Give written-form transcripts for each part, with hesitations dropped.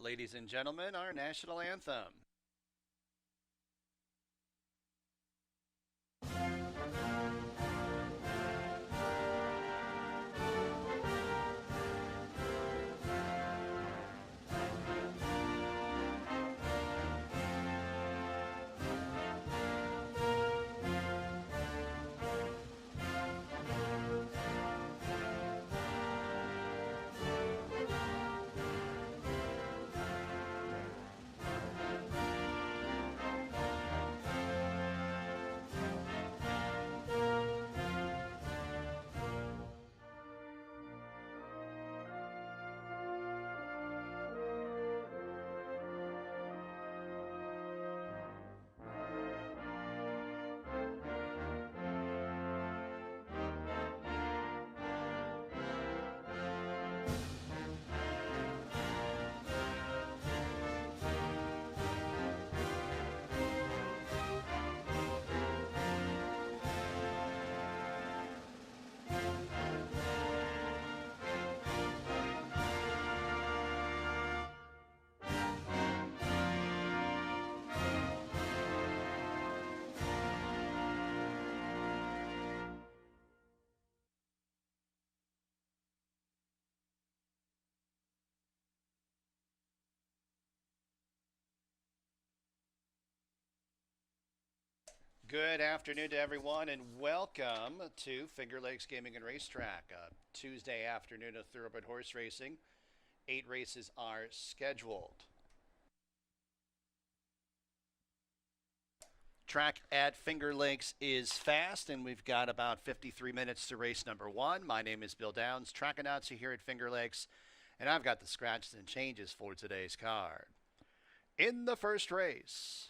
Ladies and gentlemen, our national anthem. Good afternoon to everyone, and welcome to Finger Lakes Gaming and Racetrack. Tuesday afternoon of thoroughbred horse racing. 8 races are scheduled. Track at Finger Lakes is fast, and we've got about 53 minutes to race number 1. My name is Bill Downs, track announcer here at Finger Lakes, and I've got the scratches and changes for today's card. In the first race,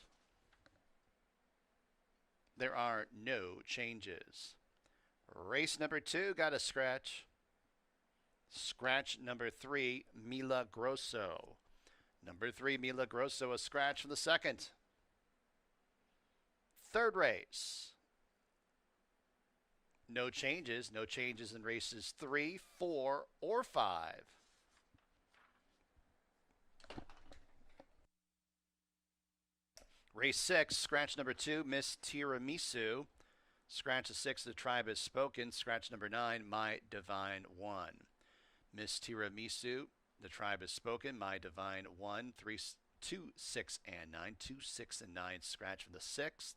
there are no changes. Race number 2 got a scratch. Scratch number 3, Mila Grosso. Number 3, Mila Grosso, a scratch from the second. Third race. No changes. No changes in races 3, 4, or 5. Race 6, scratch number 2, Miss Tiramisu. Scratch 6, The Tribe Has Spoken. Scratch number 9, My Divine One. Miss Tiramisu, The Tribe Has Spoken, My Divine One. 3, 2, 6, and 9. 2, 6, and 9, scratch from the 6th.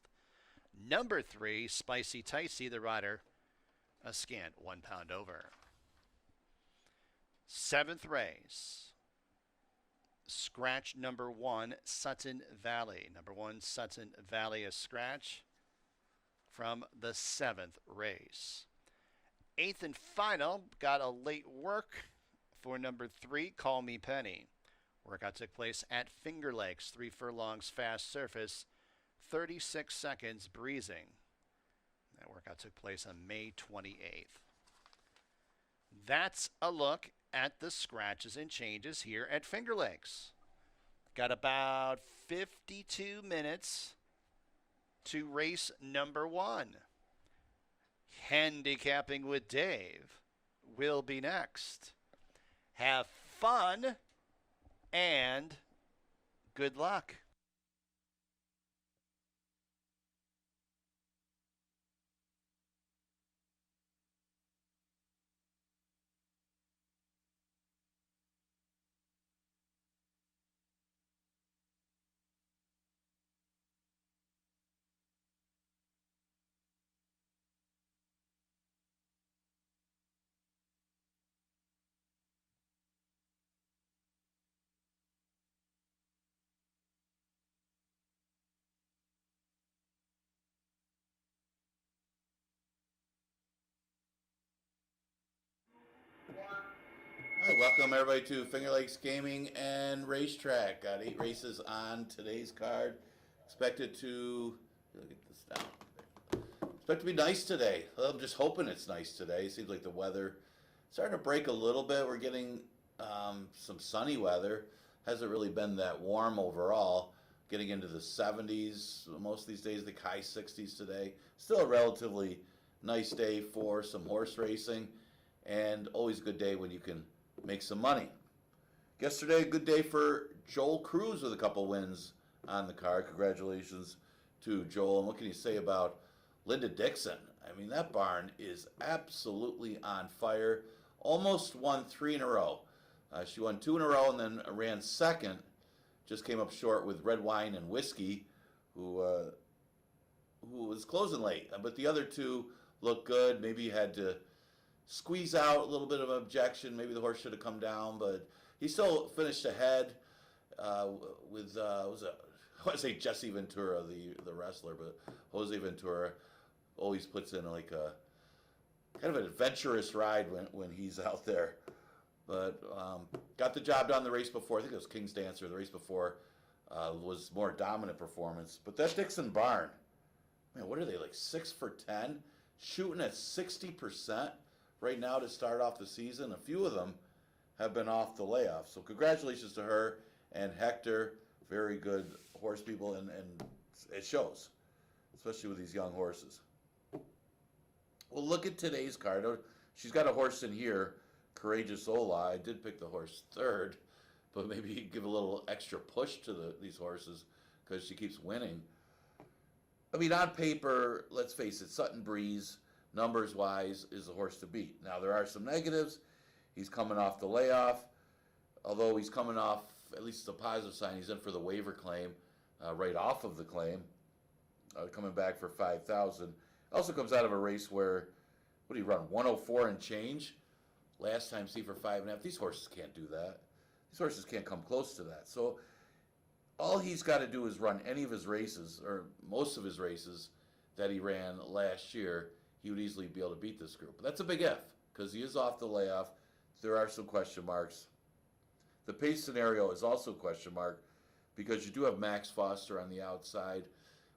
Number 3, Spicy Ticey, the rider, a scant 1 pound over. 7th race. Scratch number 1, Sutton Valley. Number 1, Sutton Valley, a scratch from the 7th race. 8th and final, got a late work for number 3, Call Me Penny. Workout took place at Finger Lakes, 3 furlongs fast surface, 36 seconds breezing. That workout took place on May 28th. That's a look at the scratches and changes here at Finger Lakes. Got about 52 minutes to race number 1. Handicapping with Dave will be next. Have fun and good luck. Hi, welcome everybody to Finger Lakes Gaming and Racetrack. Got 8 races on today's card. Expected to get this down. Expect to be nice today. Well, I'm just hoping it's nice today. Seems like the weather starting to break a little bit. We're getting some sunny weather. Hasn't really been that warm overall. Getting into the 70s most of these days. The high 60s today. Still a relatively nice day for some horse racing, and always a good day when you can make some money. Yesterday, a good day for Joel Cruz with a couple wins on the card. Congratulations to Joel. And what can you say about Linda Dixon? I mean, that barn is absolutely on fire. Almost won 3 in a row. She won 2 in a row and then ran second. Just came up short with Red Wine and Whiskey, who was closing late. But the other two looked good. Maybe had to squeeze out a little bit of an objection. Maybe the horse should have come down, but he still finished ahead with I want to say Jesse Ventura, the wrestler, but Jose Ventura always puts in like a kind of an adventurous ride when he's out there. But got the job done the race before. I think it was King's Dancer. The race before was more dominant performance. But that Dixon barn, man, what are they, like 6 for 10? Shooting at 60% right now to start off the season. A few of them have been off the layoff. So congratulations to her and Hector. Very good horse people, and it shows, especially with these young horses. Well, look at today's card. She's got a horse in here, Courageous Ola. I did pick the horse third, but maybe give a little extra push to these horses because she keeps winning. I mean, on paper, let's face it, Sutton Breeze, numbers-wise, is the horse to beat. Now, there are some negatives. He's coming off the layoff, although he's coming off, at least it's a positive sign, he's in for the waiver claim right off of the claim, coming back for 5,000. Also comes out of a race where, what did he run, 104 and change? Last time, see, for 5.5. These horses can't do that. These horses can't come close to that. So all he's got to do is run any of his races, or most of his races that he ran last year. He would easily be able to beat this group. But that's a big if, because he is off the layoff. There are some question marks. The pace scenario is also a question mark because you do have Max Foster on the outside.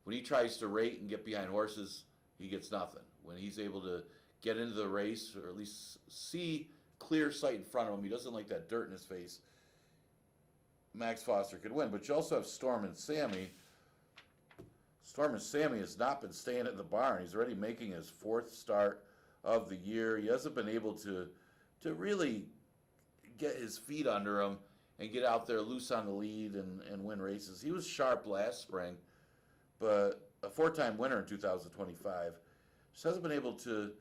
When he tries to rate and get behind horses, he gets nothing. When he's able to get into the race, or at least see clear sight in front of him, he doesn't like that dirt in his face, Max Foster could win. But you also have Storm and Sammy. Storm and Sammy has not been staying at the barn. He's already making his 4th start of the year. He hasn't been able to really get his feet under him and get out there loose on the lead and win races. He was sharp last spring, but a 4-time winner in 2025. Just hasn't been able to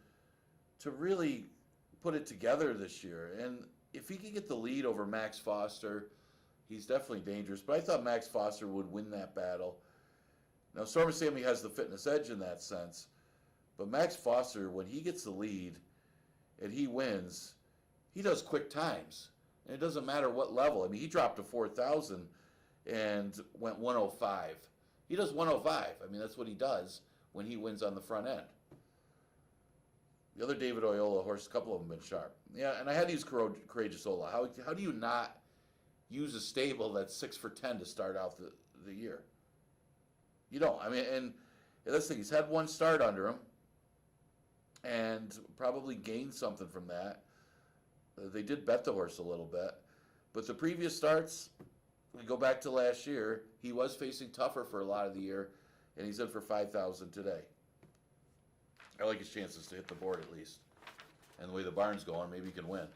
really put it together this year. And if he can get the lead over Max Foster, he's definitely dangerous. But I thought Max Foster would win that battle. Now, Storm and Sammy has the fitness edge in that sense. But Max Foster, when he gets the lead and he wins, he does quick times. And it doesn't matter what level. I mean, he dropped to 4,000 and went 105. He does 105. I mean, that's what he does when he wins on the front end. The other David Oyola horse, a couple of them have been sharp. Yeah, and I had to use Courageous Ola. How do you not use a stable that's 6 for 10 to start out the year? You don't. I mean, and let's think, he's had 1 start under him and probably gained something from that. They did bet the horse a little bit. But the previous starts, we go back to last year, he was facing tougher for a lot of the year, and he's in for 5,000 today. I like his chances to hit the board at least. And the way the barn's going, maybe he can win.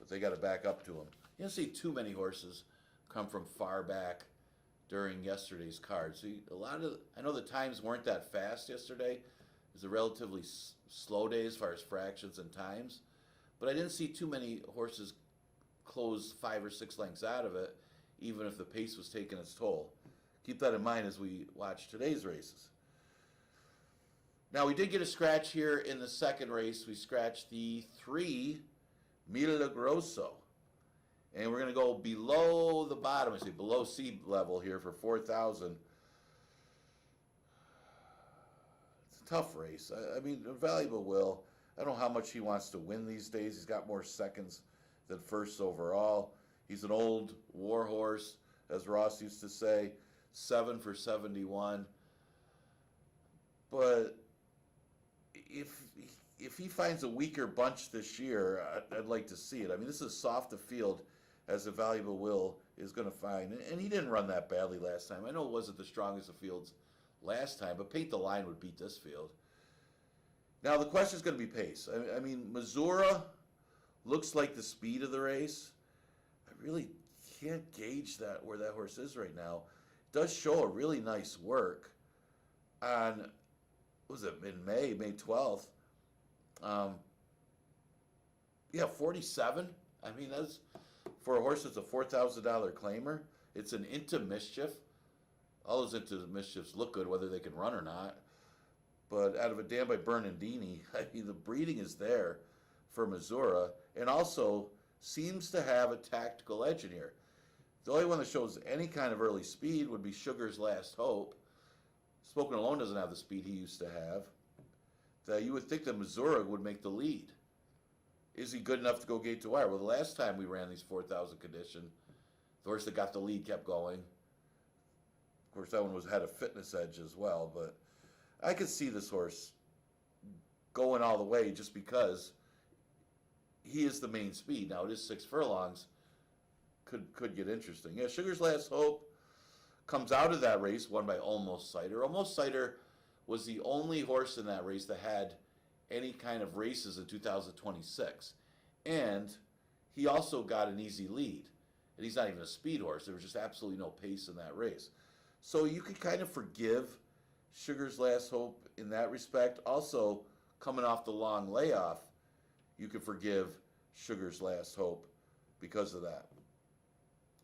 But they got to back up to him. You don't see too many horses come from far back during yesterday's card. See, I know the times weren't that fast yesterday. It was a relatively slow day as far as fractions and times. But I didn't see too many horses close 5 or 6 lengths out of it, even if the pace was taking its toll. Keep that in mind as we watch today's races. Now, we did get a scratch here in the second race. We scratched the 3 Milagroso. And we're going to go below the bottom, I say below sea level here for 4,000. It's a tough race. I mean, Valuable Will, I don't know how much he wants to win these days. He's got more seconds than firsts overall. He's an old war horse, as Ross used to say, 7 for 71. But if he finds a weaker bunch this year, I'd like to see it. I mean, this is as soft a field as a Valuable Will is going to find. And he didn't run that badly last time. I know it wasn't the strongest of fields last time, but Paint the Line would beat this field. Now, the question is going to be pace. I mean, Missouri looks like the speed of the race. I really can't gauge that where that horse is right now. It does show a really nice work on, what was it, in May 12th. Um, yeah, 47. I mean, that's for a horse that's a $4,000 claimer. It's an Into Mischief. All those Into Mischiefs look good, whether they can run or not. But out of a dam by Bernardini, I mean, the breeding is there for Missouri, and also seems to have a tactical edge in here. The only one that shows any kind of early speed would be Sugar's Last Hope. Spoken Alone doesn't have the speed he used to have. That you would think that Missouri would make the lead. Is he good enough to go gate to wire? Well, the last time we ran these 4,000 condition, the horse that got the lead kept going. Of course, that one had a fitness edge as well, but I could see this horse going all the way just because he is the main speed. Now, it is 6 furlongs. Could get interesting. Yeah, Sugar's Last Hope comes out of that race, won by Almost Cider. Almost Cider was the only horse in that race that had any kind of races in 2026. And he also got an easy lead. And he's not even a speed horse. There was just absolutely no pace in that race. So you could kind of forgive Sugar's Last Hope in that respect. Also, coming off the long layoff, you could forgive Sugar's Last Hope because of that.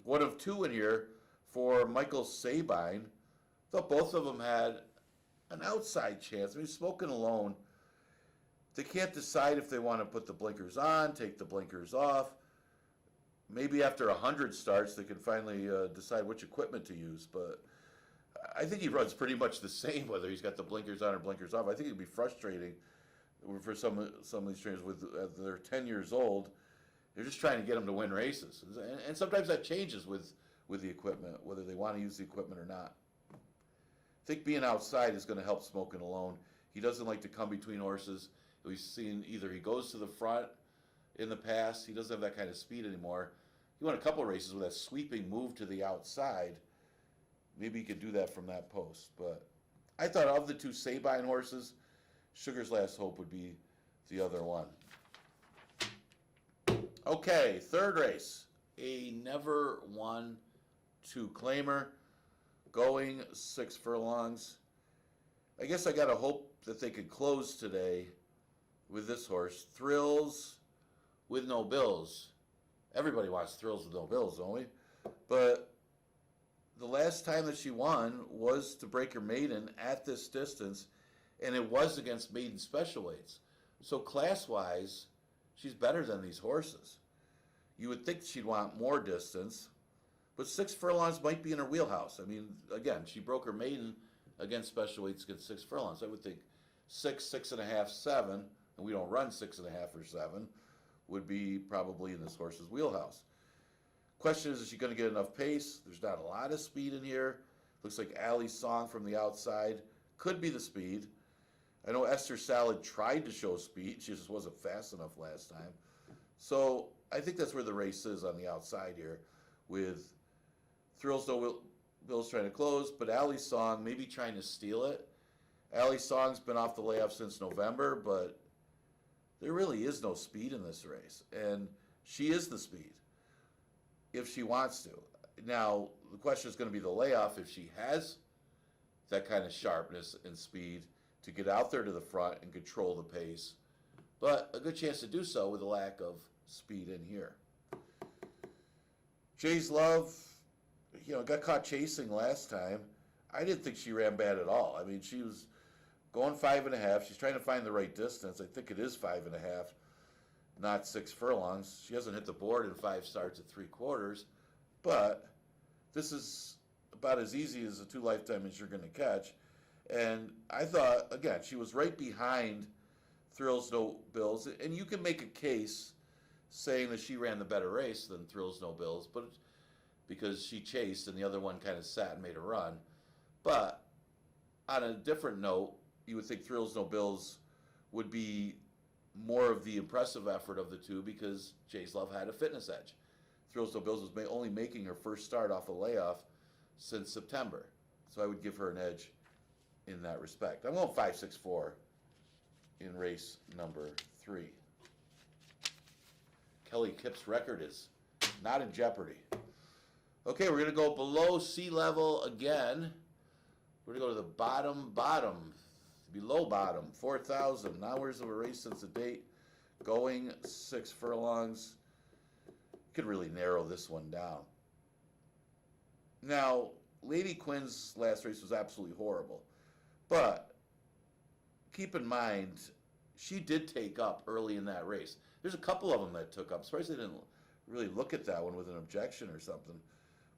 One of two in here for Michael Sabine. Thought both of them had an outside chance. I mean, Spoken Alone, they can't decide if they want to put the blinkers on, take the blinkers off. Maybe after 100 starts, they can finally decide which equipment to use. But I think he runs pretty much the same whether he's got the blinkers on or blinkers off. I think it'd be frustrating for some of these trainers with they're 10 years old. They're just trying to get them to win races, and sometimes that changes with the equipment, whether they want to use the equipment or not. I think being outside is going to help Spoken Alone. He doesn't like to come between horses. We've seen either he goes to the front in the past. He doesn't have that kind of speed anymore. He won a couple of races with that sweeping move to the outside. Maybe he could do that from that post. But I thought of the two Sabine horses, Sugar's Last Hope would be the other one. Okay, third race. A never won 2 claimer, going 6 furlongs. I guess I got to hope that they could close today with this horse. Thrills with No Bills. Everybody wants Thrills with No Bills, don't we? But the last time that she won was to break her maiden at this distance, and it was against maiden special weights. So class-wise, she's better than these horses. You would think she'd want more distance, but 6 furlongs might be in her wheelhouse. I mean, again, she broke her maiden against special weights against 6 furlongs. I would think 6, 6.5, 7, and we don't run 6.5 or 7, would be probably in this horse's wheelhouse. Question is she going to get enough pace? There's not a lot of speed in here. Looks like Allie's Song from the outside could be the speed. I know Esther Salad tried to show speed. She just wasn't fast enough last time. So I think that's where the race is on the outside here, with Thrills No Bills trying to close, but Allie's Song maybe trying to steal it. Allie's Song's been off the layoff since November, but there really is no speed in this race, and she is the speed if she wants to. Now, the question is going to be the layoff, if she has that kind of sharpness and speed to get out there to the front and control the pace, but a good chance to do so with a lack of speed in here. Jay's Love, got caught chasing last time. I didn't think she ran bad at all. I mean, she was going 5.5. She's trying to find the right distance. I think it is 5.5, not 6 furlongs. She hasn't hit the board in 5 starts at 3/4, but this is about as easy as the 2 lifetime as you're going to catch. And I thought, again, she was right behind Thrills No Bills, and you can make a case saying that she ran the better race than Thrills No Bills, but because she chased and the other one kind of sat and made a run. But on a different note, you would think Thrills No Bills would be more of the impressive effort of the two because Jay's Love had a fitness edge. Thrills No Bills was only making her first start off a layoff since September. So I would give her an edge in that respect. I'm going 5-6-4 in race number 3. Kelly Kipp's record is not in jeopardy. Okay, we're going to go below sea level again. We're going to go to the bottom, below bottom, 4,000. Hours of a race since the date. Going 6 furlongs. Could really narrow this one down. Now, Lady Quinn's last race was absolutely horrible. But keep in mind, she did take up early in that race. There's a couple of them that took up. Surprised they didn't really look at that one with an objection or something.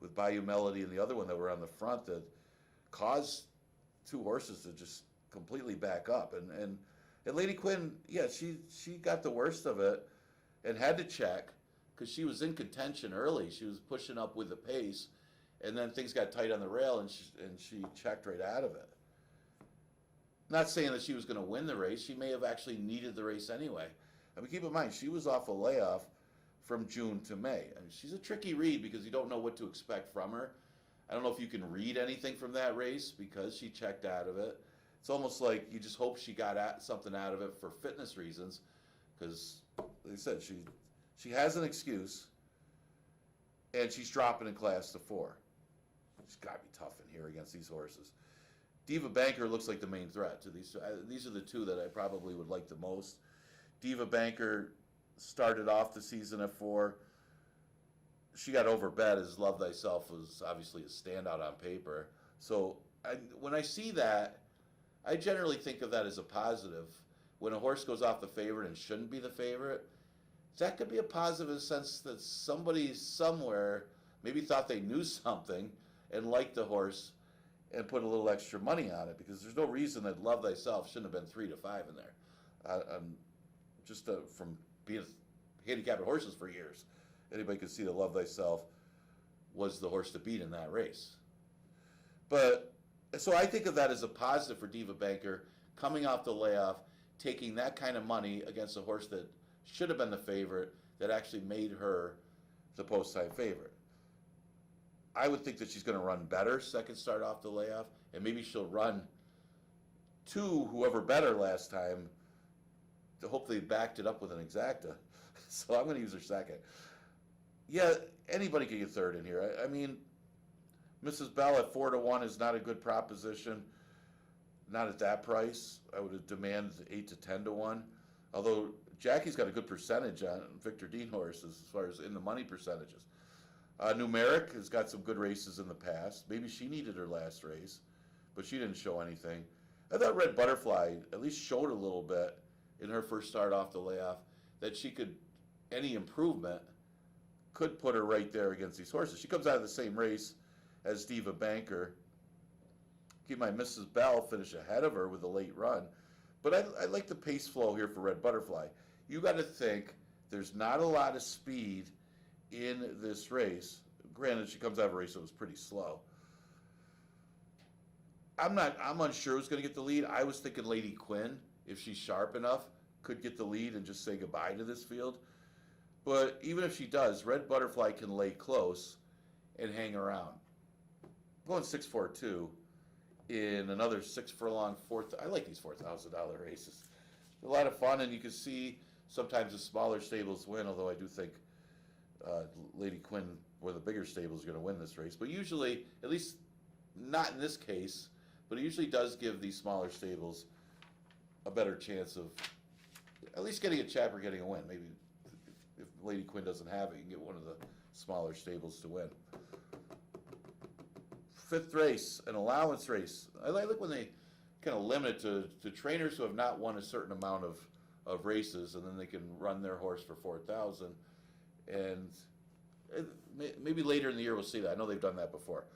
With Bayou Melody and the other one that were on the front that caused two horses to just completely back up. And Lady Quinn, yeah, she got the worst of it and had to check because she was in contention early. She was pushing up with the pace, and then things got tight on the rail, and she checked right out of it. Not saying that she was going to win the race. She may have actually needed the race anyway. I mean, keep in mind, she was off a layoff from June to May. I mean, she's a tricky read because you don't know what to expect from her. I don't know if you can read anything from that race because she checked out of it. It's almost like you just hope she got something out of it for fitness reasons because, like I said, she has an excuse, and she's dropping in class to 4. She's got to be tough in here against these horses. Diva Banker looks like the main threat to these two. These are the two that I probably would like the most. Diva Banker started off the season at 4. She got overbet as Love Thyself was obviously a standout on paper. So when I see that, I generally think of that as a positive. When a horse goes off the favorite and shouldn't be the favorite, that could be a positive in the sense that somebody somewhere maybe thought they knew something and liked the horse and put a little extra money on it because there's no reason that Love Thyself shouldn't have been 3 to 5 in there. From being handicapped horses for years, anybody could see that Love Thyself was the horse to beat in that race. But so I think of that as a positive for Diva Banker coming off the layoff, taking that kind of money against a horse that should have been the favorite that actually made her the post-time favorite. I would think that she's going to run better second start off the layoff, and maybe she'll run to whoever better last time to hopefully backed it up with an exacta. So I'm going to use her second. Yeah, anybody can get third in here. I mean, Mrs. Bell at 4 to 1 is not a good proposition. Not at that price. I would demand 8 to 10 to 1. Although Jackie's got a good percentage on Victor Dean horses as far as in the money percentages. Numeric has got some good races in the past. Maybe she needed her last race, but she didn't show anything. I thought Red Butterfly at least showed a little bit in her first start off the layoff that she could, any improvement could put her right there against these horses. She comes out of the same race as Diva Banker. Keep in mind, Mrs. Bell finished ahead of her with a late run. But I like the pace flow here for Red Butterfly. You got to think there's not a lot of speed in this race. Granted, she comes out of a race that was pretty slow. I'm unsure who's going to get the lead. I was thinking Lady Quinn, if she's sharp enough, could get the lead and just say goodbye to this field. But even if she does, Red Butterfly can lay close and hang around. Going 6-4-2 in another 6 furlong fourth. I like these $4,000 races. They're a lot of fun, and you can see sometimes the smaller stables win, although I do think Lady Quinn, or the bigger stables, is going to win this race. But usually, at least not in this case, but it usually does give these smaller stables a better chance of at least getting a chap or getting a win. Maybe if Lady Quinn doesn't have it, you can get one of the smaller stables to win. 5th race, an allowance race. I like when they kind of limit it to trainers who have not won a certain amount of races, and then they can run their horse for 4,000. And maybe later in the year we'll see that. I know they've done that before.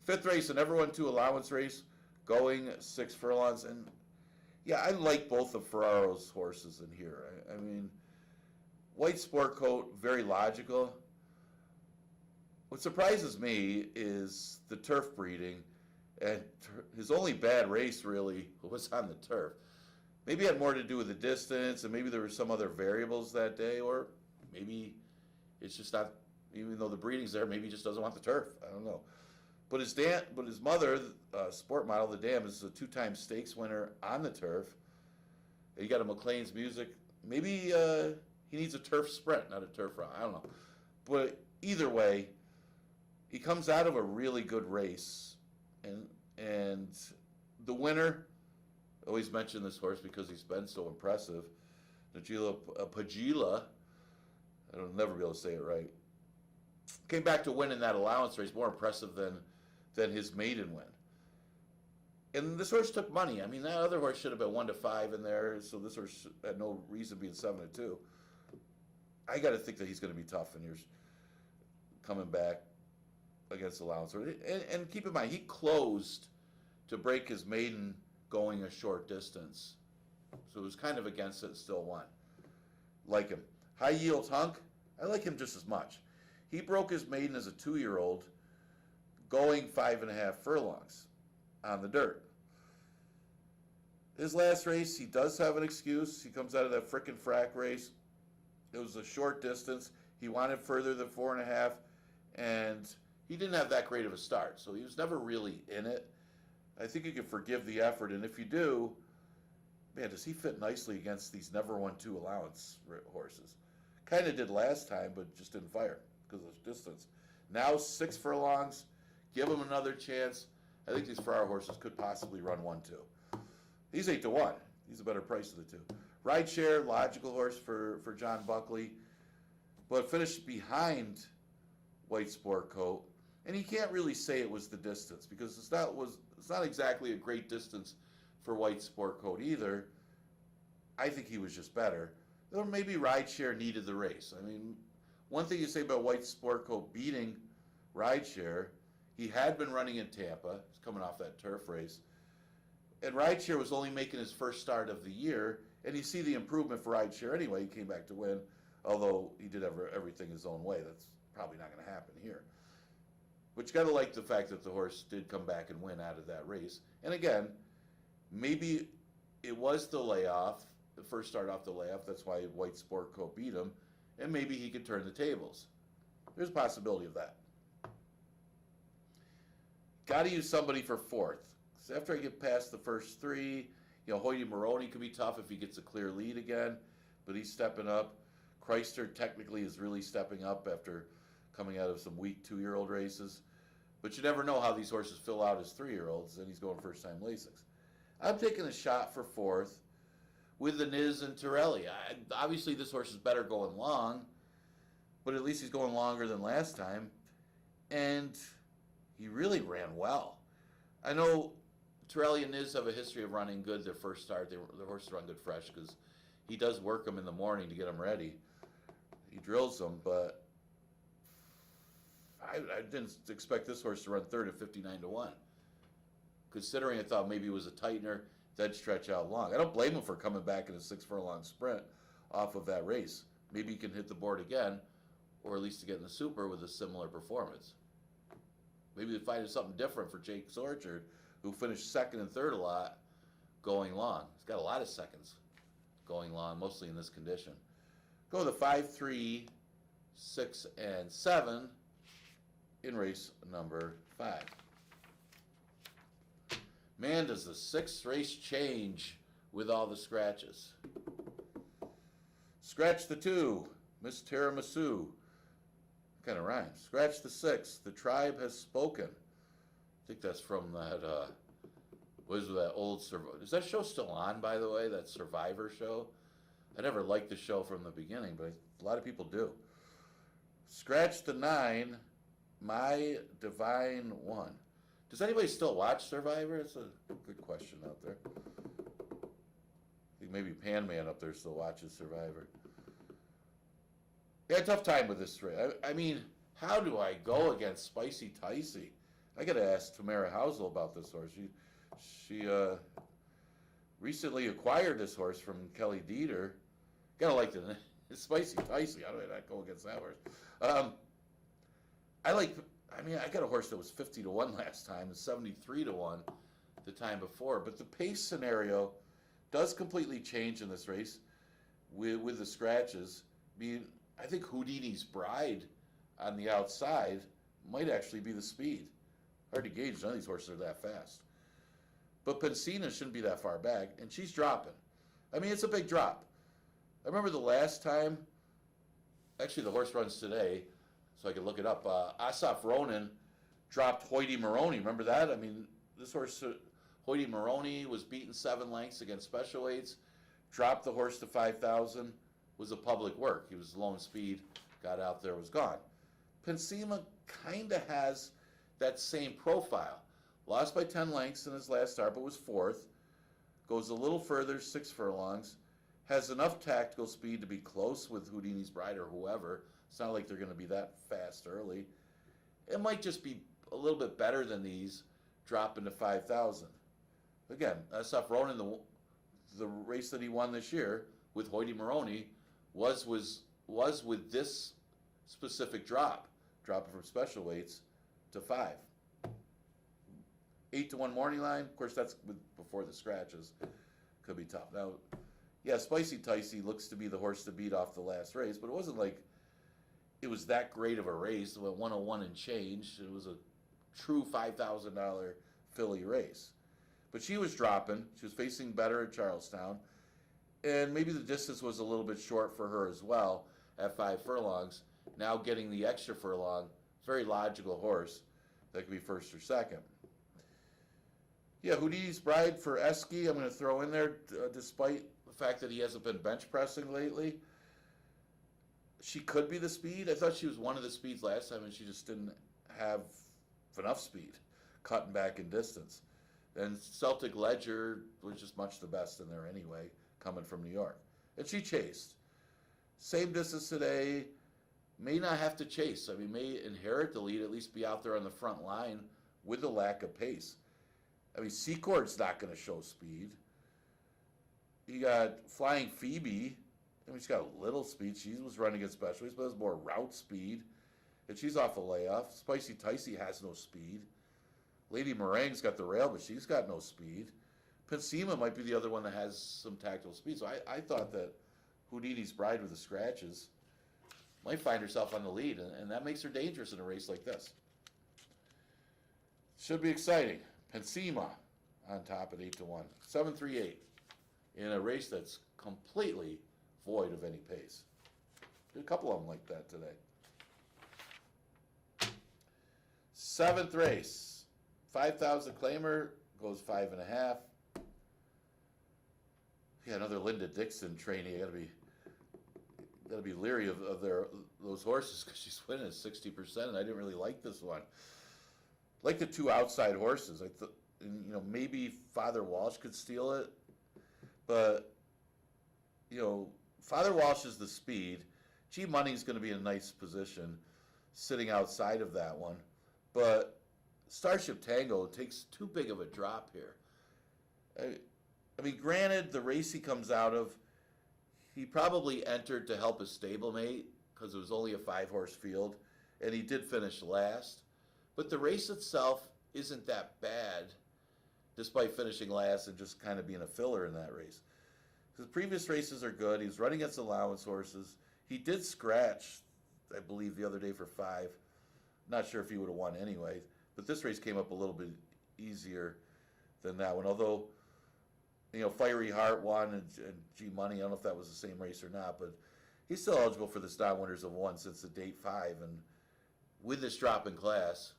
5th race, an everyone 2 allowance race, going 6 furlongs. And yeah, I like both of Ferraro's horses in here. I mean, White Sport Coat, very logical. What surprises me is the turf breeding, and his only bad race really was on the turf. Maybe it had more to do with the distance, and maybe there were some other variables that day, or maybe it's just not, even though the breeding's there, maybe he just doesn't want the turf. I don't know. But his mother, sport model, the dam, is a 2-time stakes winner on the turf. You got a McLean's Music. Maybe he needs a turf sprint, not a turf run. I don't know. But either way, he comes out of a really good race, and the winner. I always mention this horse because he's been so impressive. Najila Pagila, I'll never be able to say it right. Came back to win in that allowance race, more impressive than his maiden win. And this horse took money. I mean, that other horse should have been 1-5 in there, so this horse had no reason being 7-2. I got to think that he's going to be tough, and he's coming back against allowance. And keep in mind, he closed to break his maiden going a short distance. So it was kind of against it, still won. Like him. High Yield Hunk, I like him just as much. He broke his maiden as a 2-year-old going 5.5 furlongs on the dirt. His last race, he does have an excuse. He comes out of that frickin' frack race. It was a short distance. He wanted further than 4.5, and he didn't have that great of a start, so he was never really in it. I think you can forgive the effort, and if you do, man, does he fit nicely against these never won 2 allowance horses? Kind of did last time, but just didn't fire because of distance. Now 6 furlongs, give him another chance. I think these Farrar horses could possibly run 1-2. He's 8-1. He's a better price of the two. Rideshare, logical horse for John Buckley, but finished behind White Sport Coat. And he can't really say it was the distance because it's not exactly a great distance for White Sport Coat either. I think he was just better. Or maybe Rideshare needed the race. I mean, one thing you say about White Sport Coat beating Rideshare, he had been running in Tampa. He's coming off that turf race. And Rideshare was only making his first start of the year, and you see the improvement for Rideshare anyway. He came back to win, although he did everything his own way. That's probably not going to happen here. But you got to like the fact that the horse did come back and win out of that race. And again, maybe it was the layoff, the first start off the layoff. That's why White Sport Coat beat him, and maybe he could turn the tables. There's a possibility of that. Got to use somebody for 4th. So after I get past the first 3, Hoyty Maroney could be tough if he gets a clear lead again, but he's stepping up. Chrysler technically is really stepping up after coming out of some weak 2-year-old races. But you never know how these horses fill out as 3-year-olds, and he's going first-time Lasix. I'm taking a shot for 4th with the Niz and Torelli. Obviously, this horse is better going long, but at least he's going longer than last time, and he really ran well. I know Torelli and Niz have a history of running good their first start. The horses run good fresh because he does work them in the morning to get them ready. He drills them, but I didn't expect this horse to run 3rd at 59-1. Considering I thought maybe it was a tightener, that'd stretch out long. I don't blame him for coming back in a 6-furlong sprint off of that race. Maybe he can hit the board again, or at least to get in the Super with a similar performance. Maybe they find something different for Jake Sorchard, who finished 2nd and 3rd a lot going long. He's got a lot of seconds going long, mostly in this condition. Go with a 5, 3, 6, and 7 in race number 5. Man, does the 6th race change with all the scratches. Scratch the 2, Miss Tiramisu. Kind of rhymes. Scratch the 6, the tribe has spoken. I think that's from that, what is that old Survivor? Is that show still on, by the way, that Survivor show? I never liked the show from the beginning, but a lot of people do. Scratch the 9, My Divine One. Does anybody still watch Survivor? It's a good question out there. I think maybe Pan Man up there still watches Survivor. Yeah, tough time with this race. I mean, how do I go against Spicy Ticey? I got to ask Tamara Housel about this horse. She recently acquired this horse from Kelly Dieter. Gotta like the Spicy Ticey. How do I not go against that horse? I got a horse that was 50-1 last time and 73-1 the time before. But the pace scenario does completely change in this race with the scratches. I think Houdini's Bride on the outside might actually be the speed. Hard to gauge. None of these horses are that fast. But Pensina shouldn't be that far back, and she's dropping. I mean, it's a big drop. I remember the last time, actually the horse runs today, so I could look it up. Asaf Ronan dropped Hoyty Maroney. Remember that? I mean, this horse, Hoyty Maroney, was beaten 7 lengths against special weights, dropped the horse to 5,000, was a public work. He was lone speed, got out there, was gone. Pensima kind of has that same profile. Lost by 10 lengths in his last start, but was 4th. Goes a little further, 6 furlongs. Has enough tactical speed to be close with Houdini's Bride or whoever. It's not like they're going to be that fast early. It might just be a little bit better than these, dropping to 5,000. Again, Asaf Ronan, the race that he won this year with Hoyty Maroney, was with this specific dropping from special weights to 5. 8-1 morning line. Of course, that's before the scratches. Could be tough. Now, yeah, Spicy Ticey looks to be the horse to beat off the last race, but it wasn't like it was that great of a race. It went 101 and change. It was a true $5,000 filly race. But she was dropping. She was facing better at Charlestown. And maybe the distance was a little bit short for her as well at 5 furlongs. Now getting the extra furlong, very logical horse that could be first or second. Yeah, Houdini's Bride for Esky, I'm going to throw in there, despite the fact that he hasn't been bench pressing lately. She could be the speed. I thought she was one of the speeds last time, and she just didn't have enough speed, cutting back in distance. And Celtic Ledger was just much the best in there anyway, coming from New York. And she chased. Same distance today, may not have to chase. I mean, may inherit the lead, at least be out there on the front line with a lack of pace. I mean, Secord's not going to show speed. You got Flying Phoebe. I mean, she's got a little speed. She was running at specialties, but has more route speed. And she's off a layoff. Spicy Ticey has no speed. Lady Meringue's got the rail, but she's got no speed. Pensima might be the other one that has some tactical speed. So I thought that Houdini's Bride with the scratches might find herself on the lead, and that makes her dangerous in a race like this. Should be exciting. Pensima on top at 8-1. 7-3-8 in a race that's completely void of any pace. Did a couple of them like that today. 7th race. 5,000 claimer goes 5.5. Yeah, another Linda Dixon trainee. I gotta be leery of those horses because she's winning at 60%, and I didn't really like this one. Like the 2 outside horses. I thought, maybe Father Walsh could steal it, but Father Walsh is the speed. G Money's going to be in a nice position, sitting outside of that one, but Starship Tango takes too big of a drop here. I mean, granted, the race he comes out of, he probably entered to help his stablemate because it was only a 5-horse field, and he did finish last. But the race itself isn't that bad, despite finishing last and just kind of being a filler in that race. His previous races are good. He was running against allowance horses. He did scratch, I believe, the other day for 5. Not sure if he would have won anyway. But this race came up a little bit easier than that one. Although, Fiery Heart won and G Money, I don't know if that was the same race or not, but he's still eligible for the Star Winners of 1 since the date 5. And with this drop in class,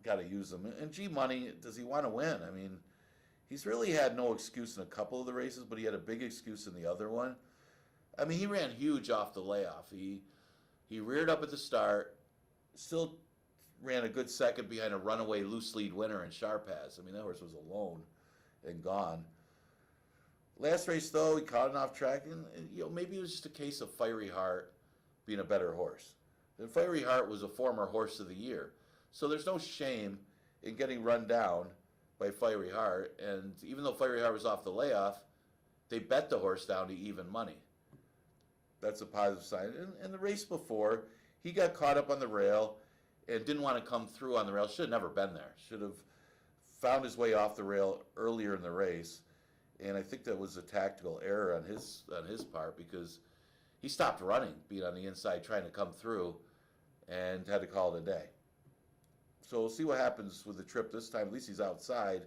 got to use him. And G Money, does he want to win? I mean, he's really had no excuse in a couple of the races, but he had a big excuse in the other one. I mean, he ran huge off the layoff. He reared up at the start, still ran a good second behind a runaway loose lead winner in Sharpaz. I mean, that horse was alone and gone. Last race, though, he caught it off track, and maybe it was just a case of Fiery Heart being a better horse. And Fiery Heart was a former Horse of the Year. So there's no shame in getting run down by Fiery Heart. And even though Fiery Heart was off the layoff, they bet the horse down to even money. That's a positive sign. And the race before, he got caught up on the rail and didn't want to come through on the rail. Should have never been there. Should have found his way off the rail earlier in the race. And I think that was a tactical error on his part because he stopped running, being on the inside, trying to come through, and had to call it a day. So we'll see what happens with the trip this time. At least he's outside.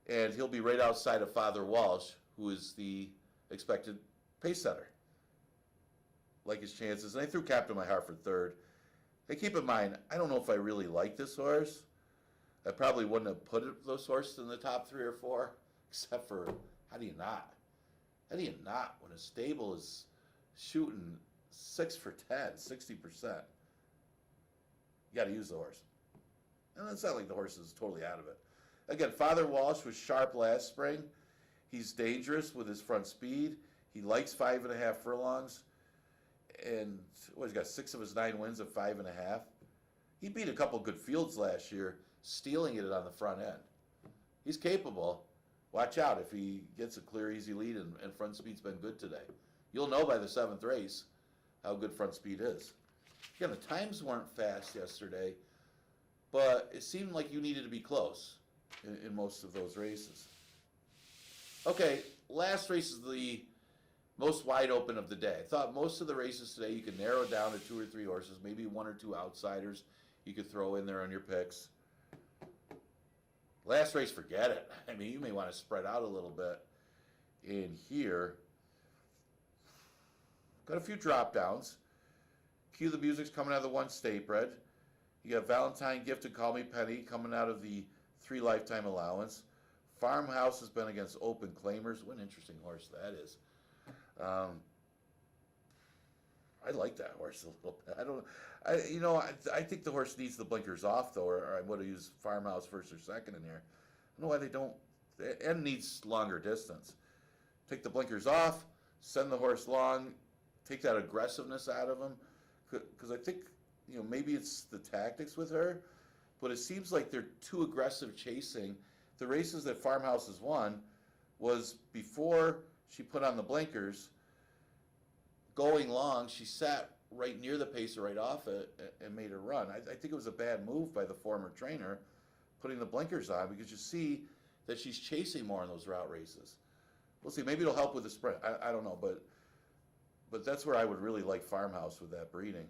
And he'll be right outside of Father Walsh, who is the expected pace setter. like his chances, and I threw Captain My Heart for third. And keep in mind, I don't know if I really like this horse. I probably wouldn't have put this horse in the top 3 or 4, except for how do you not? How do you not when a stable is shooting 6 for 10, 60%? You got to use the horse. And it's not like the horse is totally out of it. Again, Father Walsh was sharp last spring. He's dangerous with his front speed. He likes 5.5 furlongs. And he's got 6 of his 9 wins at 5.5. He beat a couple good fields last year, stealing it on the front end. He's capable. Watch out if he gets a clear, easy lead and front speed's been good today. You'll know by the 7th race how good front speed is. Again, the times weren't fast yesterday, but it seemed like you needed to be close in most of those races. Okay, last race is the most wide open of the day. I thought most of the races today you could narrow down to 2 or 3 horses, maybe 1 or 2 outsiders you could throw in there on your picks. Last race, forget it. I mean, you may want to spread out a little bit in here. Got a few drop downs. Cue the Music's coming out of the 1 State Bred. You got Valentine Gift and Call Me Penny coming out of the 3 Lifetime Allowance. Farmhouse has been against Open Claimers. What an interesting horse that is. I like that horse a little bit. I think the horse needs the blinkers off, though, or I would have used Farmhouse first or second in here. I don't know why they don't. And needs longer distance. Take the blinkers off, send the horse long, take that aggressiveness out of him. Because I think, maybe it's the tactics with her, but it seems like they're too aggressive chasing. The races that Farmhouse has won was before she put on the blinkers. Going long, she sat right near the pacer right off it and made her run. I think it was a bad move by the former trainer putting the blinkers on, because you see that she's chasing more in those route races. We'll see. Maybe it'll help with the sprint. I don't know, but that's where I would really like Farmhouse with that breeding.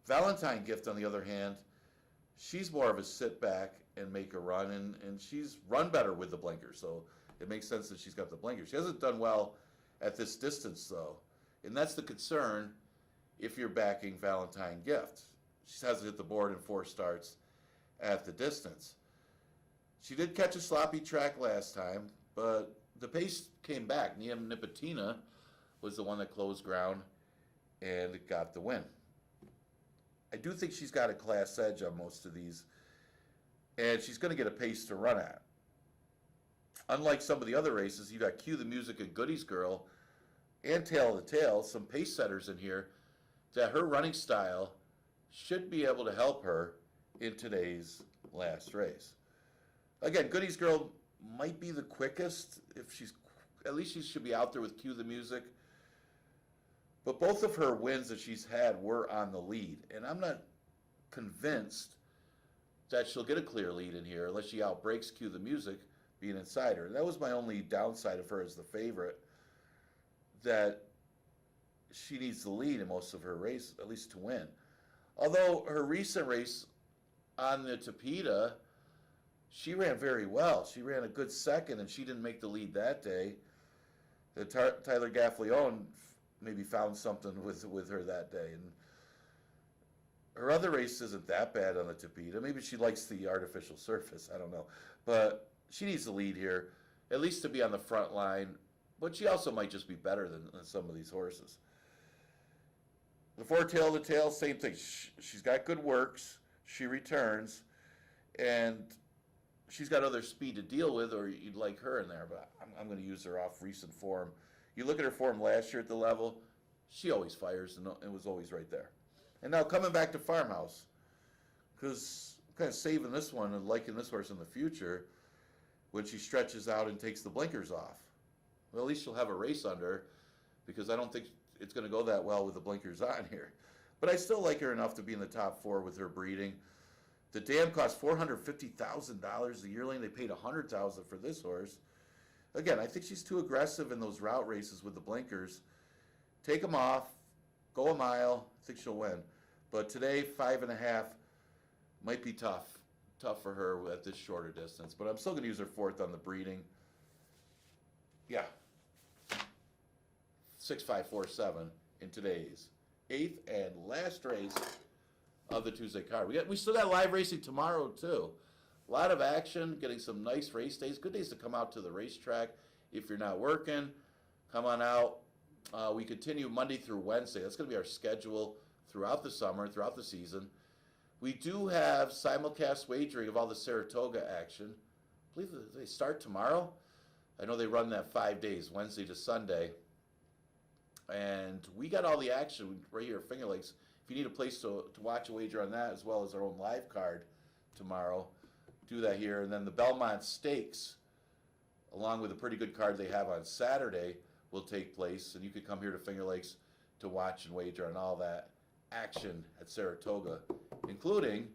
Valentine Gift, on the other hand, she's more of a sit back and make a run, and she's run better with the blinkers, so it makes sense that she's got the blinkers. She hasn't done well at this distance, though. And that's the concern if you're backing Valentine Gift. She hasn't hit the board in 4 starts at the distance. She did catch a sloppy track last time, but the pace came back. Niam Nipotina was the one that closed ground and got the win. I do think she's got a class edge on most of these, and she's going to get a pace to run at. Unlike some of the other races, you got Cue the Music and Goodies Girl and Tail of the Tail, some pace setters in here, that her running style should be able to help her in today's last race. Again, Goodies Girl might be the quickest. At least she should be out there with Cue the Music. But both of her wins that she's had were on the lead, and I'm not convinced that she'll get a clear lead in here unless she outbreaks Cue the Music being inside her. That was my only downside of her as the favorite, that she needs the lead in most of her races, at least to win. Although her recent race on the Tapeta, she ran very well. She ran a good second, and she didn't make the lead that day. Tyler Gaffleone maybe found something with her that day. And her other race isn't that bad on the Tapeta. Maybe she likes the artificial surface. I don't know. But she needs the lead here, at least to be on the front line. But she also might just be better than some of these horses. Before Tail to Tail, same thing. She's got good works. She returns. And she's got other speed to deal with, or you'd like her in there. But I'm going to use her off recent form. You look at her form last year at the level, she always fires, and it was always right there. And now coming back to Farmhouse, because I'm kind of saving this one and liking this horse in the future when she stretches out and takes the blinkers off. Well, at least she'll have a race under, because I don't think it's going to go that well with the blinkers on here. But I still like her enough to be in the top 4 with her breeding. The dam cost $450,000 a yearling. They paid $100,000 for this horse. Again, I think she's too aggressive in those route races with the blinkers. Take them off, go a mile. I think she'll win. But today, 5.5 might be tough for her at this shorter distance. But I'm still going to use her 4th on the breeding. Yeah. 6.547 in today's eighth and last race of the Tuesday card. We still got live racing tomorrow too. A lot of action, getting some nice race days. Good days to come out to the racetrack. If you're not working, come on out. We continue Monday through Wednesday. That's going to be our schedule throughout the summer, throughout the season. We do have simulcast wagering of all the Saratoga action. I believe they start tomorrow. I know they run that 5 days, Wednesday to Sunday. And we got all the action right here at Finger Lakes. If you need a place to watch a wager on that, as well as our own live card tomorrow, do that here. And then the Belmont Stakes, along with a pretty good card they have on Saturday, will take place. And you could come here to Finger Lakes to watch and wager on all that action at Saratoga, including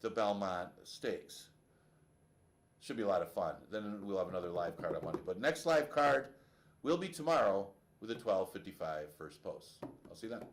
the Belmont Stakes. Should be a lot of fun. Then we'll have another live card on Monday. But next live card will be tomorrow with a 12:55 first post. I'll see you then.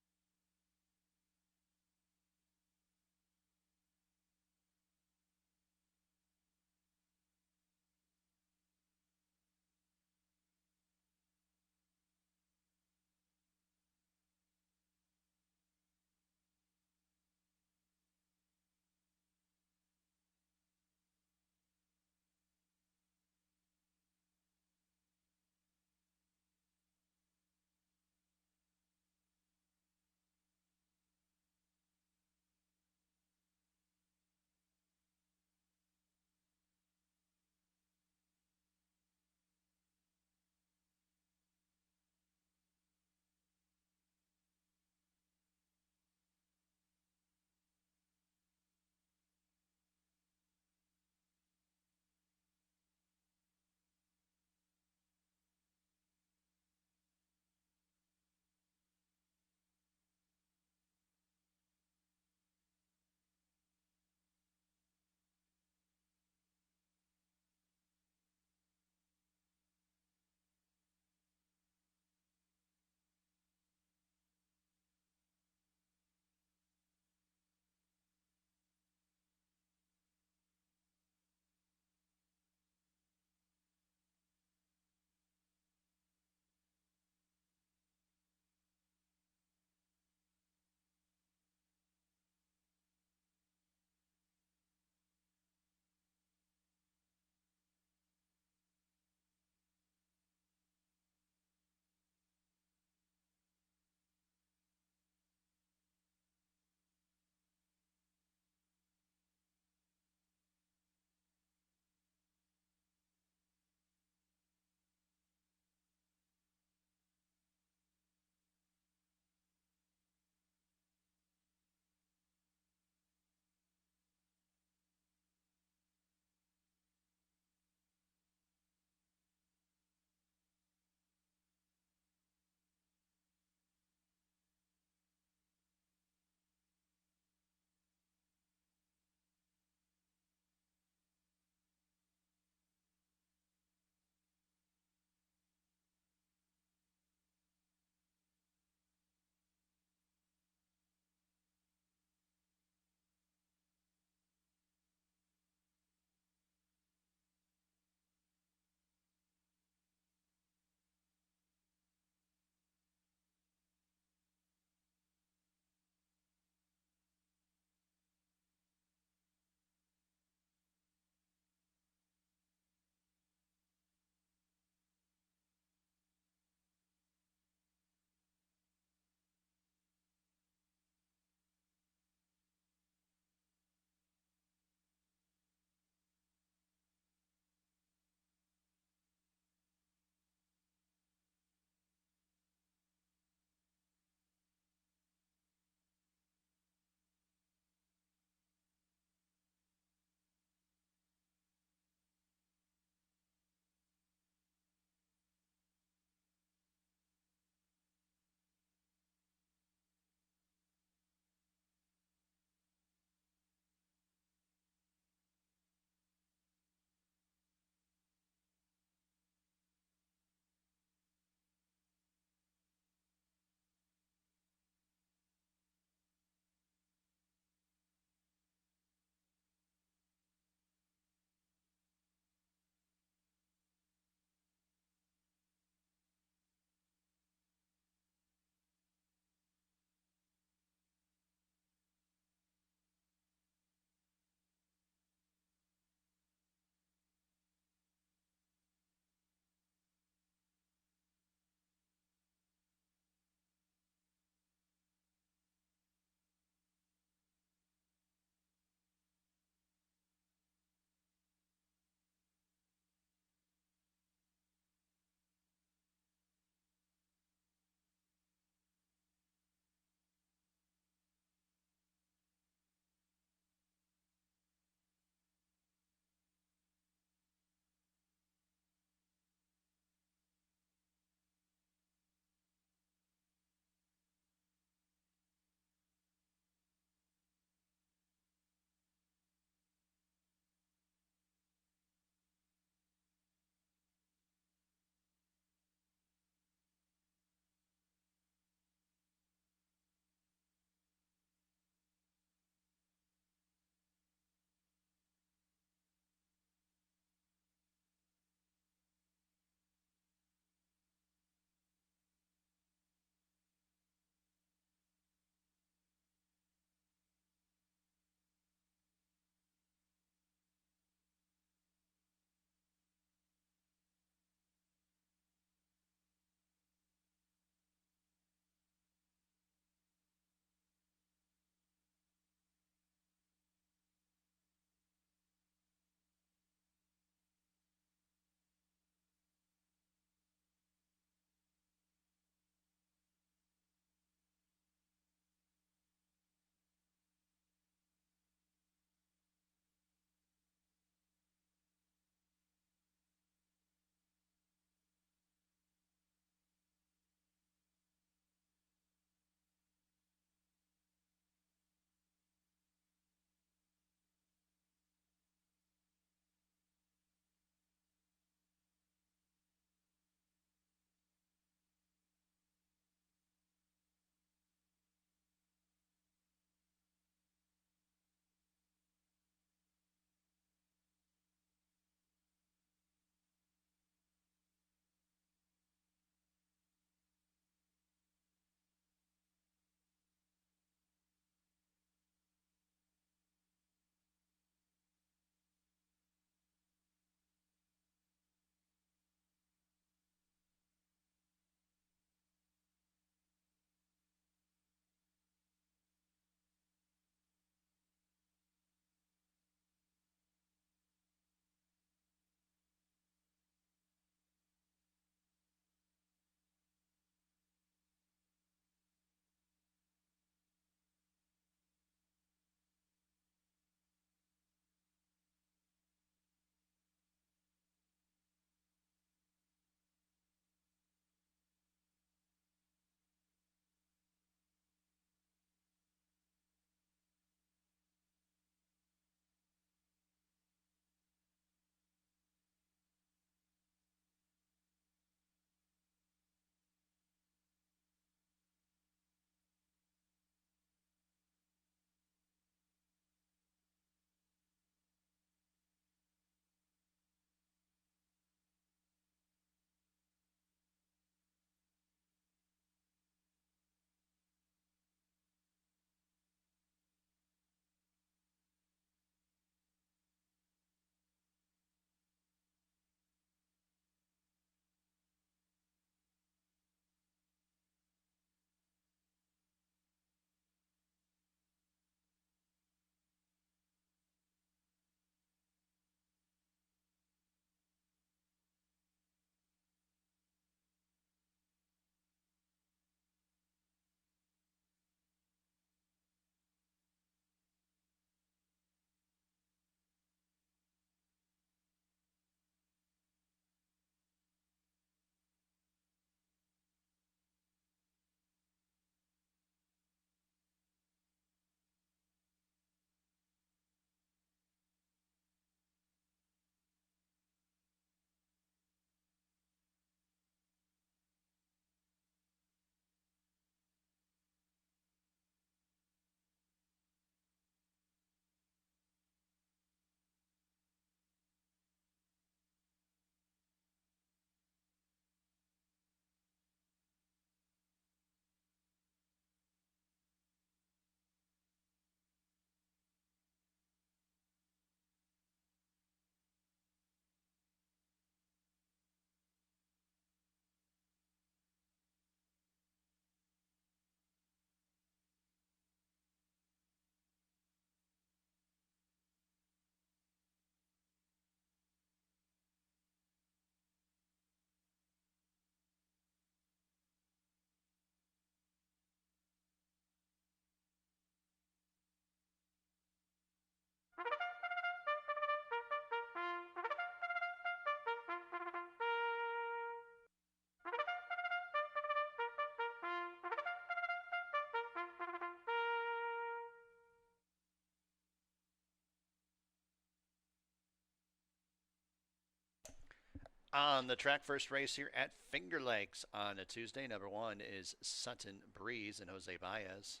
On the track, first race here at Finger Lakes on a Tuesday. Number 1 is Sutton Breeze and Jose Baez.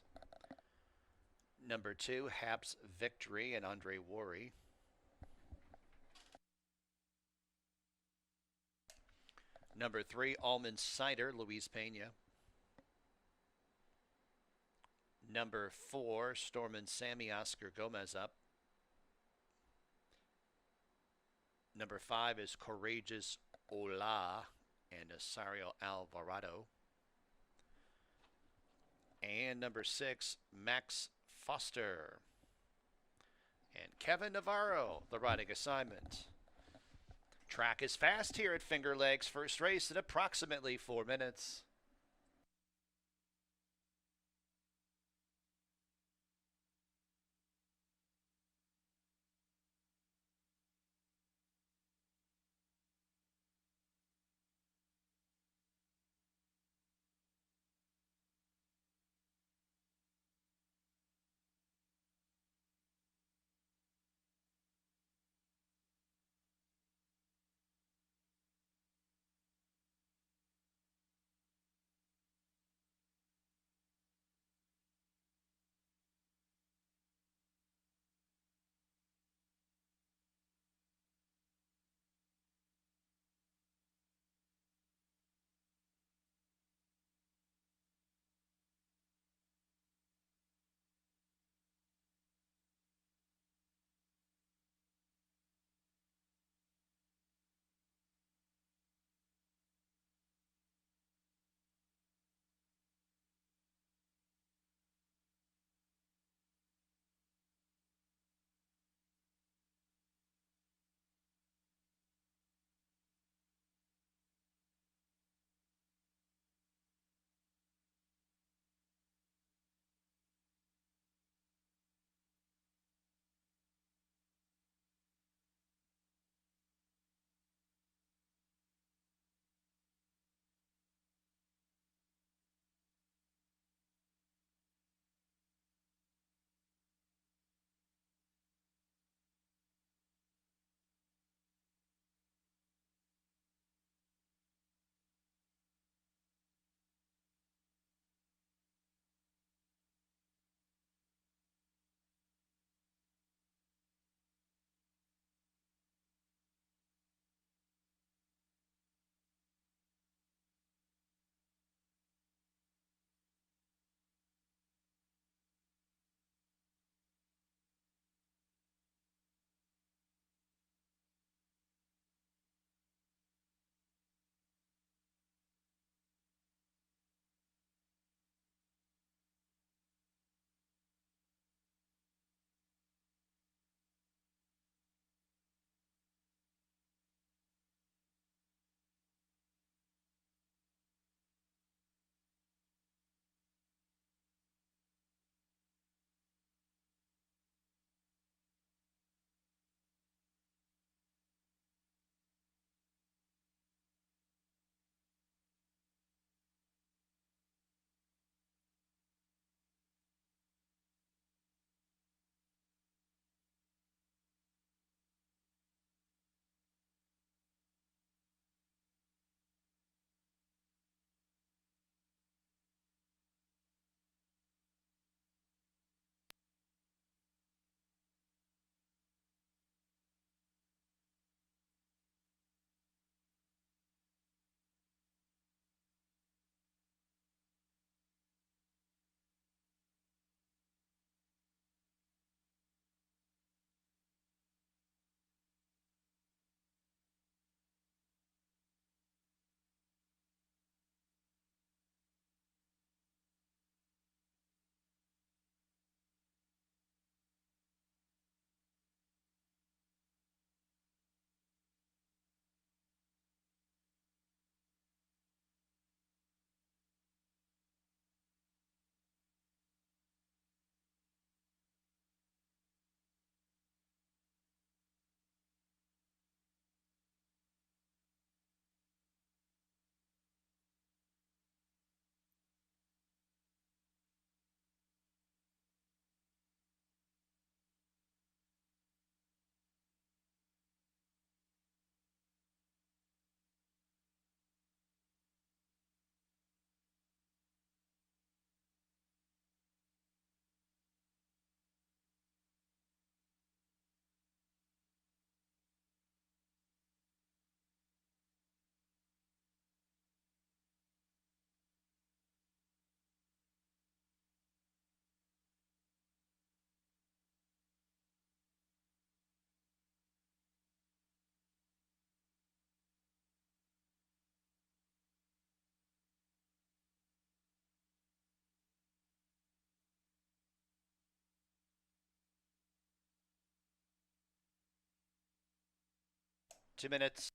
Number 2, Haps Victory and Andre Worry. Number 3, Almond Cider, Luis Pena. Number 4, Stormin Sammy Oscar Gomez up. Number 5 is Courageous Ola and Asario Alvarado. And number 6, Max Foster and Kevin Navarro, the riding assignment. Track is fast here at Finger Lakes. First race in approximately 4 minutes. 2 minutes.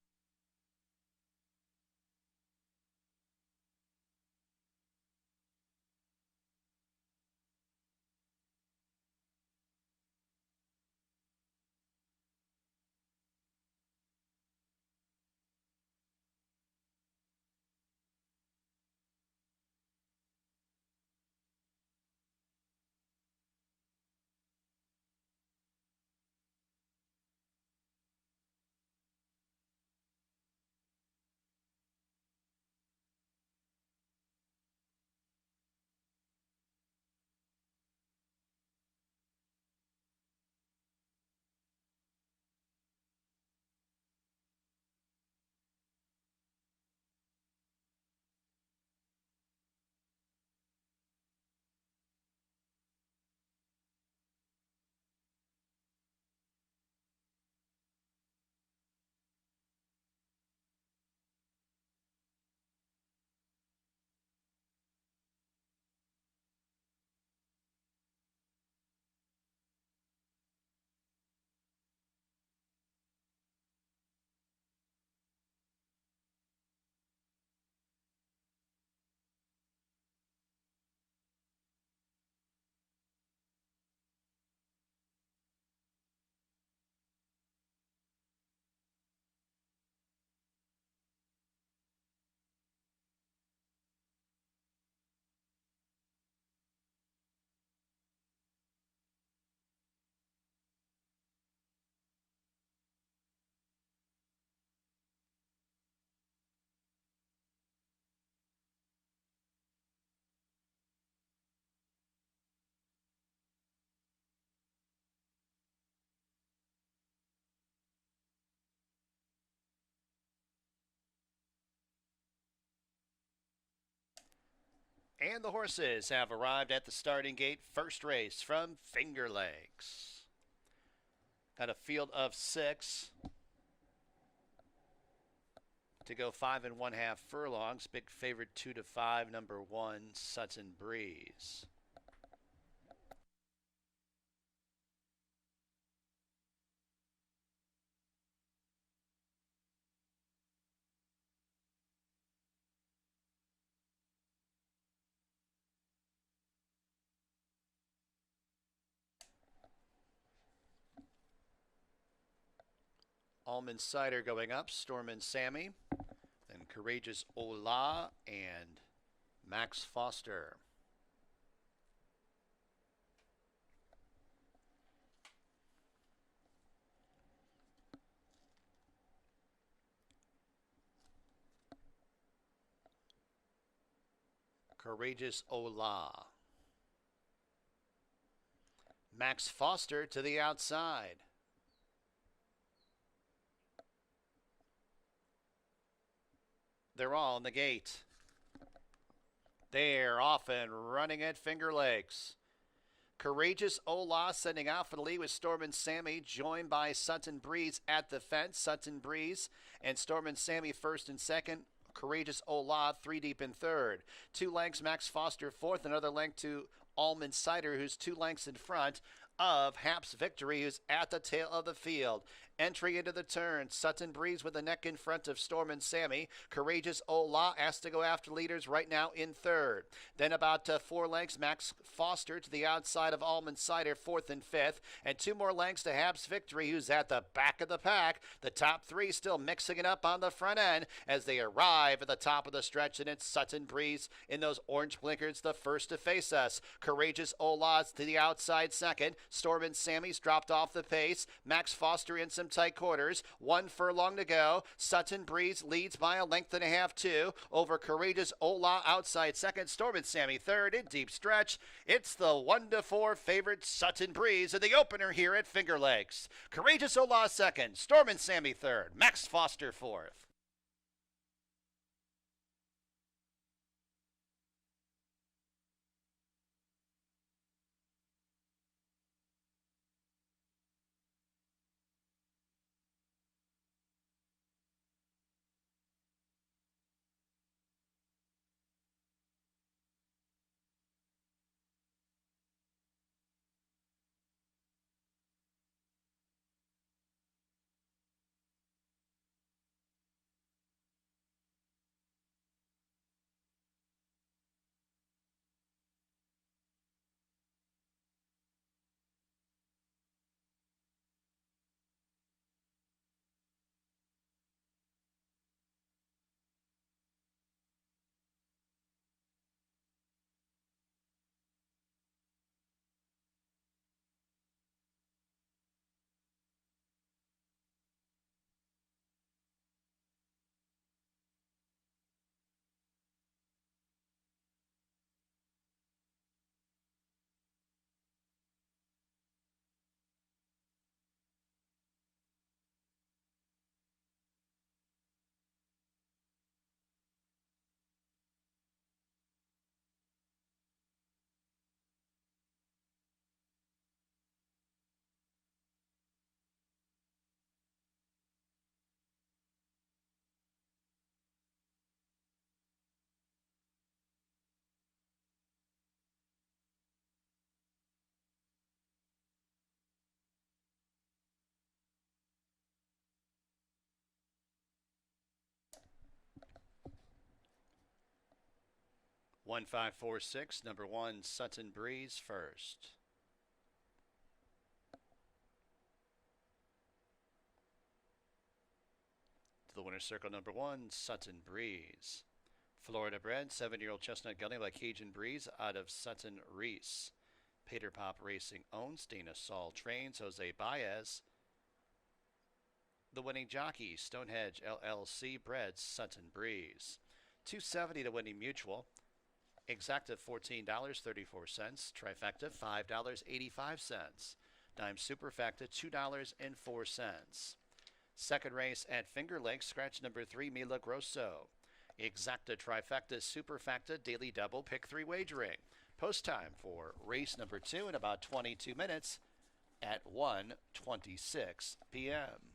And the horses have arrived at the starting gate. First race from Finger Lakes. Got a field of 6 to go 5 1/2 furlongs. Big favorite 2 to 5. Number 1, Sutton Breeze. Almond Cider going up. Storm and Sammy. Then Courageous Ola and Max Foster. Courageous Ola. Max Foster to the outside. They're all in the gate. They're off and running at Finger Lakes. Courageous Ola sending out for the lead with Storm and Sammy, joined by Sutton Breeze at the fence. Sutton Breeze and Storm and Sammy first and second. Courageous Ola 3 deep in third. 2 lengths Max Foster fourth. Another length to Almond Cider, who's 2 lengths in front of Haps Victory, who's at the tail of the field. Entry into the turn. Sutton Breeze with the neck in front of Storm and Sammy. Courageous Ola has to go after leaders right now in third. Then about 4 lengths, Max Foster to the outside of Almond Cider, fourth and fifth. And 2 more lengths to Haps Victory, who's at the back of the pack. The top 3 still mixing it up on the front end as they arrive at the top of the stretch. And it's Sutton Breeze in those orange blinkers, the first to face us. Courageous Ola's to the outside second. Storm and Sammy's dropped off the pace. Max Foster in some tight quarters. 1 furlong to go. Sutton Breeze leads by a length and a half, 2 over Courageous Ola outside second. Storm and Sammy third in deep stretch. It's the 1 to 4 favorite Sutton Breeze in the opener here at Finger Lakes. Courageous Ola second. Storm and Sammy third. Max Foster fourth. 1546, number 1, Sutton Breeze first. To the winner's circle, number 1, Sutton Breeze. Florida bred, 7-year-old chestnut gelding by Cajun Breeze out of Sutton Reese. Peter Pop Racing owns, Dana Saul trains, Jose Baez. The winning jockey, Stonehenge LLC bred, Sutton Breeze. $270 to winning mutual. Exacta $14.34. Trifecta $5.85. Dime Superfecta $2.04. Second race at Finger Lakes, scratch number 3, Mila Grosso. Exacta Trifecta Superfecta Daily Double Pick 3 wagering. Post time for race number 2 in about 22 minutes at 1:26 p.m.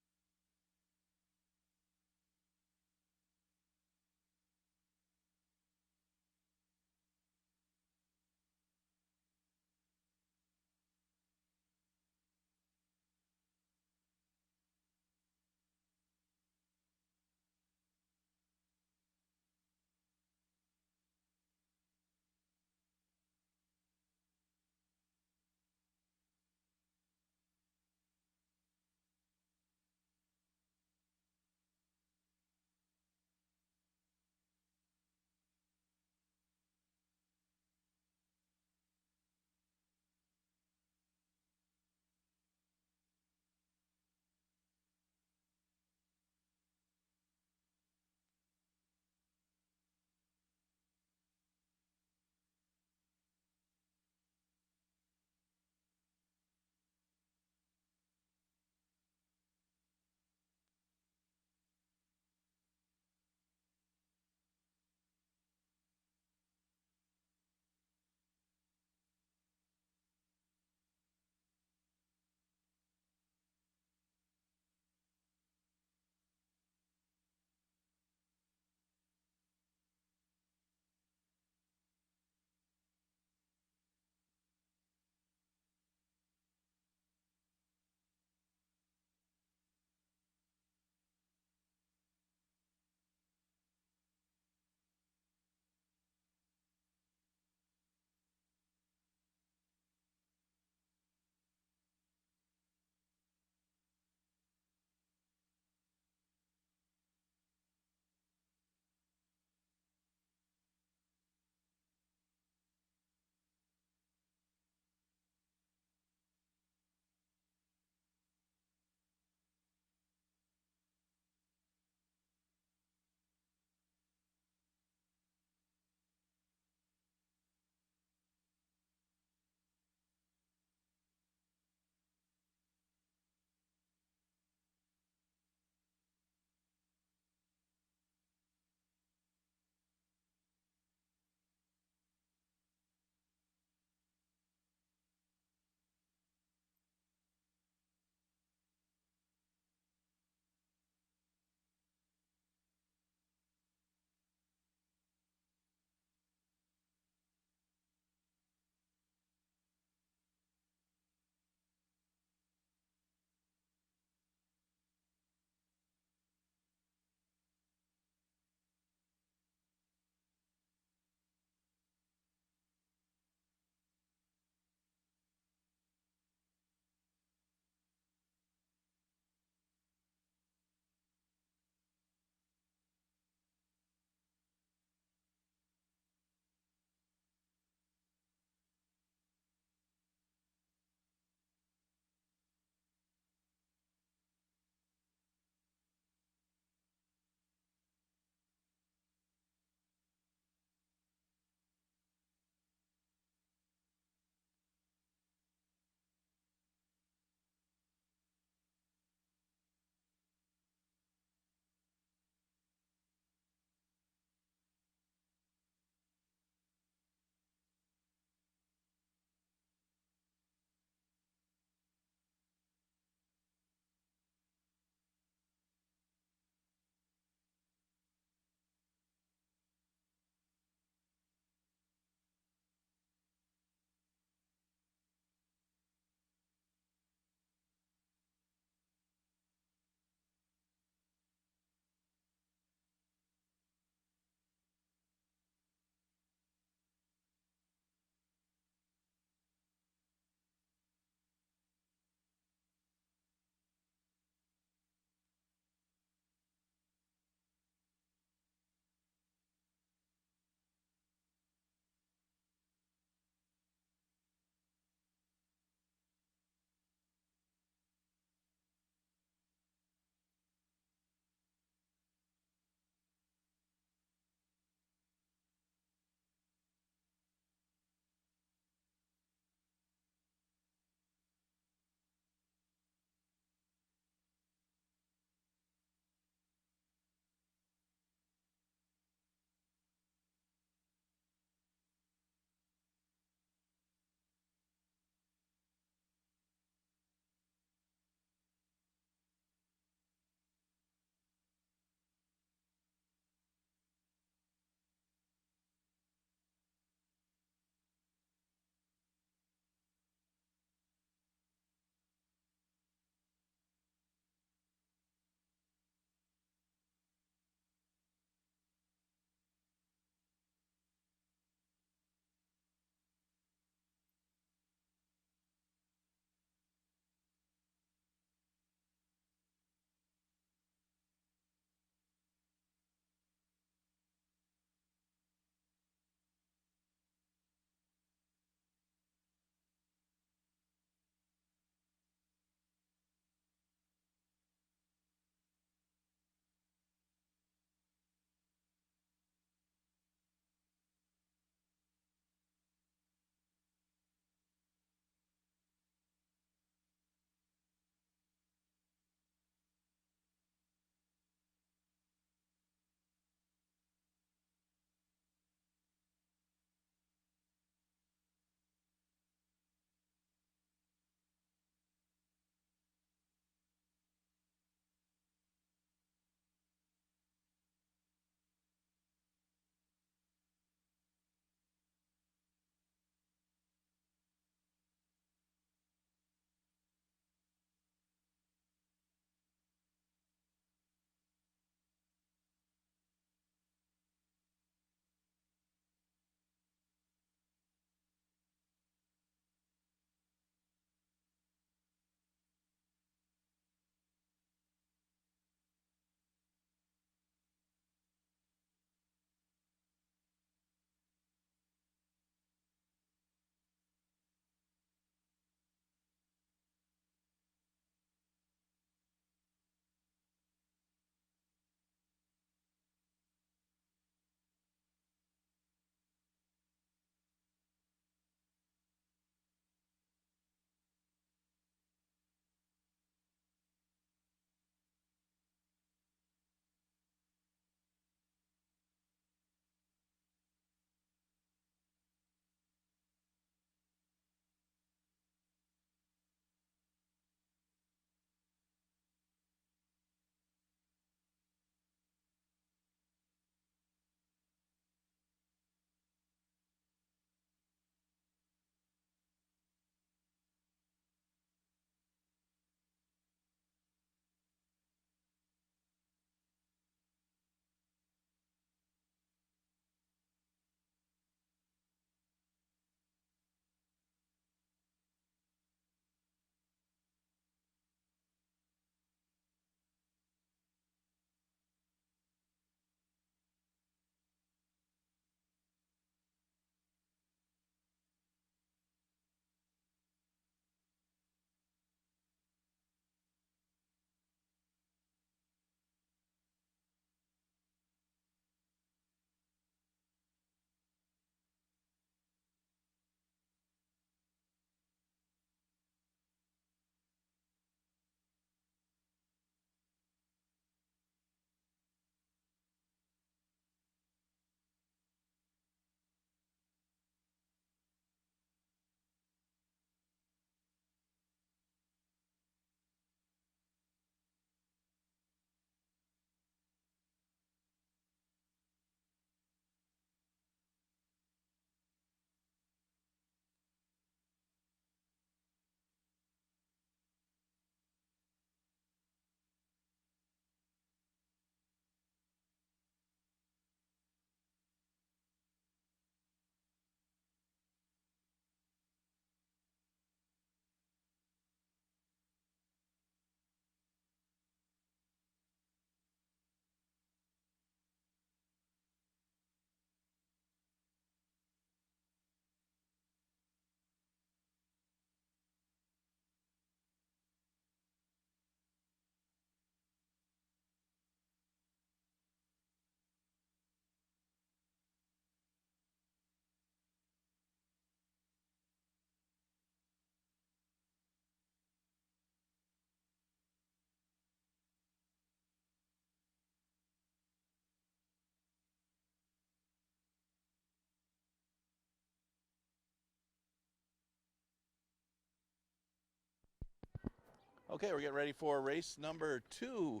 Okay, we're getting ready for race number 2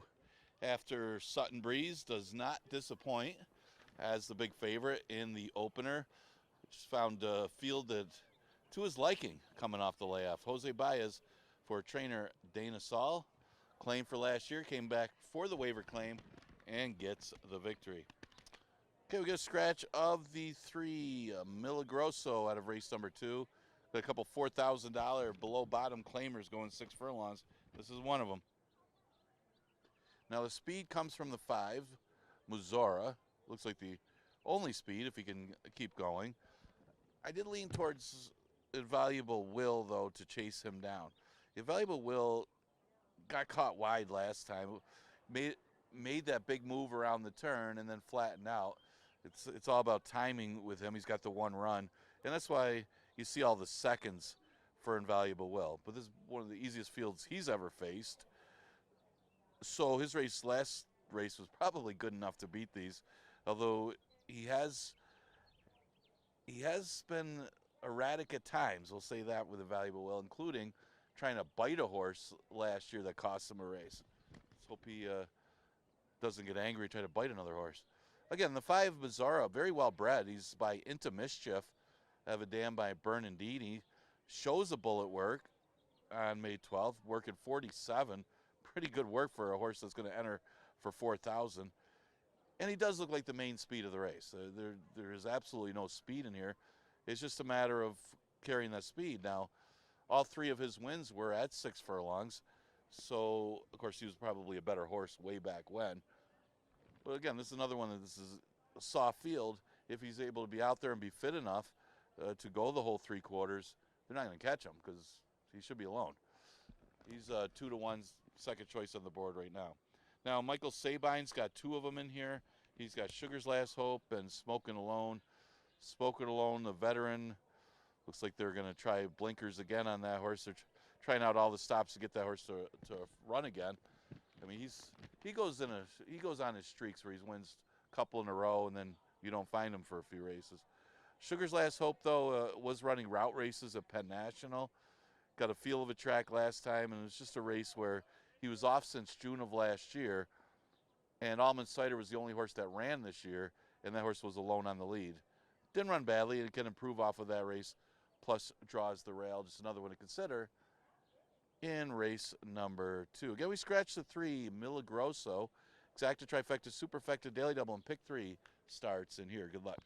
after Sutton Breeze does not disappoint as the big favorite in the opener. Just found a field that to his liking coming off the layoff. Jose Baez for trainer Dana Saul. Claim for last year, came back for the waiver claim and gets the victory. Okay, we get a scratch of the 3 Milagroso out of race number 2. Got a couple $4,000 below bottom claimers going 6 furlongs. This is one of them. Now the speed comes from the 5, Muzora. Looks like the only speed if he can keep going. I did lean towards Invaluable Will, though, to chase him down. Invaluable Will got caught wide last time, made that big move around the turn and then flattened out. It's all about timing with him. He's got the one run, and that's why you see all the seconds for Invaluable Will. But this is one of the easiest fields he's ever faced. So his last race was probably good enough to beat these, although he has been erratic at times. We'll say that with Invaluable Will, including trying to bite a horse last year that cost him a race. Let's hope he doesn't get angry and try to bite another horse. Again, the 5 Bizarro, very well bred. He's by Into Mischief. Have a dam by Bernardini. Shows a bullet work on May 12th, working 47. Pretty good work for a horse that's going to enter for 4,000. And he does look like the main speed of the race. There is absolutely no speed in here. It's just a matter of carrying that speed. Now, all 3 of his wins were at 6 furlongs. So, of course, he was probably a better horse way back when. But again, this is another one that this is a soft field. If he's able to be out there and be fit enough to go the whole 3 quarters, they're not going to catch him because he should be alone. He's 2-1 second choice on the board right now. Now, Michael Sabine's got 2 of them in here. He's got Sugar's Last Hope and Smokin' Alone. Smokin' Alone, the veteran. Looks like they're going to try blinkers again on that horse. They're trying out all the stops to get that horse to run again. I mean, he goes on his streaks where he wins a couple in a row and then you don't find him for a few races. Sugar's Last Hope, though, was running route races at Penn National. Got a feel of a track last time, and it was just a race where he was off since June of last year, and Almond Cider was the only horse that ran this year, and that horse was alone on the lead. Didn't run badly, and can improve off of that race, plus draws the rail. Just another one to consider in race number 2. Again, we scratched the 3, Milagroso. Exacta, Trifecta, Superfecta, Daily Double, and Pick 3 starts in here. Good luck.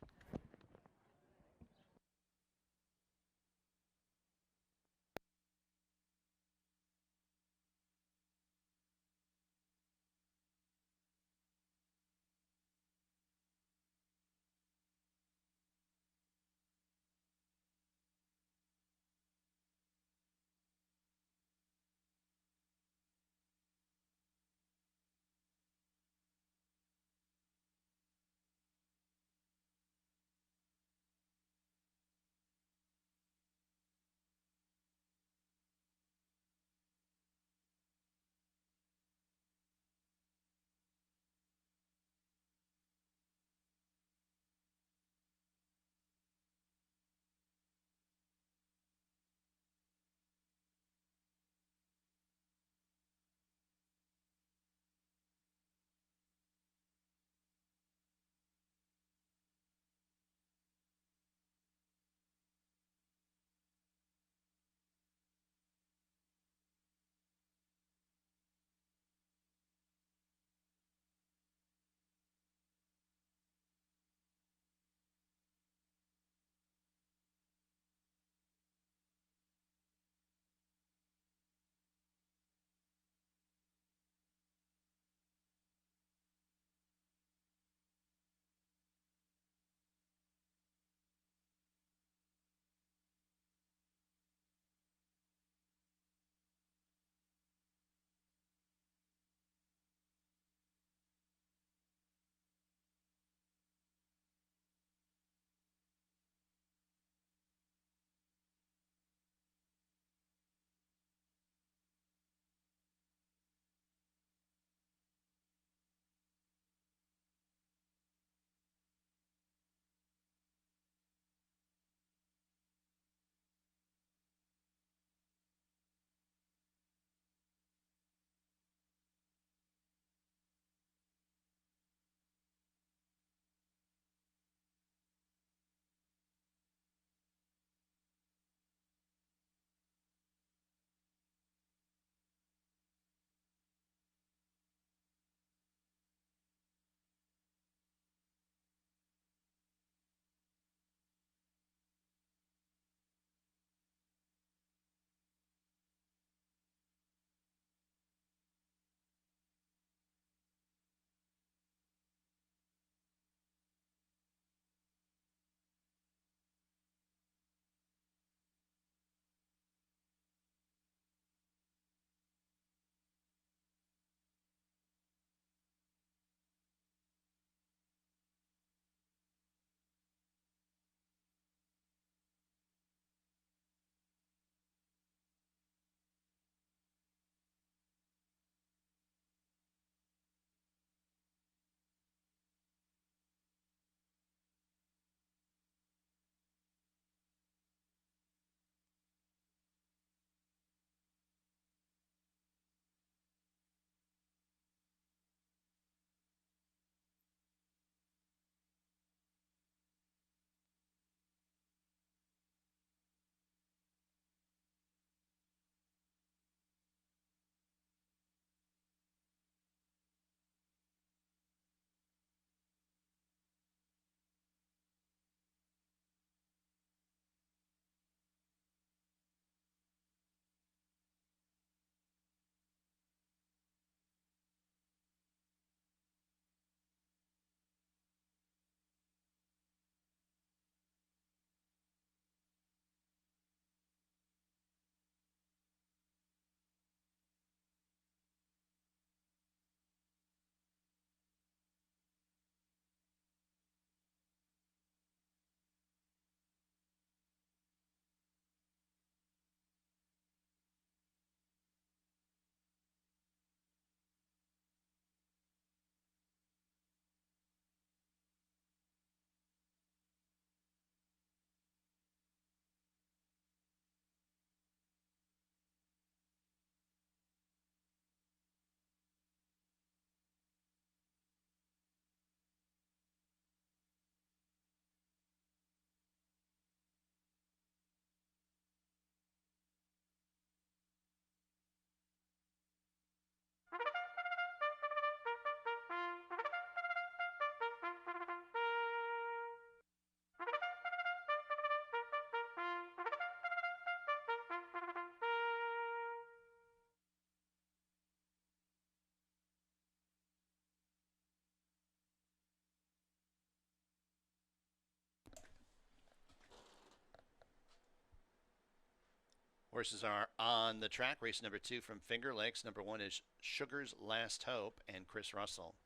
Horses are on the track. Race number 2 from Finger Lakes. Number 1 is Sugar's Last Hope and Chris Russell.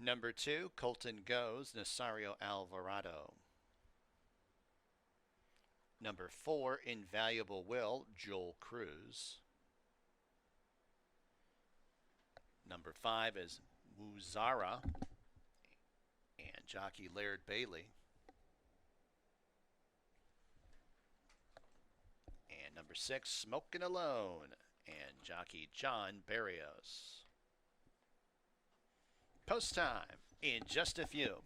Number 2, Colton Goes, Nasario Alvarado. Number 4, Invaluable Will, Joel Cruz. Number 5 is Muzara and jockey Laird Bailey. And number 6, Smokin' Alone and jockey John Barrios. Post time in just a few.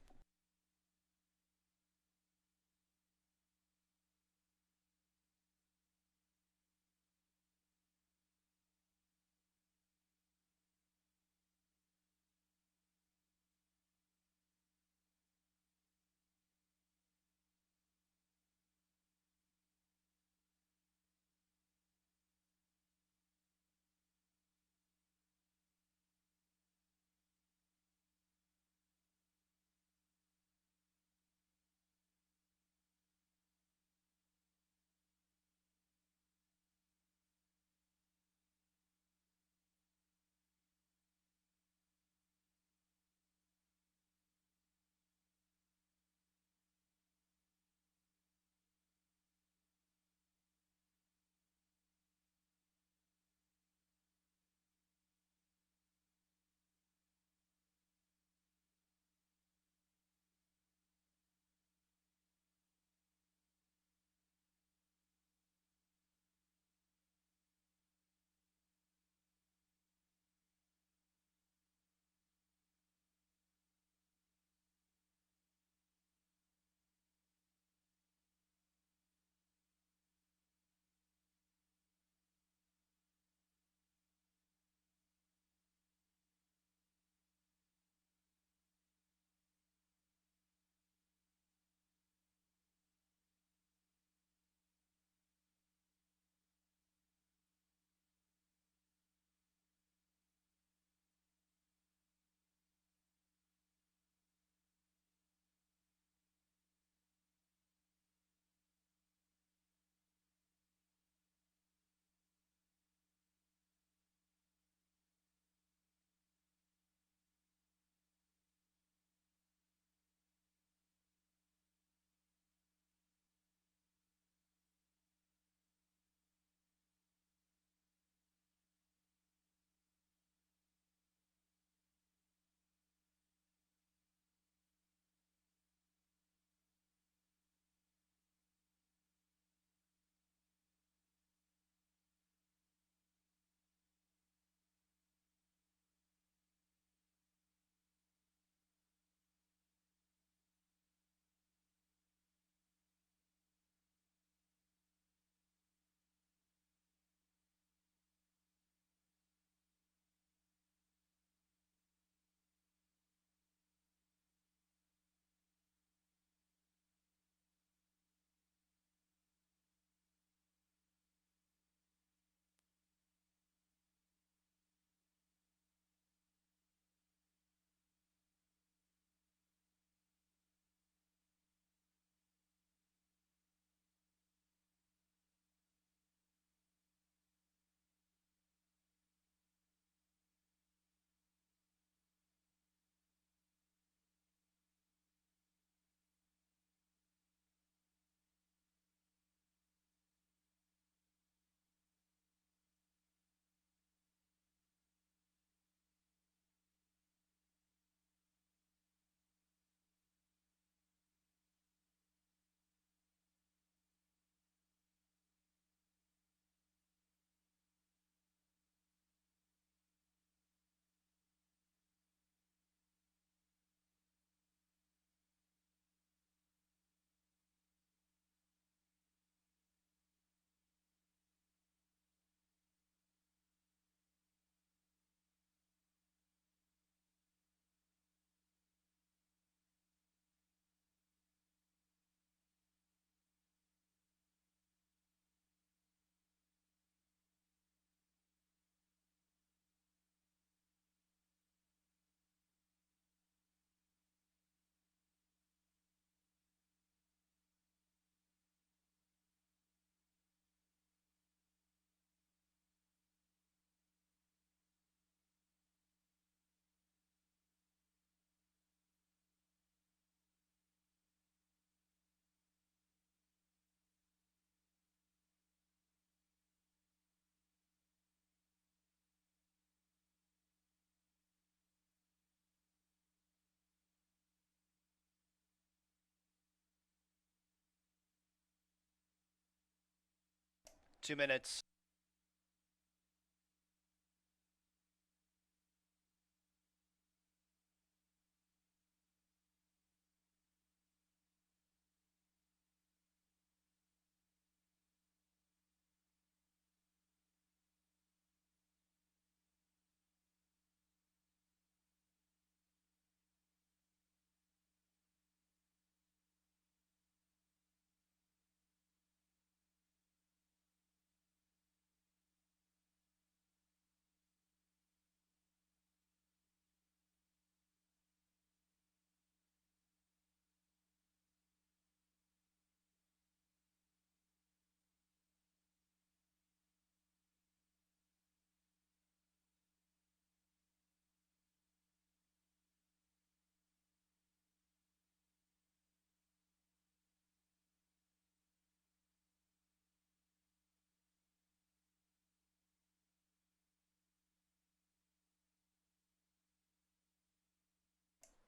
2 minutes.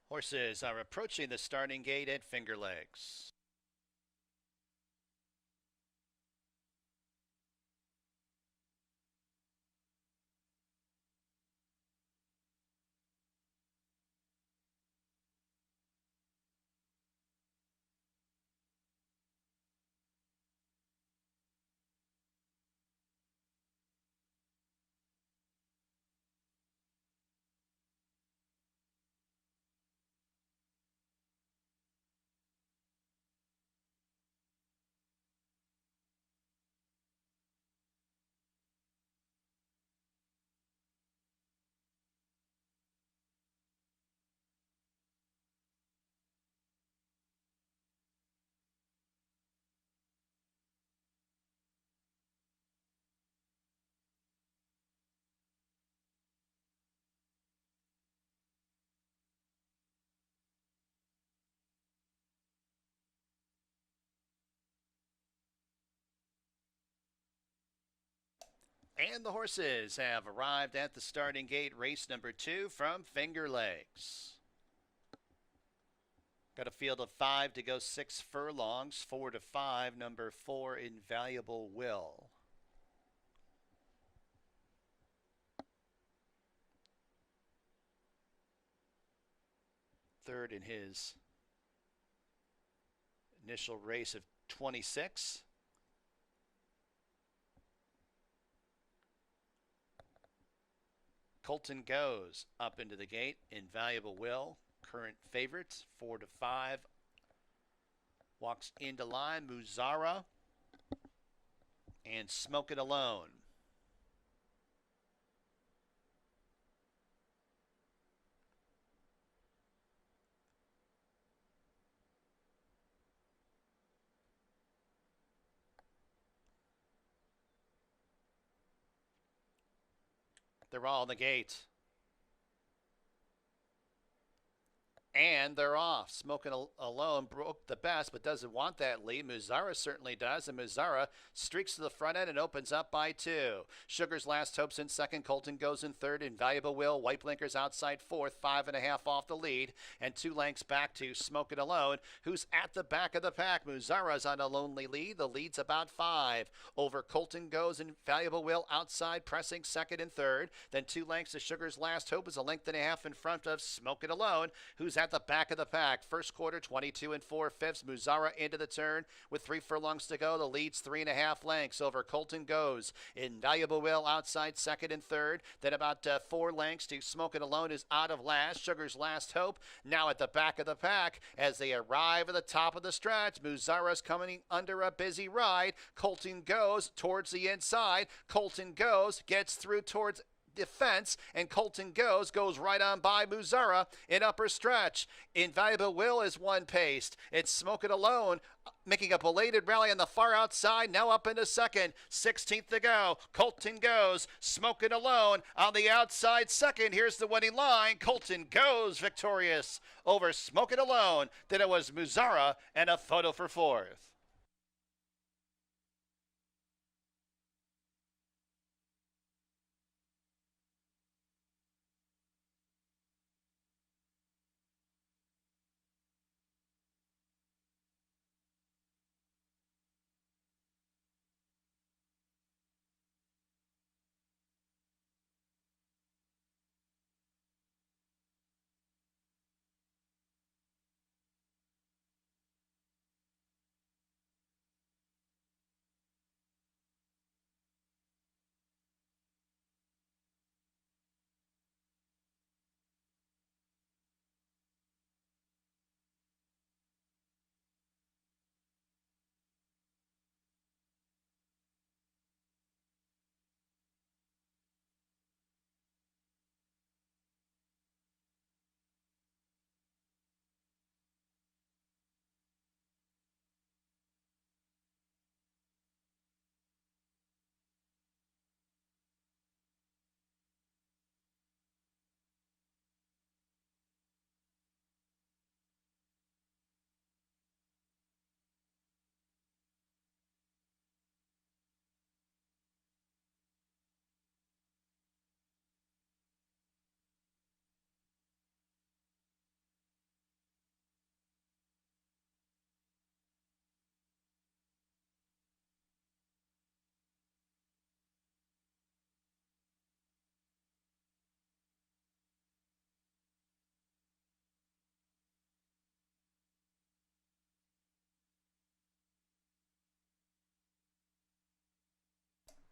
Horses are approaching the starting gate at Finger Lakes. And the horses have arrived at the starting gate, race number 2 from Finger Lakes. Got a field of 5 to go 6 furlongs, 4 to 5, number 4, Invaluable Will. Third in his initial race of 26. Colton Goes up into the gate. Invaluable Will, current favorites, 4 to 5. Walks into line, Muzara and Smoke It Alone. They're all in the gate. And they're off. Smoking Alone broke the best, but doesn't want that lead. Muzara certainly does, and Muzara streaks to the front end and opens up by 2. Sugar's Last Hope's in second. Colton Goes in third. Invaluable Will, White Blinkers outside fourth. 5.5 off the lead, and 2 lengths back to Smoking Alone, who's at the back of the pack. Muzara's on a lonely lead. The lead's about 5 over Colton Goes. Invaluable Will outside, pressing second and third. Then 2 lengths to Sugar's Last Hope is a length and a half in front of Smoking Alone, who's at the back of the pack. First quarter, 22 4/5. Muzara into the turn with 3 furlongs to go. The lead's 3.5 lengths over Colton Goes. Invaluable Will outside second and third. Then about 4 lengths to Smoke It Alone is out of last. Sugar's Last Hope now at the back of the pack as they arrive at the top of the stretch. Muzara's coming under a busy ride. Colton Goes towards the inside. Colton Goes gets through towards defense, and Colton goes right on by Muzara in upper stretch. Invaluable Will is one paced. It's Smoke It Alone making a belated rally on the far outside, now up into second. 16th to go. Colton Goes, Smoke It Alone on the outside second. Here's the winning line. Colton Goes victorious over Smoke It Alone. Then it was Muzara and a photo for fourth.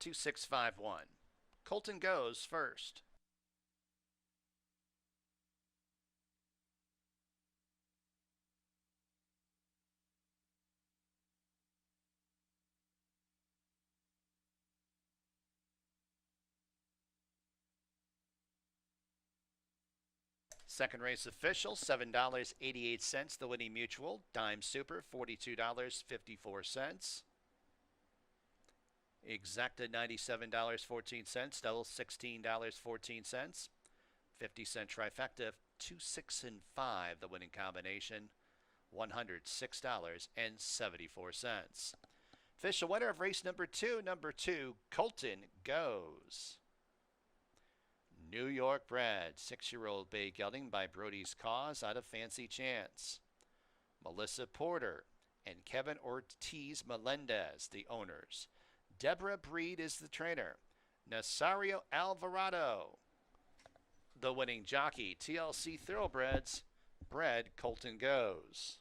2651. Colton goes first. Second race official, $7.88. The winning mutual. Dime Super, $42.54. Exacta, $97.14. Double, $16.14. 50-cent trifecta, 2, 6, and 5. The winning combination, $106.74. Official winner of race number 2, Colton goes. New York bred, 6-year-old bay gelding by Brody's Cause out of Fancy Chance. Melissa Porter and Kevin Ortiz Melendez, the owners. Deborah Breed is the trainer. Nasario Alvarado, the winning jockey. TLC Thoroughbreds, bred Colton goes.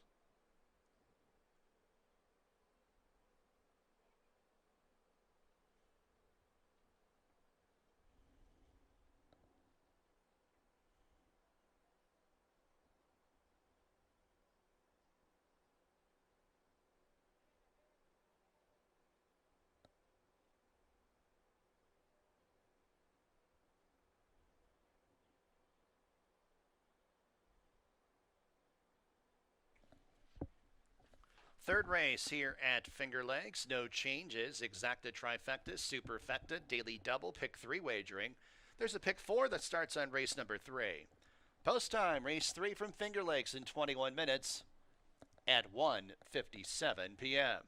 Third race here at Finger Lakes. No changes. Exacta trifecta, superfecta, daily double, pick 3 wagering. There's a pick 4 that starts on race number 3. Post time, race 3 from Finger Lakes in 21 minutes at 1:57 p.m.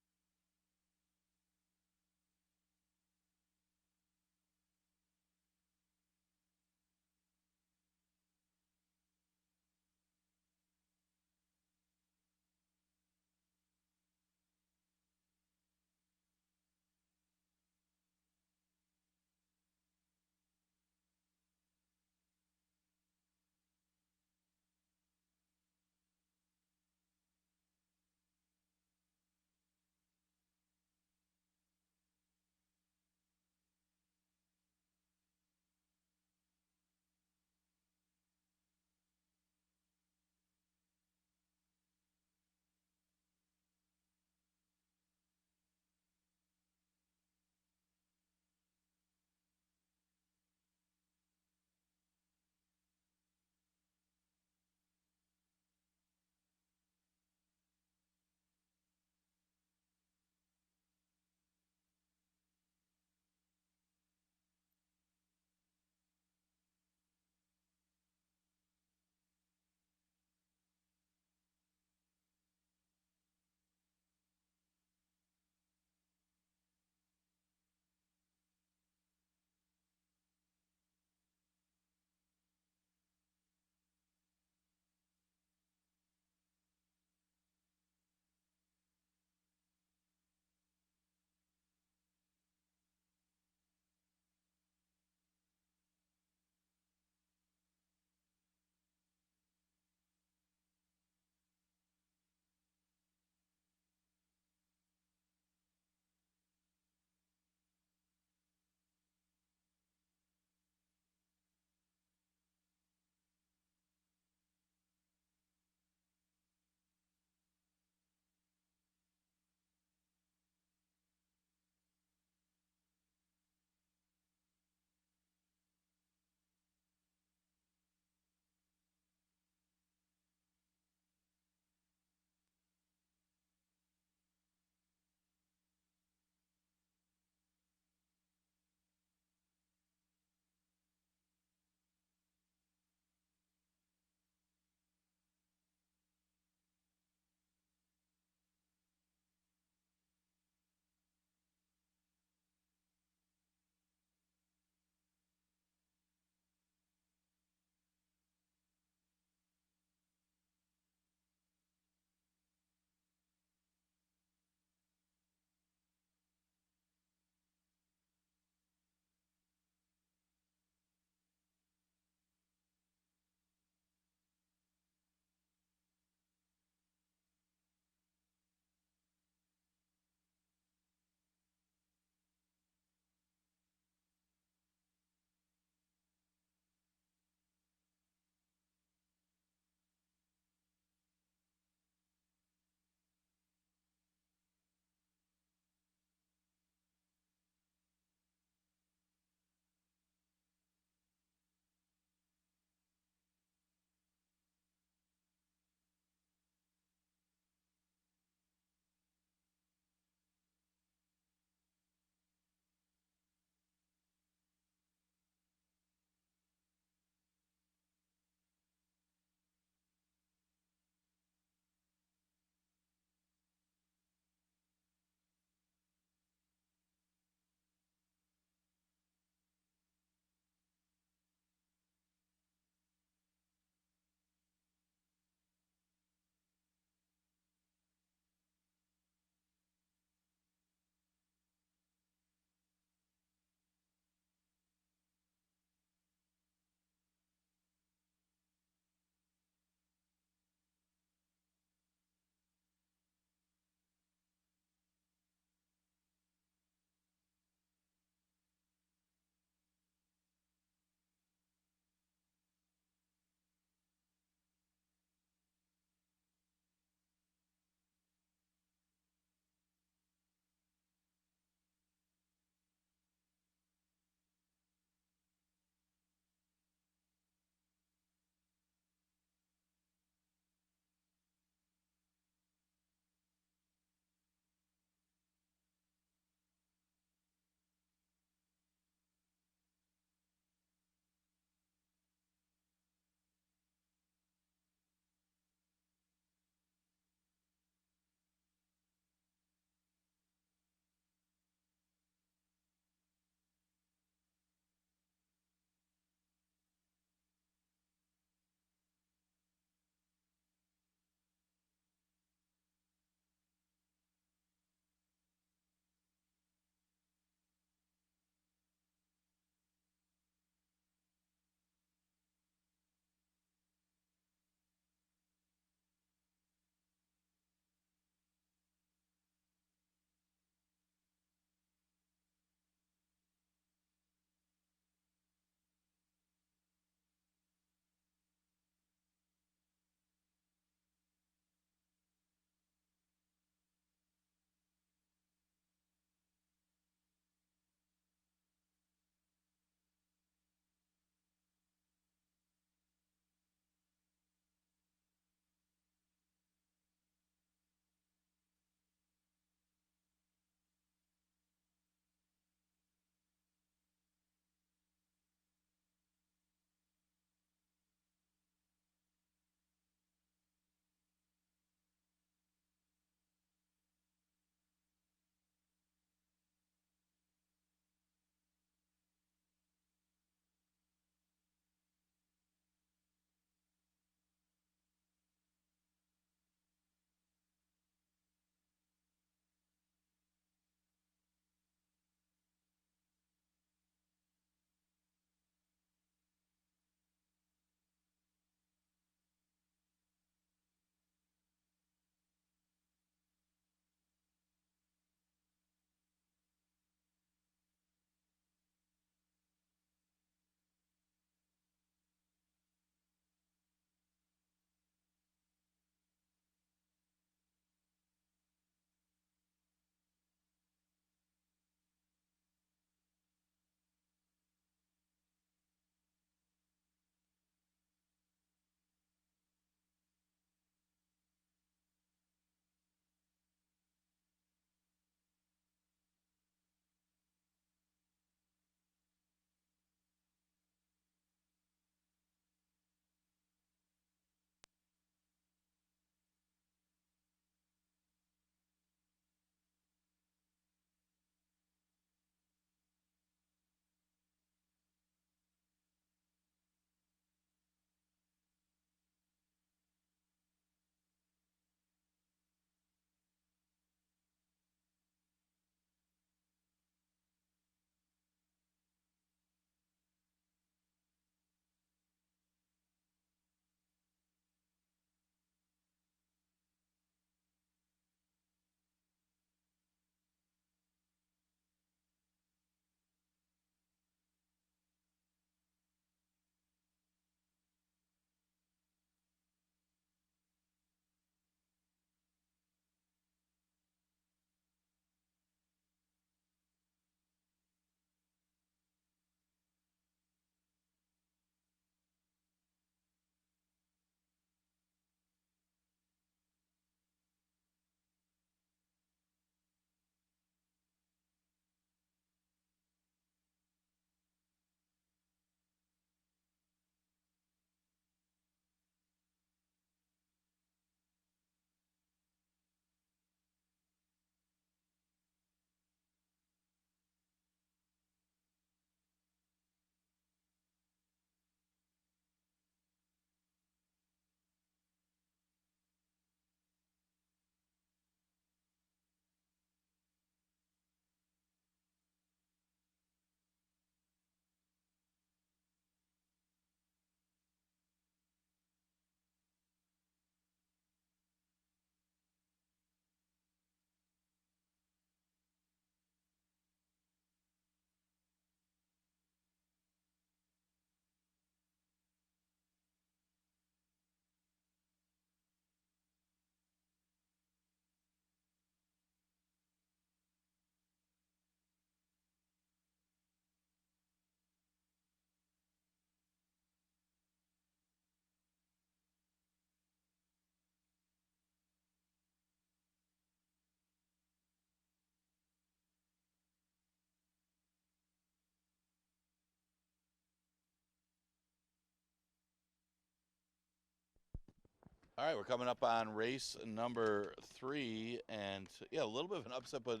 All right, we're coming up on race number 3, and yeah, a little bit of an upset, but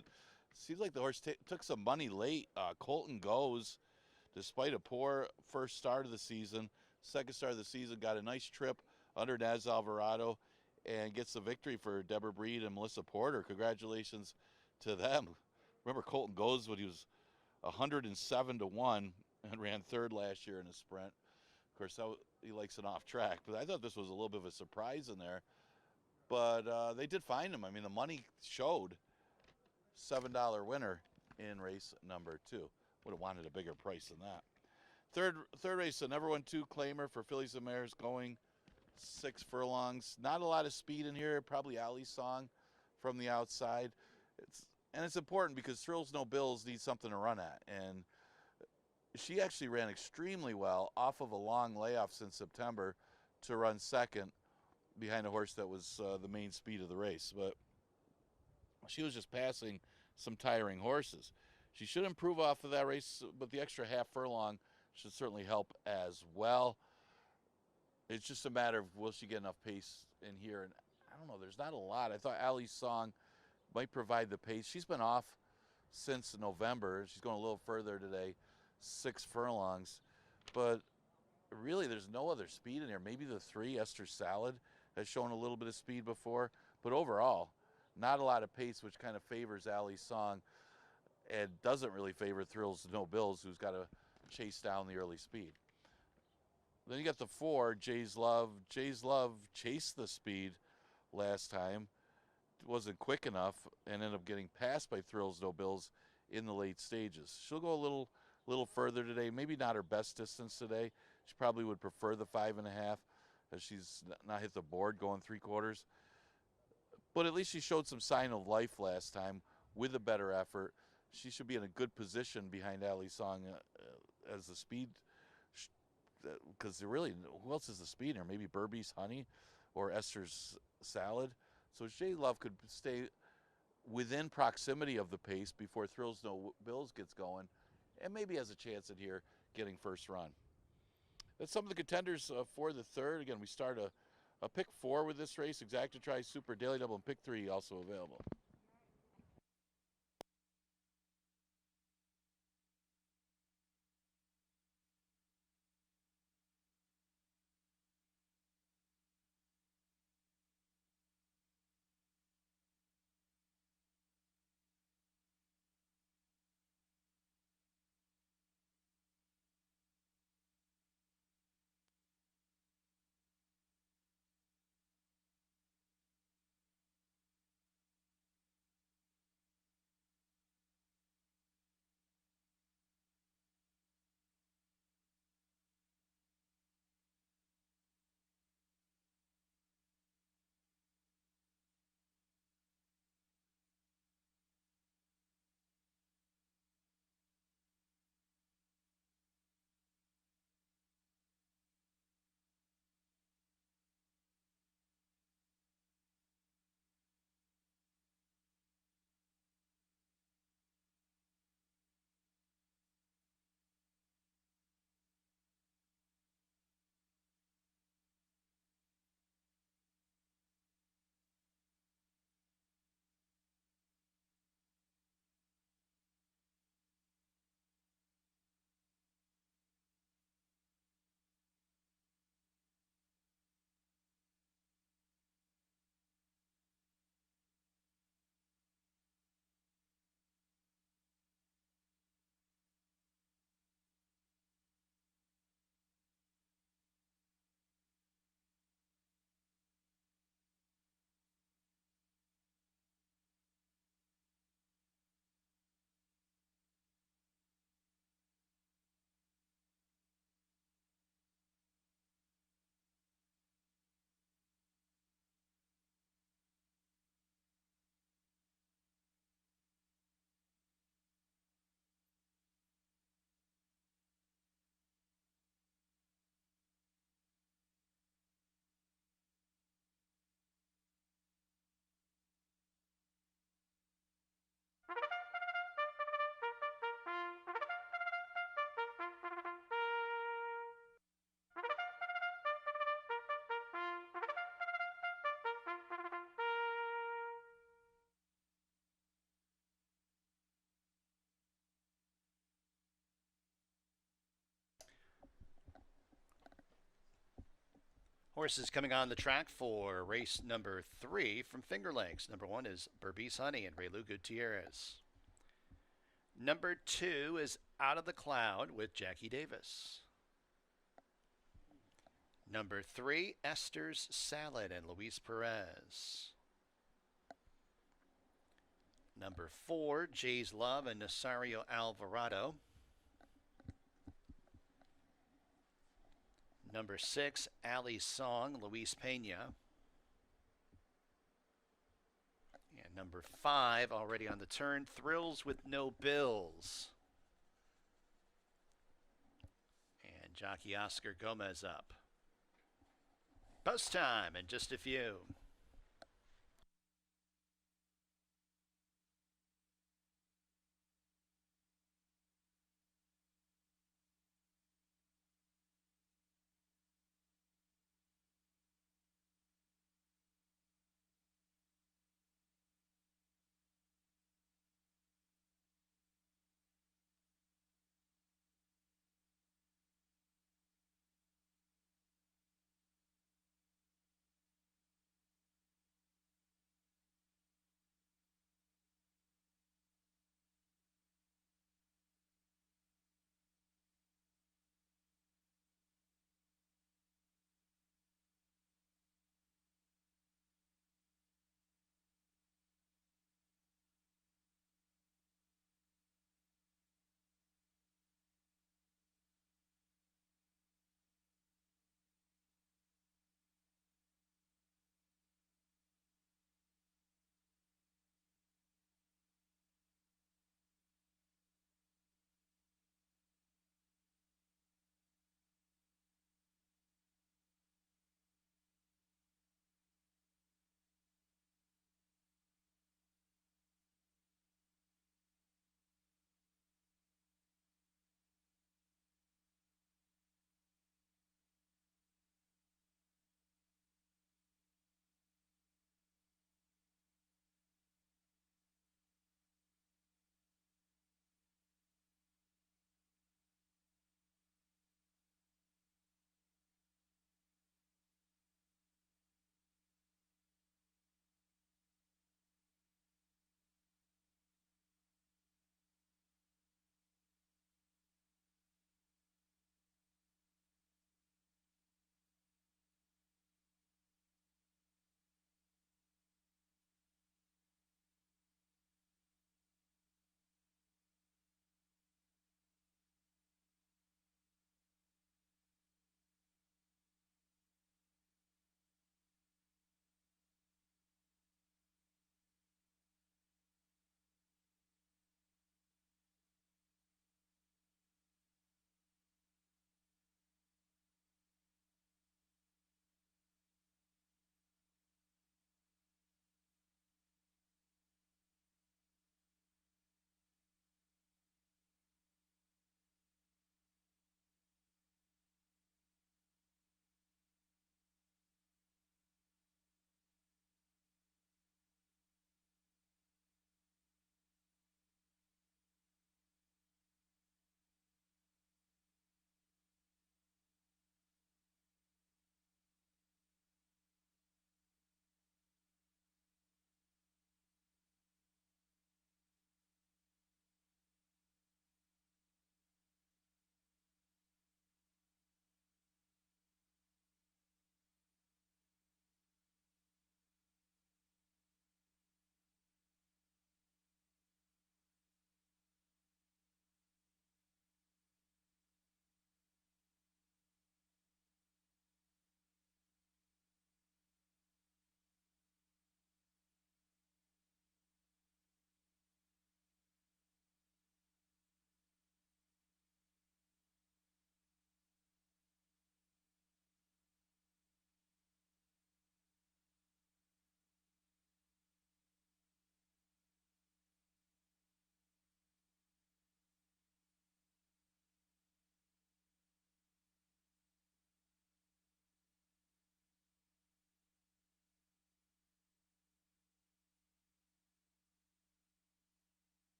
seems like the horse took some money late. Colton Goes, despite a poor first start of the season, second start of the season, got a nice trip under Naz Alvarado, and gets the victory for Deborah Breed and Melissa Porter. Congratulations to them. Remember Colton Goes when he was 107-1 and ran third last year in a sprint. Of course, he likes an off track, but I thought this was a little bit of a surprise in there. But they did find him. I mean, the money showed. $7 winner in race number 2. Would have wanted a bigger price than that. Third race, the number 1-2 claimer for fillies and mares, going 6 furlongs. Not a lot of speed in here. Probably Ali's Song from the outside. It's important because Thrills No Bills need something to run at, and she actually ran extremely well off of a long layoff since September to run second behind a horse that was the main speed of the race. But she was just passing some tiring horses. She should improve off of that race, but the extra half furlong should certainly help as well. It's just a matter of will she get enough pace in here. And I don't know, there's not a lot. I thought Ali's Song might provide the pace. She's been off since November. She's going a little further today, 6 furlongs. But really, there's no other speed in here. Maybe the 3, Esther Salad, has shown a little bit of speed before. But overall, not a lot of pace, which kind of favors Ali's Song and doesn't really favor Thrills No Bills, who's got to chase down the early speed. Then you got the 4, Jay's Love. Jay's Love chased the speed last time. Wasn't quick enough and ended up getting passed by Thrills No Bills in the late stages. She'll go a little further today. Maybe not her best distance today. She probably would prefer the 5.5, as she's not hit the board going 3/4. But at least she showed some sign of life last time with a better effort. She should be in a good position behind Ali's Song as the speed, because really, who else is the speed here? Maybe Burby's Honey or Esther's Salad. So Jay Love could stay within proximity of the pace before Thrills No Bills gets going, and maybe has a chance at here getting first run. That's some of the contenders for the third. Again, we start a pick 4 with this race. Exacta Try, Super Daily Double, and pick 3 also available. Horses coming on the track for race number 3 from Finger Lakes. Number 1 is Berbice Honey and Raylu Gutierrez. Number 2 is Out of the Cloud with Jackie Davis. Number 3, Esther's Salad and Luis Perez. Number 4, Jay's Love and Nasario Alvarado. Number 6, Allie's Song, Luis Pena. And number 5, already on the turn, Thrills with No Bills. And jockey Oscar Gomez up. Post time in just a few.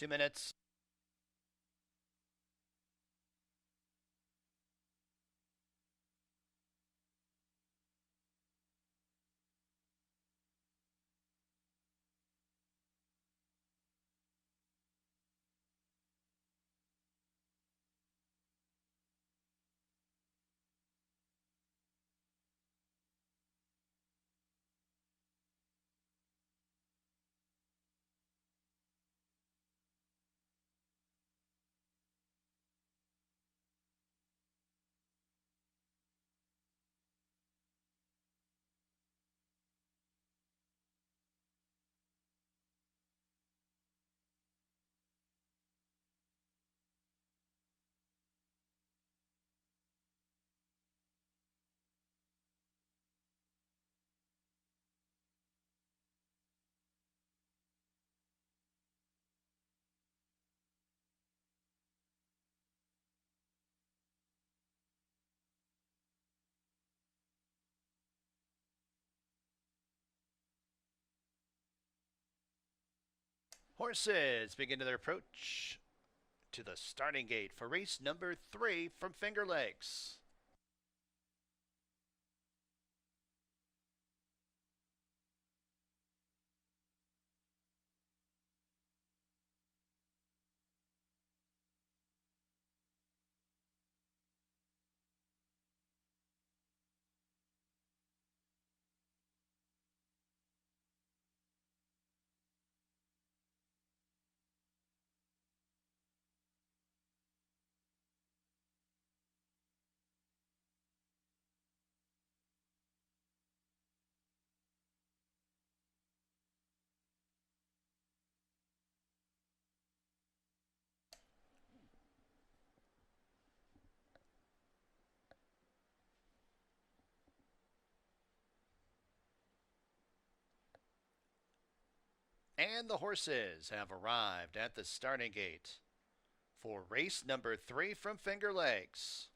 2 minutes. Horses begin their approach to the starting gate for race number 3 from Finger Lakes. And the horses have arrived at the starting gate for race number 3 from Finger Lakes.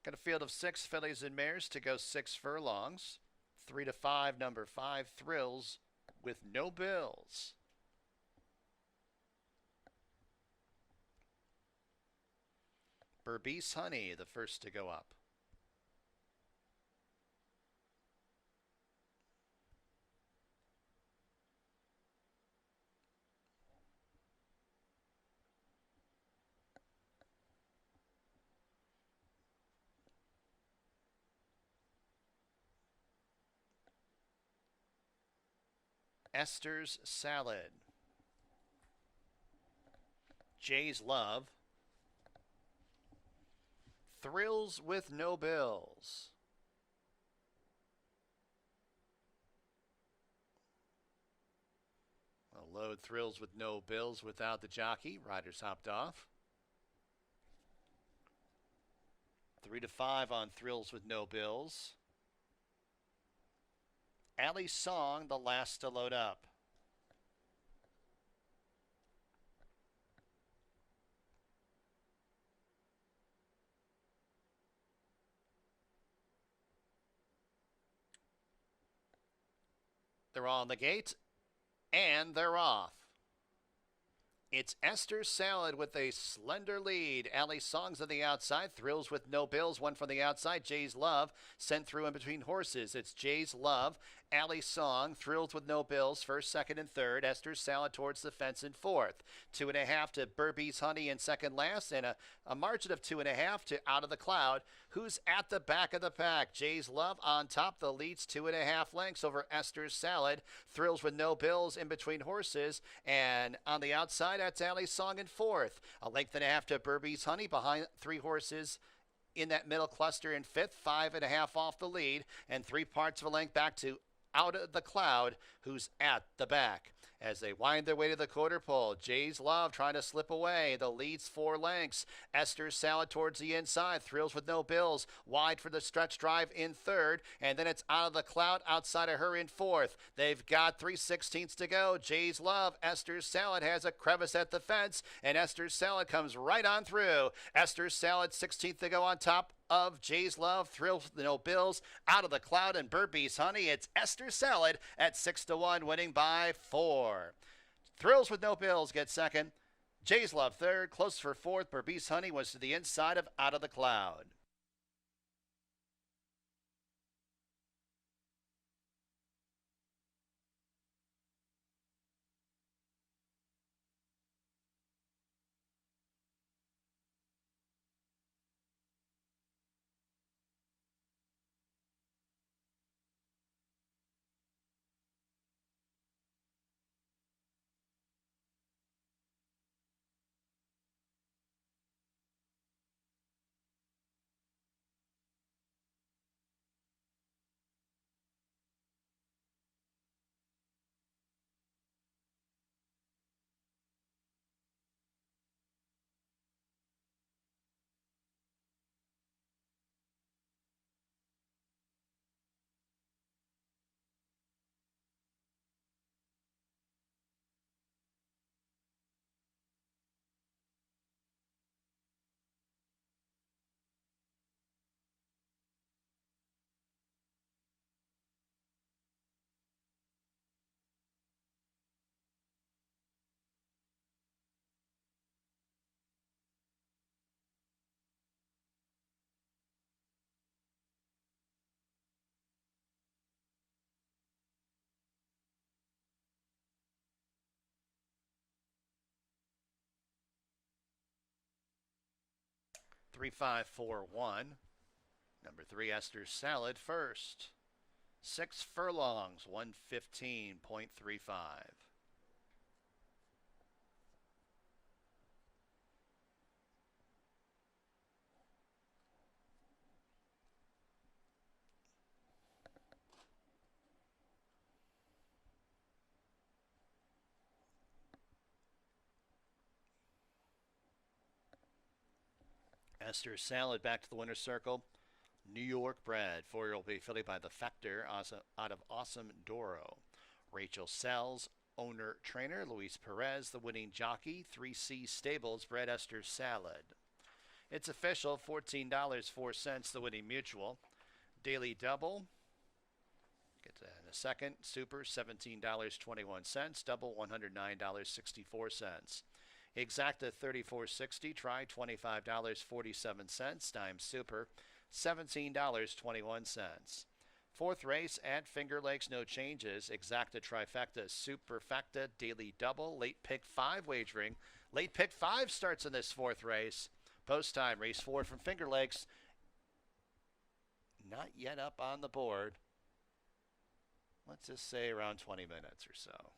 Got a field of 6 fillies and mares to go 6 furlongs. 3 to 5, number 5, Thrills with no bills. Berbice Honey, the first to go up. Esther's Salad. Jay's Love. Thrills with no bills. A load Thrills with no bills without the jockey. Riders hopped off. 3 to 5 on Thrills with no bills. Allie's Song, the last to load up. They're on the gate, and they're off. It's Esther's Salad with a slender lead. Allie's Songs on the outside. Thrills with no bills. One from the outside. Jay's Love sent through in between horses. It's Jay's Love, Allie's Song, Thrills with no bills. First, second, and third. Esther's Salad towards the fence in fourth. 2.5 to Berbice Honey in second last. And a margin of 2.5 to Out of the Cloud, who's at the back of the pack. Jay's Love on top. The lead's 2.5 lengths over Esther's Salad. Thrills with no bills in between horses. And on the outside, that's Allie's Song in fourth. A length and a half to Berbice Honey behind 3 horses in that middle cluster in fifth. 5.5 off the lead, and 3 parts of a length back to Out of the Cloud, who's at the back. As they wind their way to the quarter pole, Jay's Love trying to slip away. The lead's 4 lengths. Esther's Salad towards the inside. Thrills with no bills. Wide for the stretch drive in third. And then it's Out of the Cloud outside of her in fourth. They've got 3/16 to go. Jay's Love. Esther's Salad has a crevice at the fence. And Esther's Salad comes right on through. Esther's Salad 16th to go on top of Jay's Love, Thrills with No Bills, Out of the Cloud, and Burpee's Honey. It's Esther Salad at 6-1, winning by 4. Thrills with No Bills gets second. Jay's Love third. Close for fourth. Burpee's Honey was to the inside of Out of the Cloud. 3-5-4-1. Number 3, Esther Salad first. 6 furlongs, 115.35. Esther Salad back to the winner's circle. New York bred. 4-year-old filly by the Factor out of Awesome Doro. Rachel Sells, owner trainer. Luis Perez, the winning jockey. 3C Stables bred Esther Salad. It's official, $14.04, the winning mutual. Daily double. Get to that in a second. Super, $17.21. Double, $109.64. Exacta, $34.60. Try, $25.47. Dime Super, $17.21. Fourth race at Finger Lakes, no changes. Exacta, trifecta, superfecta, daily double, late pick 5 wagering. Late pick 5 starts in this fourth race. Post time, race 4 from Finger Lakes. Not yet up on the board. Let's just say around 20 minutes or so.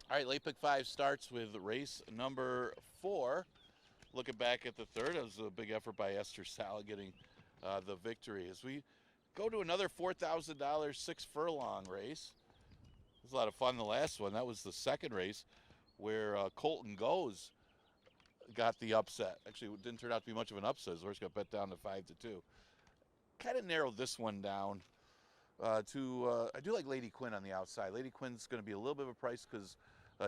All right, late pick 5 starts with race number 4. Looking back at the third, it was a big effort by Esther Sala getting the victory. As we go to another $4,000 6 furlong race. It was a lot of fun the last one. That was the second race where Colton Goes got the upset. Actually, it didn't turn out to be much of an upset. His horse got bet down to 5-2. Kind of narrowed this one down I do like Lady Quinn on the outside. Lady Quinn's going to be a little bit of a price because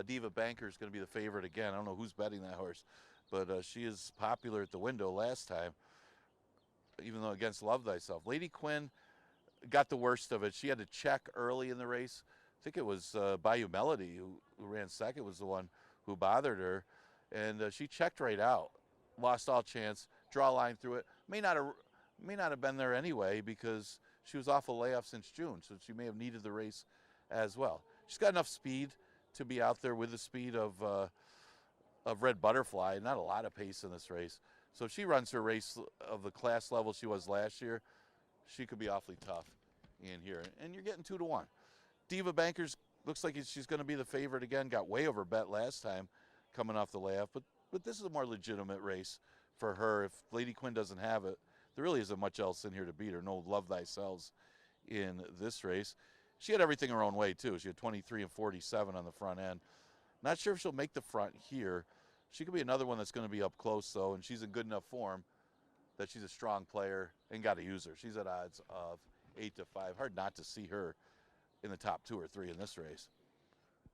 Diva Banker is going to be the favorite again. I don't know who's betting that horse, but she is popular at the window last time, even though against Love Thyself. Lady Quinn got the worst of it. She had to check early in the race. I think it was Bayou Melody who ran second was the one who bothered her, and she checked right out, lost all chance, draw a line through it. May not have been there anyway because she was off a layoff since June, so she may have needed the race as well. She's got enough speed to be out there with the speed of Red Butterfly. Not a lot of pace in this race. So if she runs her race of the class level she was last year, she could be awfully tough in here. And you're getting 2-1. Diva Bankers looks like she's going to be the favorite again. Got way over bet last time coming off the layoff. But this is a more legitimate race for her. If Lady Quinn doesn't have it, there really isn't much else in here to beat her. No Love Thyself in this race. She had everything her own way, too. She had 23 and 47 on the front end. Not sure if she'll make the front here. She could be another one that's going to be up close, though, and she's in good enough form that she's a strong player and got to use her. She's at odds of 8-5. Hard not to see her in the top 2 or 3 in this race.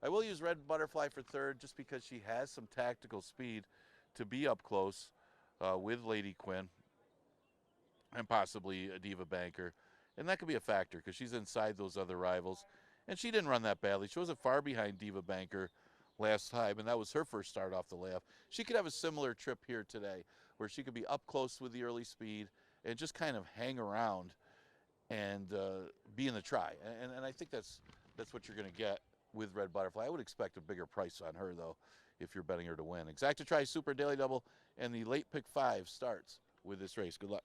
I will use Red Butterfly for third just because she has some tactical speed to be up close with Lady Quinn and possibly a Diva Banker. And that could be a factor because she's inside those other rivals. And she didn't run that badly. She wasn't far behind Diva Banker last time, and that was her first start off the layoff. She could have a similar trip here today where she could be up close with the early speed and just kind of hang around and be in the try. And I think that's what you're going to get with Red Butterfly. I would expect a bigger price on her, though, if you're betting her to win. Exacta Try Super Daily Double, and the late pick 5 starts with this race. Good luck.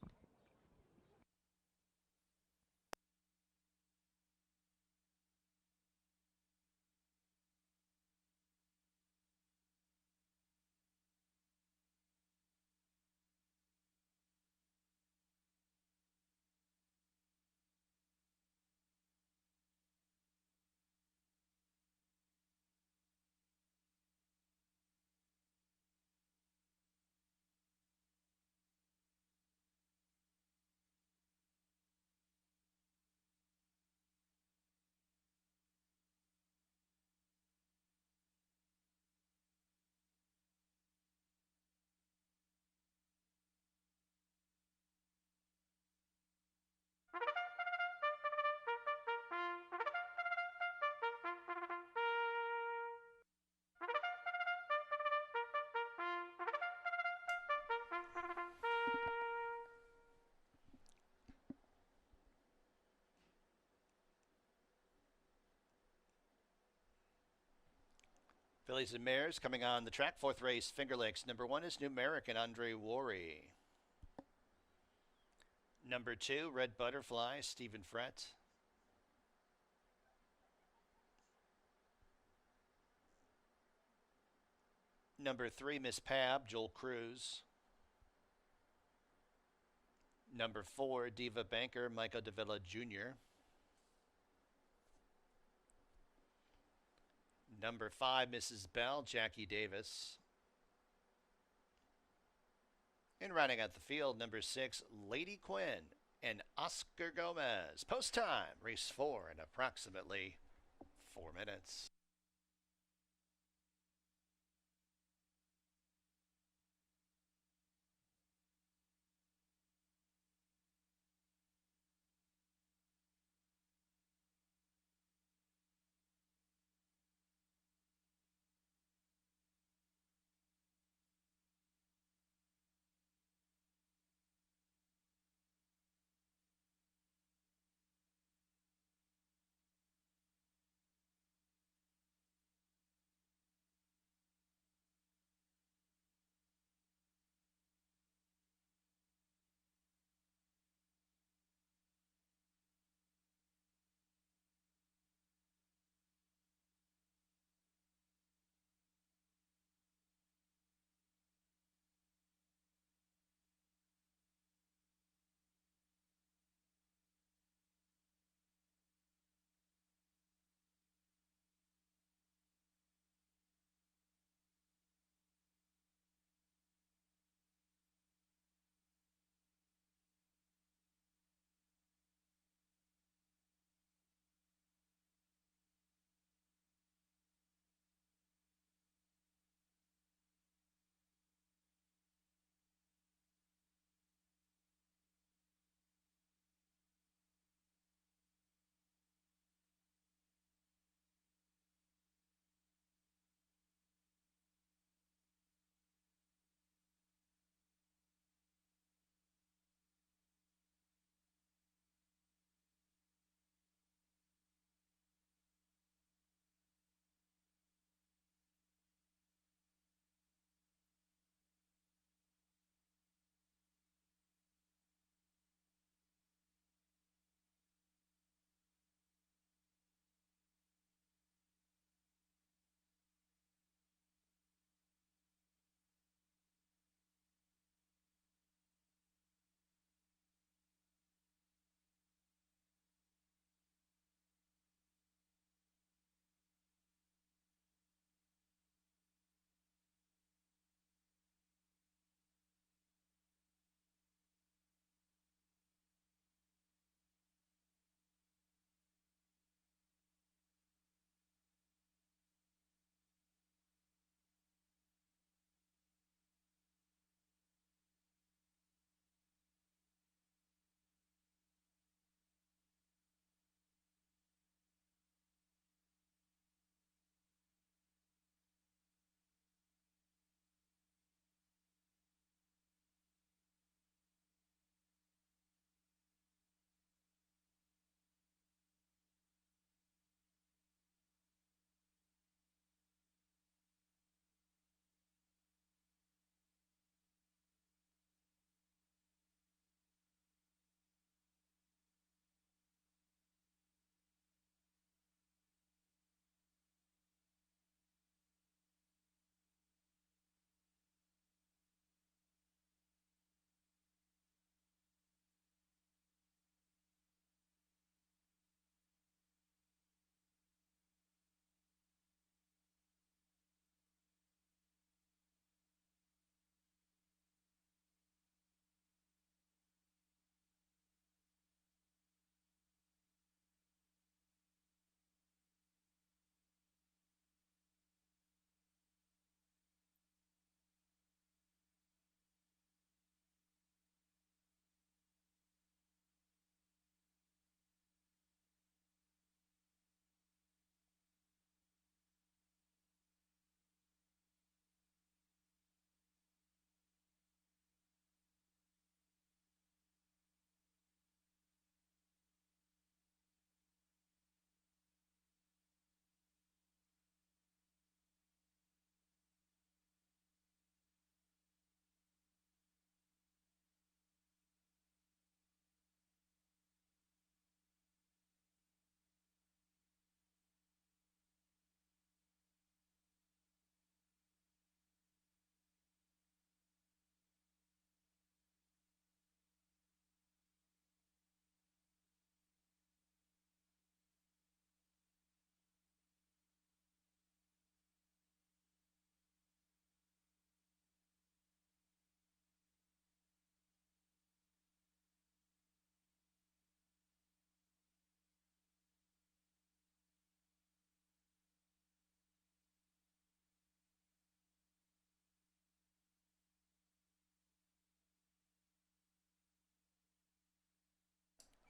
Fillies and Mares coming on the track. Fourth race, Finger Lakes. Number 1 is Numeric and Andre Worry. Number 2, Red Butterfly, Stephen Frett. Number 3, Miss Pab, Joel Cruz. Number 4, Diva Banker, Michael Davila Jr. Number 5, Mrs. Bell, Jackie Davis. And rounding out the field, number 6, Lady Quinn and Oscar Gomez. Post time, race 4 in approximately 4 minutes.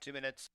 2 minutes.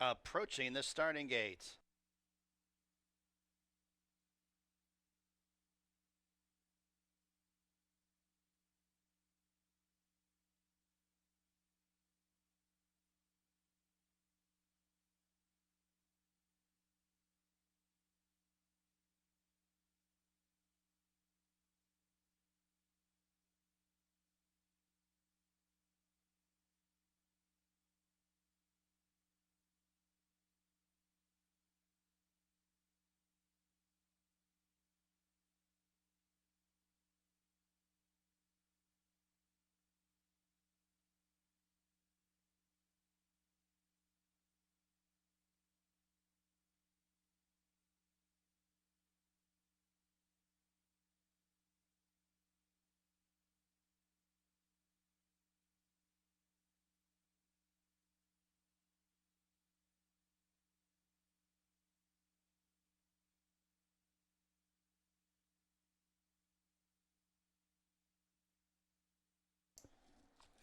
Approaching the starting gate.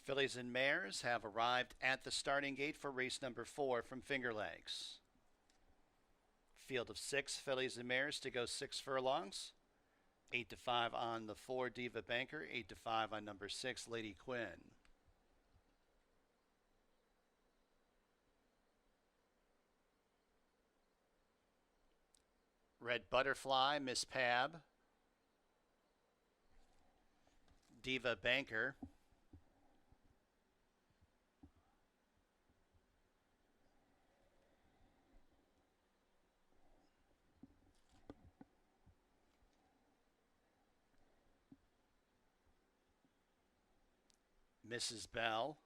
Fillies and mares have arrived at the starting gate for race number 4 from Finger Lakes. Field of 6 fillies and mares to go 6 furlongs. 8-5 on the 4 Diva Banker, 8-5 on number 6 Lady Quinn. Red Butterfly, Miss Pab. Diva Banker. Mrs. Bell.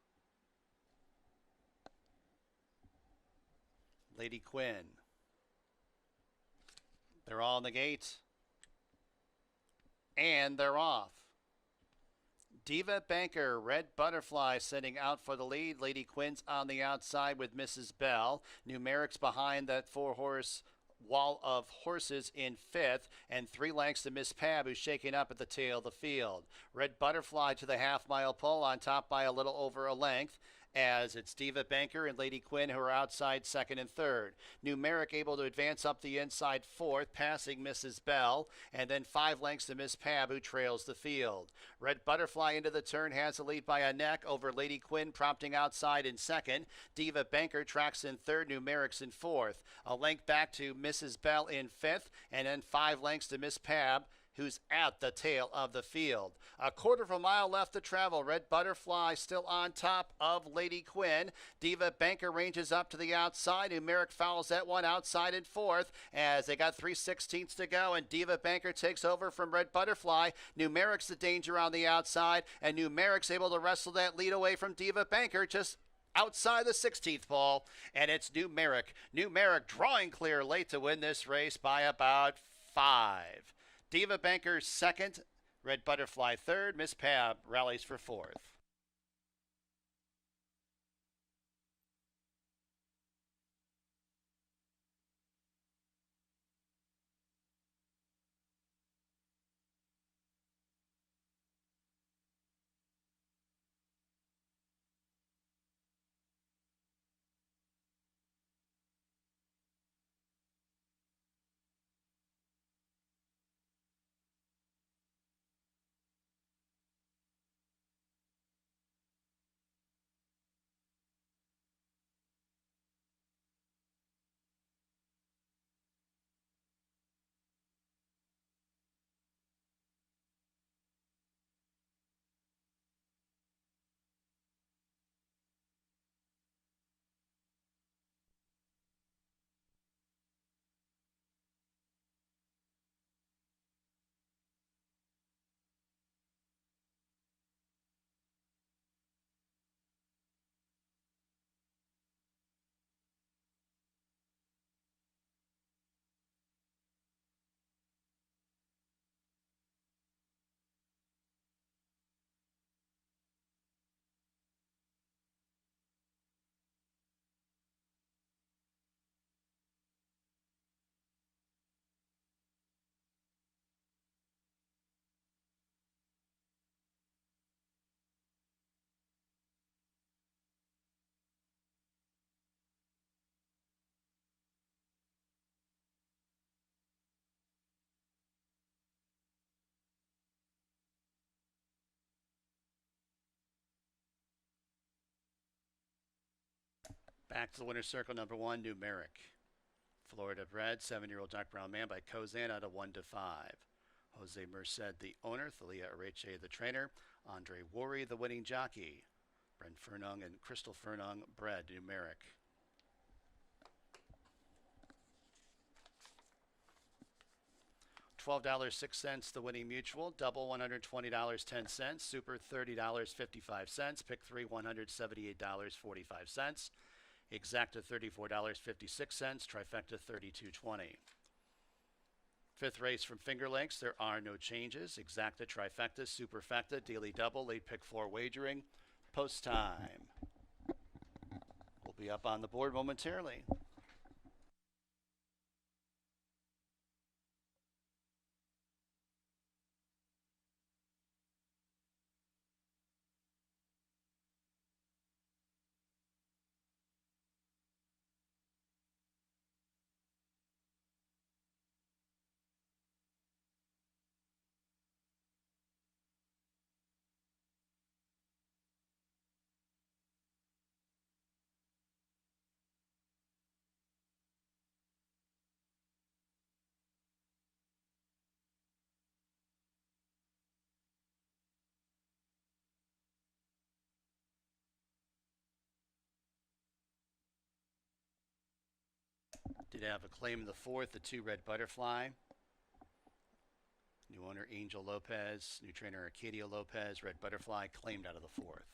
Lady Quinn. They're all in the gate. And they're off. Diva Banker, Red Butterfly setting out for the lead. Lady Quinn's on the outside with Mrs. Bell. Numerics behind that 4-horse wall of horses in 5th, and 3 lengths to Miss Pab, who's shaking up at the tail of the field. Red Butterfly to the half-mile pole, on top by a little over a length, as it's Diva Banker and Lady Quinn who are outside 2nd and 3rd. Numeric able to advance up the inside 4th, passing Mrs. Bell, and then 5 lengths to Miss Pab, who trails the field. Red Butterfly into the turn has the lead by a neck over Lady Quinn, prompting outside in 2nd. Diva Banker tracks in 3rd, Numerics in 4th. A length back to Mrs. Bell in 5th, and then 5 lengths to Miss Pab, who's at the tail of the field. A quarter of a mile left to travel. Red Butterfly still on top of Lady Quinn. Diva Banker ranges up to the outside. Numeric fouls that one outside in 4th as they got 3/16 to go, and Diva Banker takes over from Red Butterfly. Numeric's the danger on the outside, and Numeric's able to wrestle that lead away from Diva Banker just outside the 16th pole, and it's Numeric. Numeric drawing clear late to win this race by about 5. Diva Banker 2nd, Red Butterfly 3rd, Miss Pab rallies for 4th. Back to the winner's circle, number 1, Numeric. Florida bred, 7-year-old dark brown man by Kozan out of 1 to 5. Jose Merced, the owner. Thalia Areche, the trainer. Andre Worry, the winning jockey. Brent Furnung and Crystal Furnung bred, Numeric. $12.06 the winning mutual, double $120.10, super $30.55, pick 3 $178.45, exacta $34.56, trifecta $32.20. Fifth race from Finger Lakes, there are no changes. Exacta, trifecta, superfecta, daily double, late pick 4 wagering, post time. We'll be up on the board momentarily. Did have a claim in the 4th, the 2 Red Butterfly. New owner Angel Lopez, new trainer Arcadia Lopez, Red Butterfly claimed out of the 4th.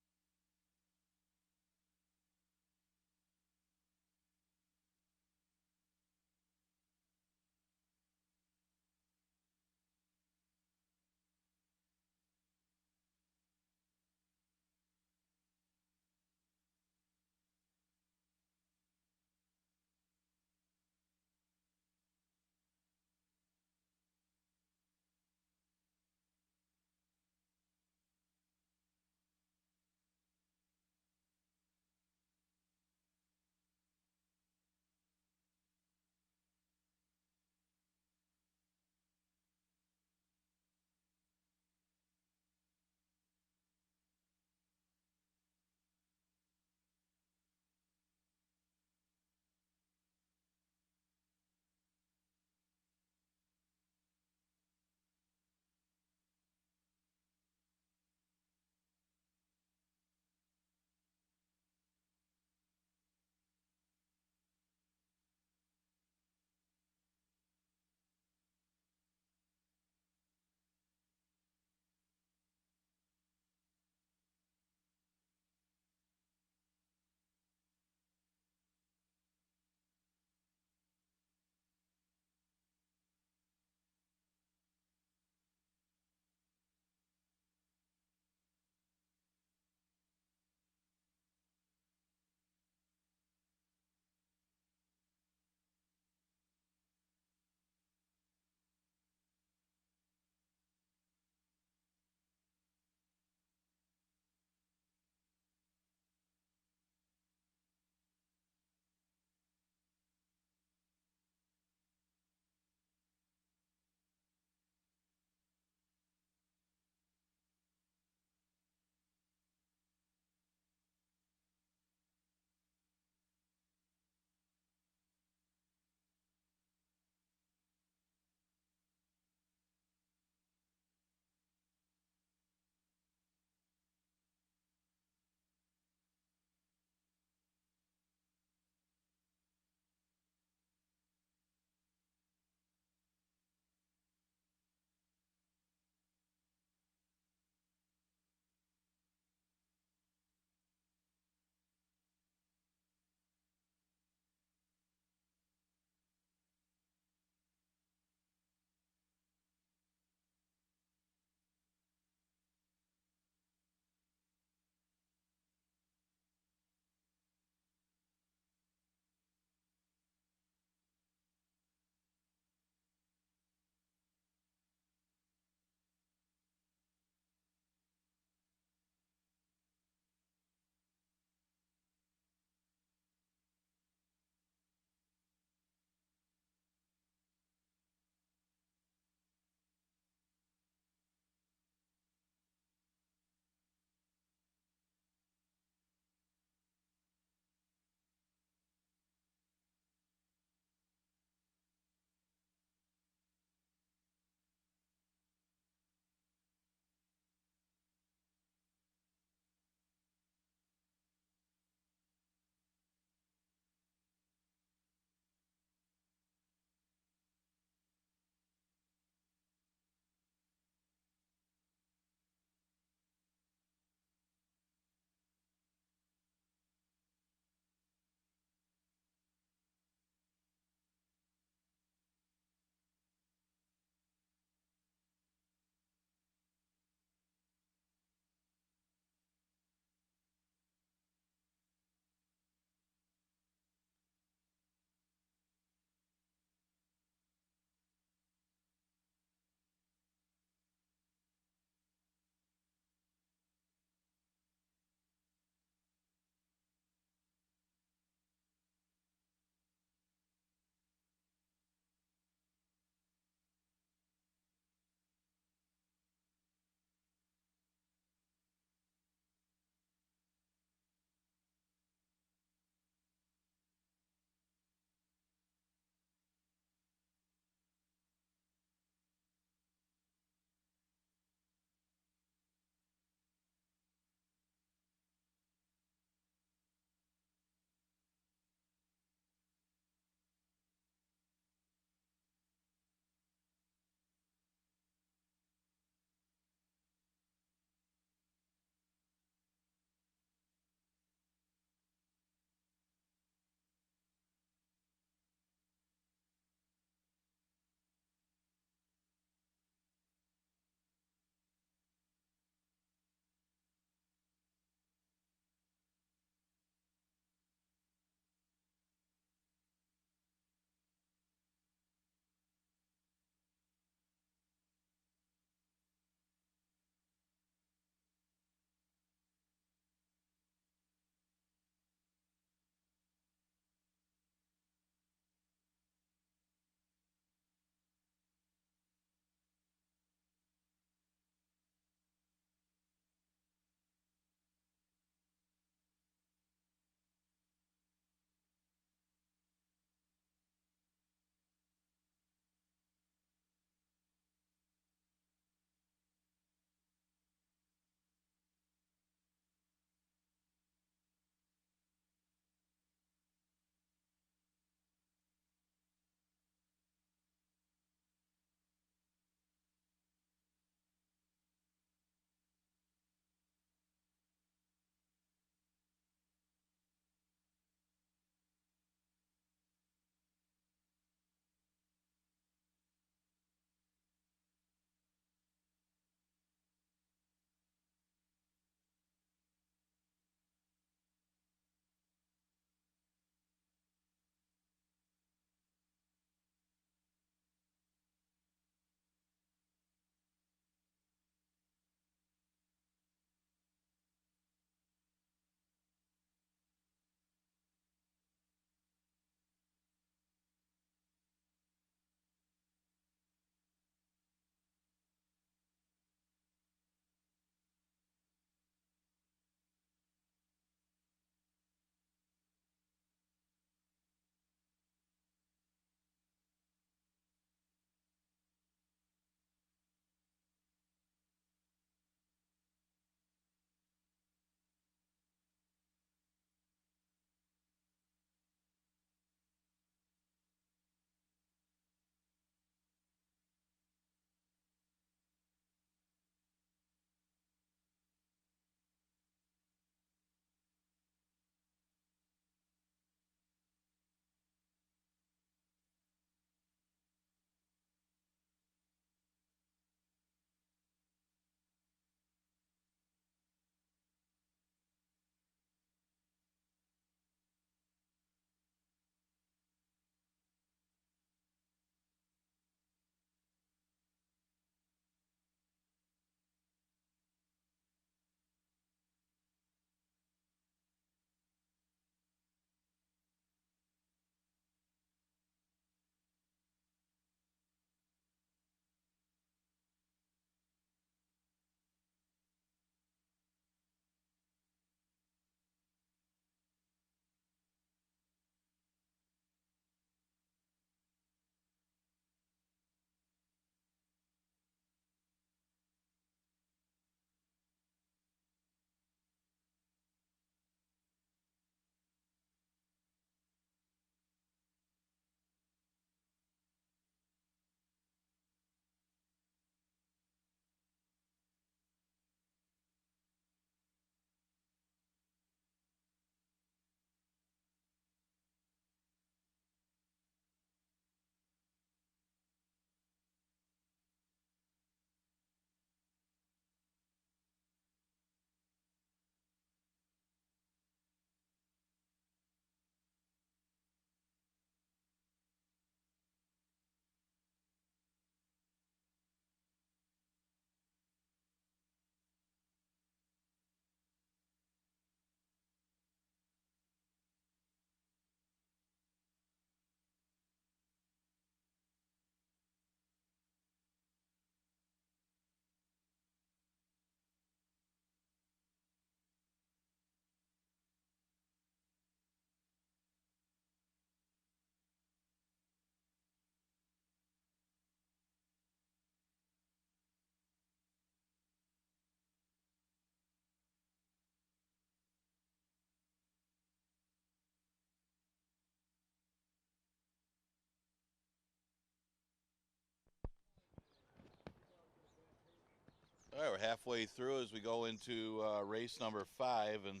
All right, we're halfway through as we go into race number 5, and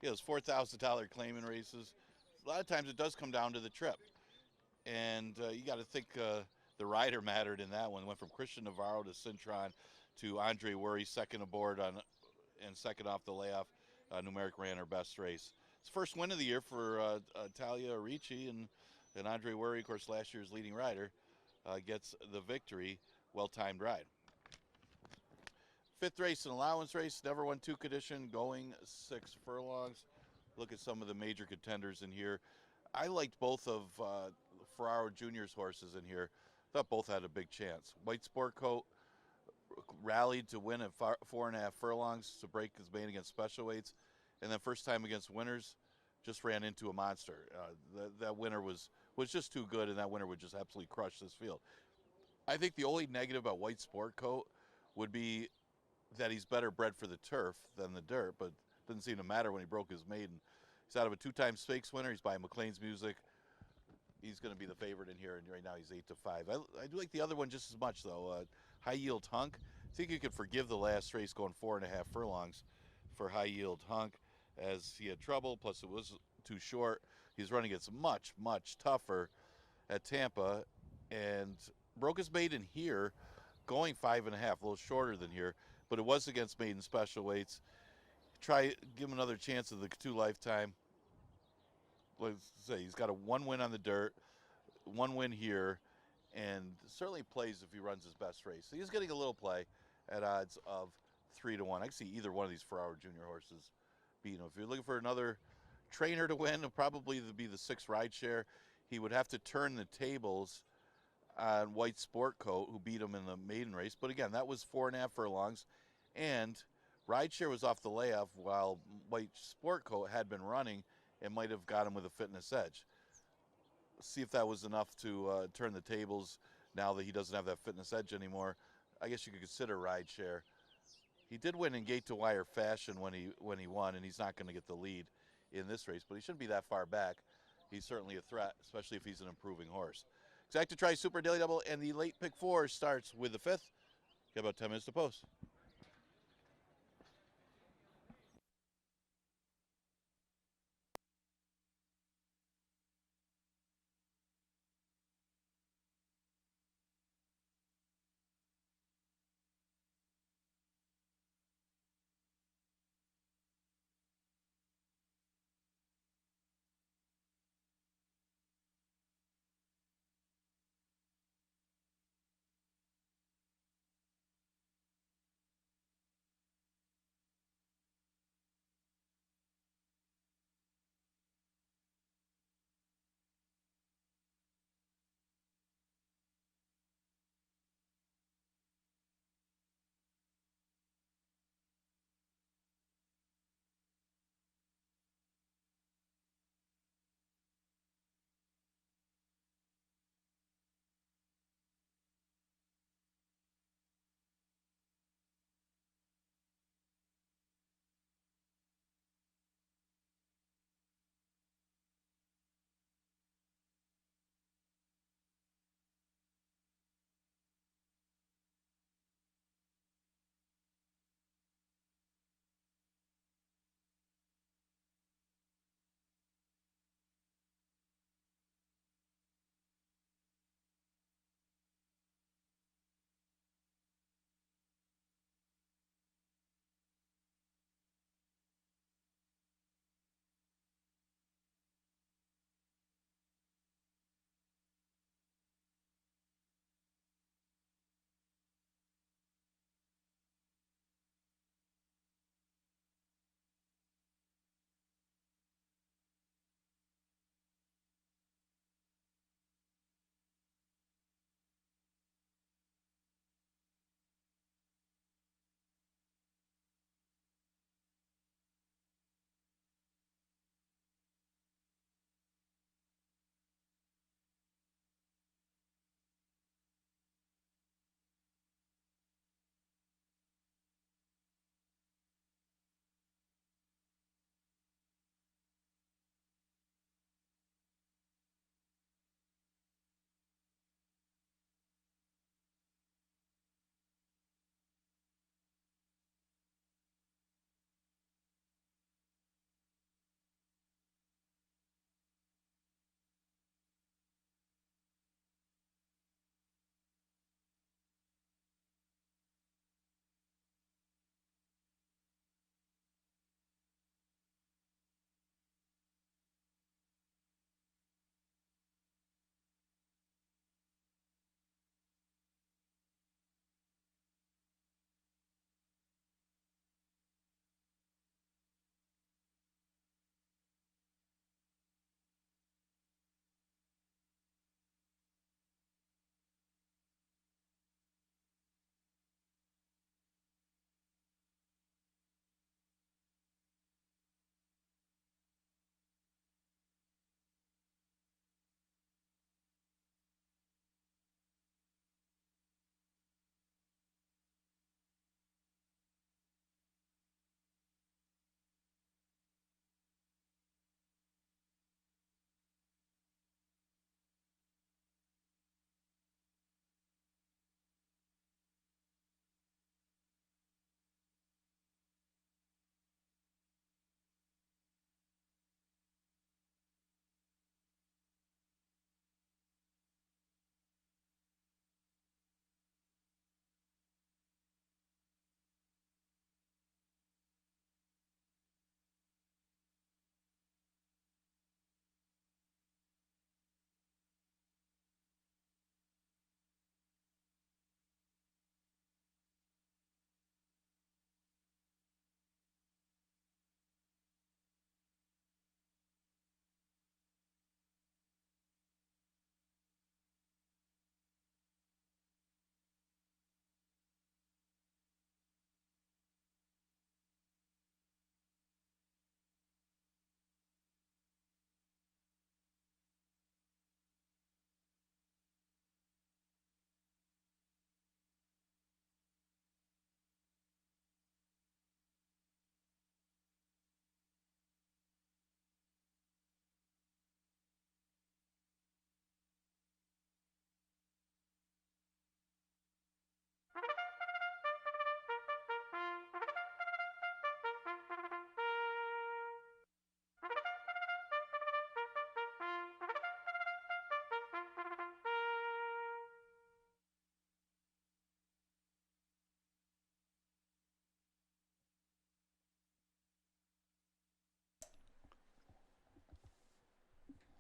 yeah, those $4,000 claiming races. A lot of times it does come down to the trip, and you got to think the rider mattered in that one. Went from Christian Navarro to Cintron to Andre Worry, second aboard on and second off the layoff. Numeric ran her best race. It's the first win of the year for Talia Ricci, and Andre Worry, of course, last year's leading rider, gets the victory. Well-timed ride. Fifth race, an allowance race, never won 2 condition, going 6 furlongs. Look at some of the major contenders in here. I liked both of Ferraro Jr.'s horses in here. Thought both had a big chance. White Sport Coat rallied to win at 4.5 furlongs to break his main against special weights. And then first time against winners, just ran into a monster. That winner was just too good, and that winner would just absolutely crush this field. I think the only negative about White Sport Coat would be that he's better bred for the turf than the dirt, but didn't seem to matter when he broke his maiden. He's out of a 2-time stakes winner. He's by McLean's Music. He's going to be the favorite in here, and right now he's 8-5. I do like the other one just as much, though. High Yield Hunk. I think you could forgive the last race going 4.5 furlongs for High Yield Hunk, as he had trouble, plus it was too short. He's running against much, much tougher at Tampa, and broke his maiden here, going 5.5, a little shorter than here, but it was against maiden special weights. Give him another chance of the 2 lifetime. Let's say he's got a 1 win on the dirt, 1 win here, and certainly plays if he runs his best race. So he's getting a little play at odds of 3-1. I can see either one of these Ferraro Jr. horses beating him. If you're looking for another trainer to win, it'll probably be the 6 ride share. He would have to turn the tables on White Sport Coat, who beat him in the maiden race. But again, that was 4.5 furlongs, and rideshare was off the layoff while White Sport Coat had been running and might have got him with a fitness edge. See if that was enough to turn the tables now that he doesn't have that fitness edge anymore. I guess you could consider rideshare. He did win in gate to wire fashion when he won, and he's not going to get the lead in this race, but he shouldn't be that far back. He's certainly a threat, especially if he's an improving horse. Exacta Tri Super Daily Double, and the late pick 4 starts with the 5th. Got about 10 minutes to post.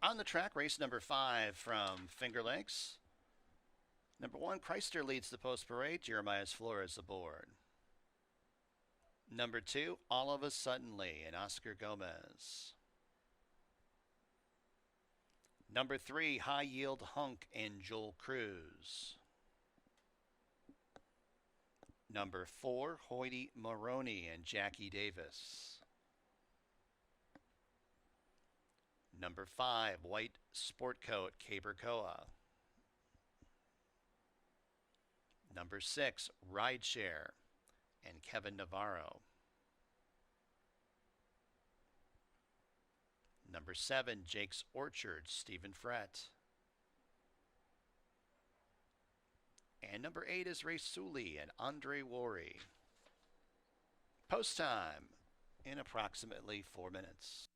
On the track, race number 5 from Finger Lakes. Number 1, Chrysler leads the post parade. Jeremiah's Flores aboard. Number 2, All of a Suddenly and Oscar Gomez. Number 3, High Yield Hunk and Joel Cruz. Number 4, Hoyty Maroney and Jackie Davis. Number 5, White Sport Coat, Cabercoa. Number 6, Rideshare and Kevin Navarro. Number 7, Jake's Orchard, Stephen Frett. And number 8 is Ray Sully and Andre Worry. Post time in approximately 4 minutes.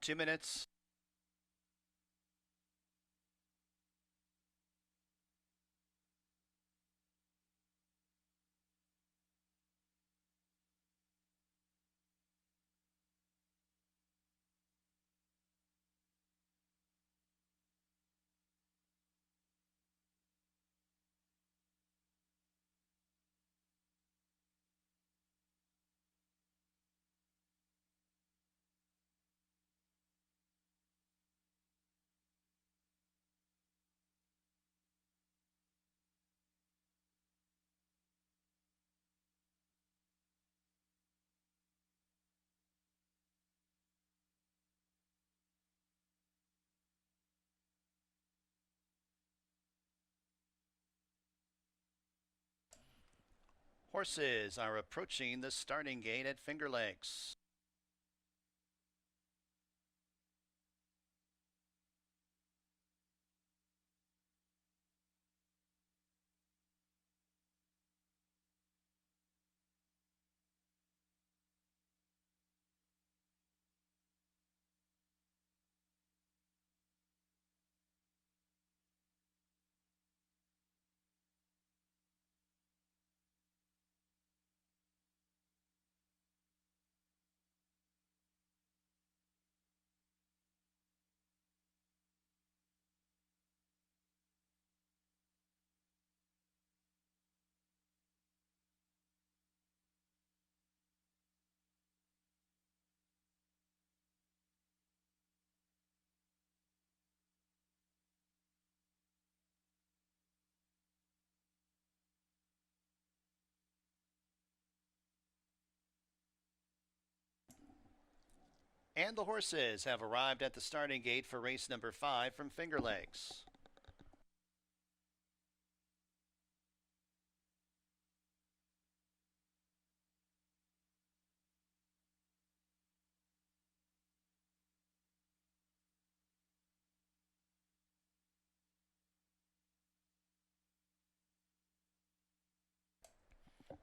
2 minutes. Horses are approaching the starting gate at Finger Lakes. And the horses have arrived at the starting gate for race number 5 from Finger Lakes.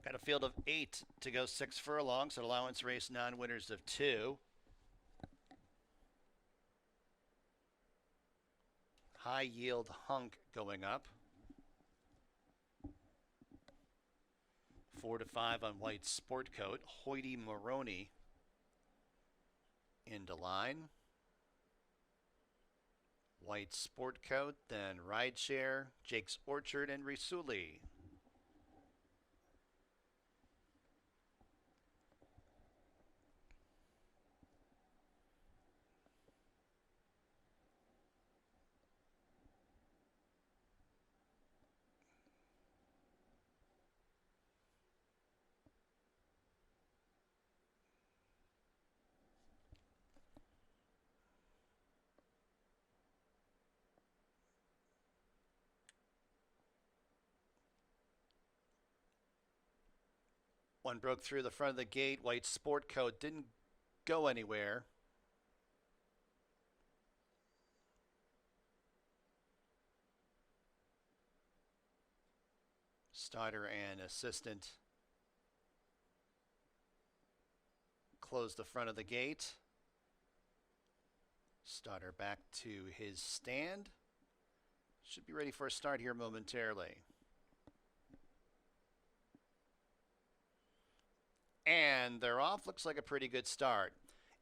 Got a field of 8 to go 6 furlongs, an allowance race non-winners of 2. High Yield Hunk going up. 4 to 5 on White Sport Coat. Hoity Maroney into line. White Sport Coat, then Rideshare, Jake's Orchard, and Risuli. One broke through the front of the gate. White Sport Coat didn't go anywhere. Starter and assistant close the front of the gate. Starter back to his stand. Should be ready for a start here momentarily. And they're off. Looks like a pretty good start.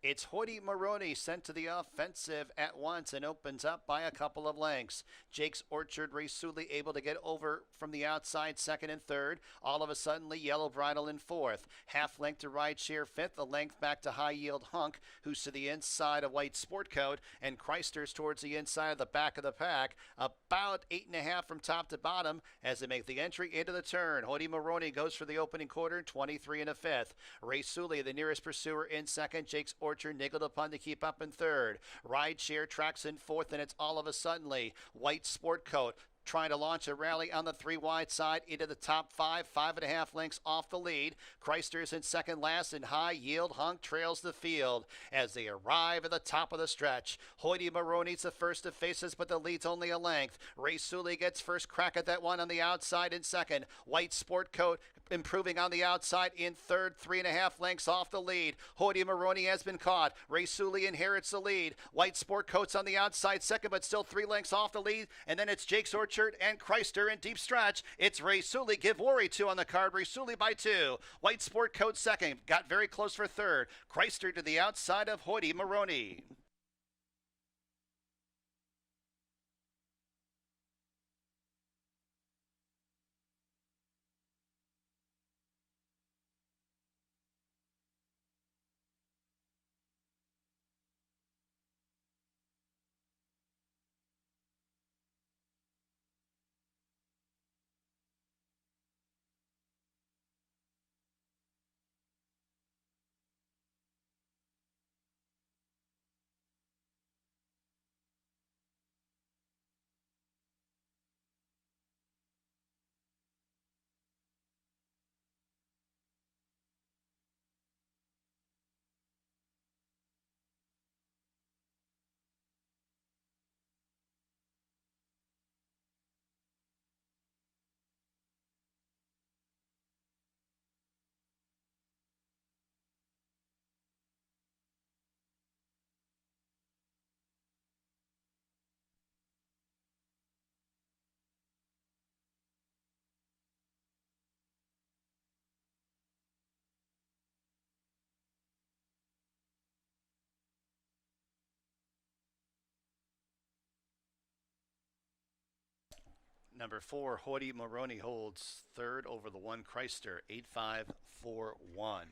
It's Hoity Maroney sent to the offensive at once and opens up by a couple of lengths. Jake's Orchard Risuli able to get over from the outside, second and third. All of a sudden, Yellow Bridle in fourth. Half length to Rideshare fifth. A length back to High Yield Hunk, who's to the inside of White Sport Coat. And Chrysler's towards the inside of the back of the pack. About 8.5 from top to bottom as they make the entry into the turn. Hoity Maroney goes for the opening quarter, 23 and a fifth. Risuli, the nearest pursuer, in second. Jake's Orchard niggled upon to keep up in third. Rideshare tracks in fourth, and it's all of a suddenly White Sport Coat trying to launch a rally on the 3 wide side into the top 5, 5.5 lengths off the lead. Chrysler's in second last, and High Yield Hunk trails the field as they arrive at the top of the stretch. Hoity Maroney's the first to faces, but the lead's only a length. Risuli gets first crack at that one on the outside in second. White Sport Coat improving on the outside in third, 3.5 lengths off the lead. Hoyt Maroney has been caught. Ray Sully inherits the lead. White Sport Coats on the outside second, but still 3 lengths off the lead. And then it's Jake's Orchard and Chrysler in deep stretch. It's Ray Sully. Give Worry 2 on the card. Ray Sully by 2. White Sport Coat second. Got very close for third. Chrysler to the outside of Hoyt Maroney. Number 4, Hoyt Maroney holds third over the 1 Chrysler, 8-5-4-1.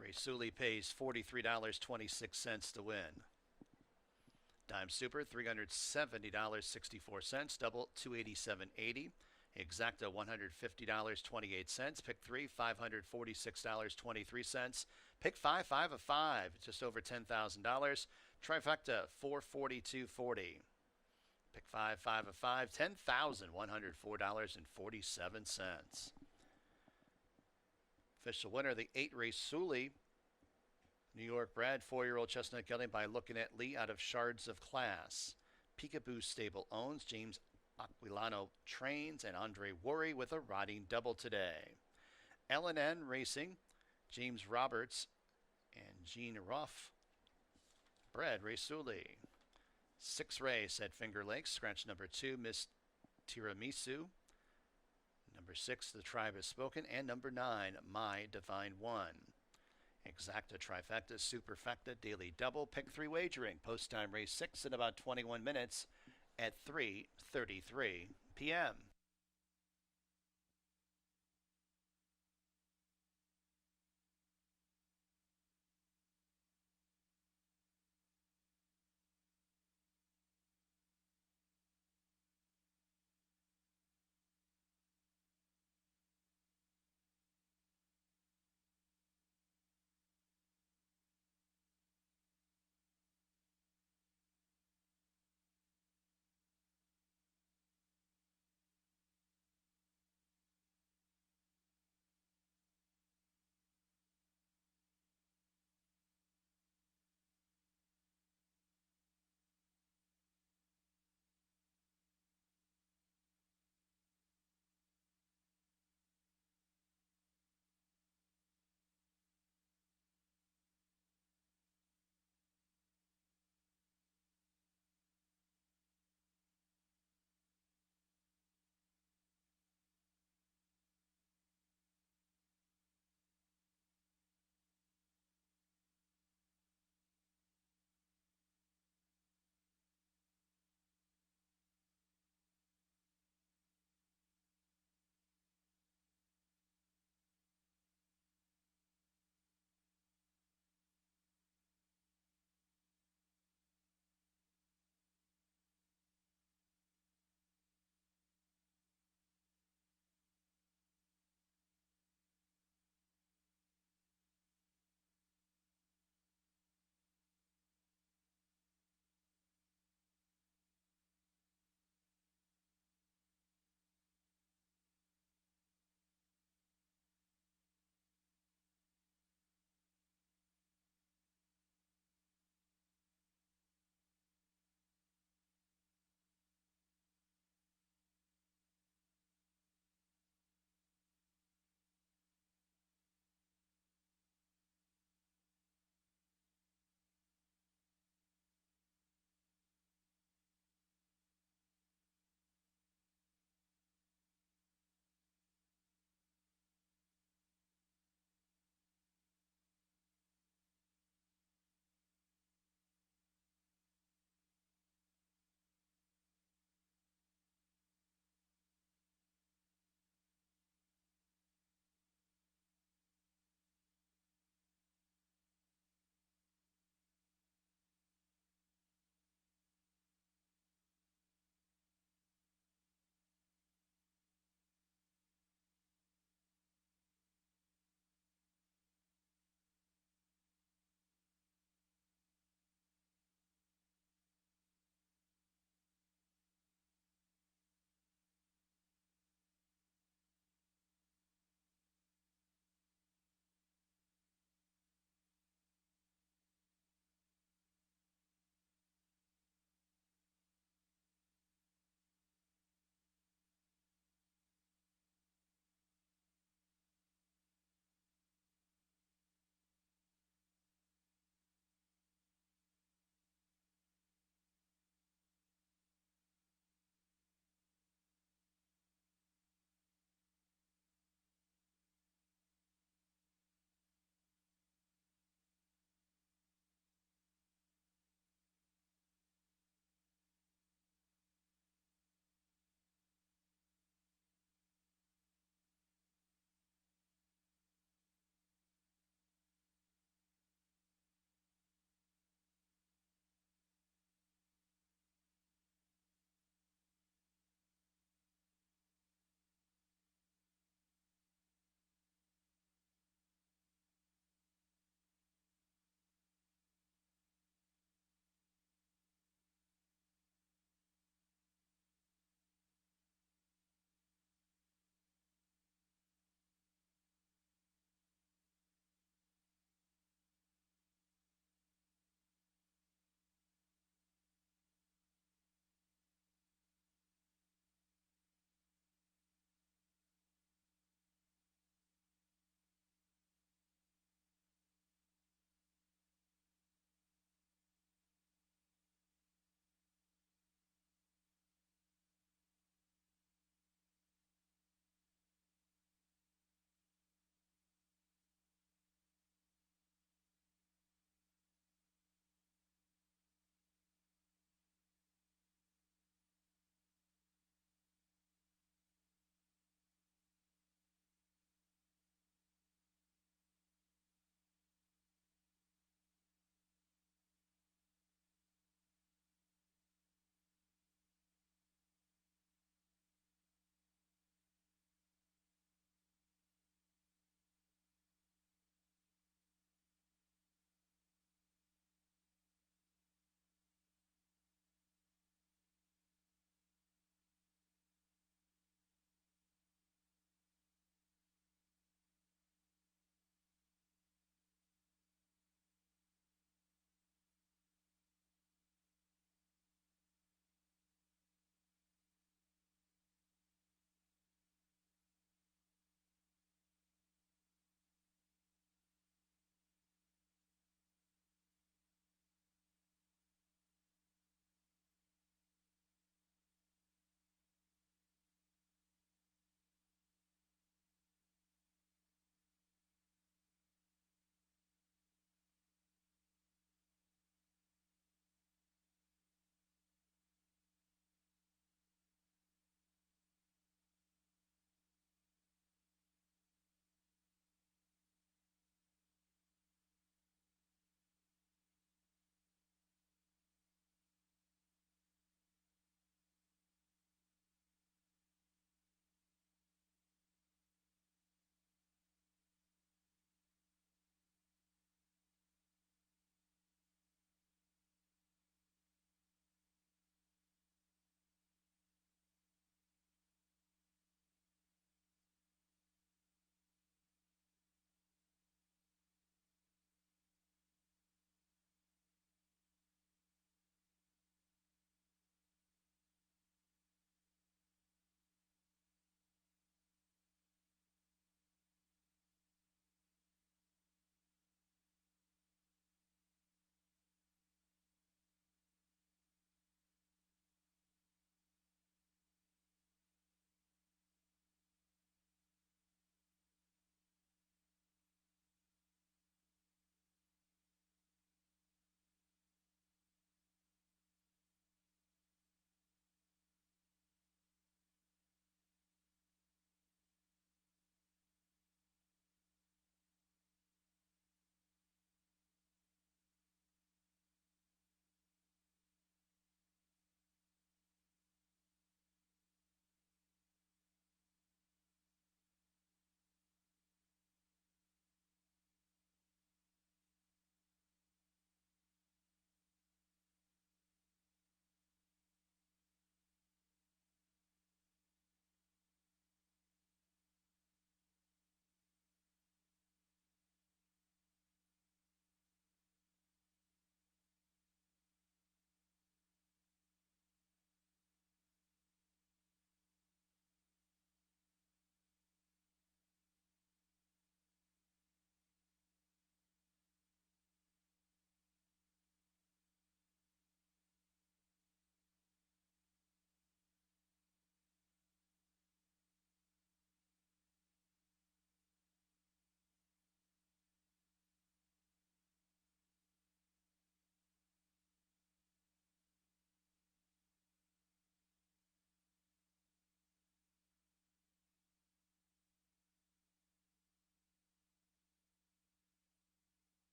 Ray Sully pays $43.26 to win. Dime Super, $370.64. Double, $287.80. Exacta, $150.28. Pick 3, $546.23. Pick 5, 5 of 5, just over $10,000. Trifecta, $442.40. Pick 5, 5 of 5, $10,104.47. Official winner, the 8 Ray Sully, New York bred 4-year-old chestnut gelding by Looking at Lee out of Shards of Class. Peekaboo Stable owns, James Aquilano trains, and Andre Worry with a riding double today. L&N Racing, James Roberts and Gene Ruff bred Ray Sully. 6 race at Finger Lakes, scratch number 2, Miss Tiramisu. Number 6, The Tribe Has Spoken, and number 9, My Divine One. Exacta, trifecta, superfecta, daily double, pick 3 wagering. Post time race 6 in about 21 minutes at 3:33 p.m.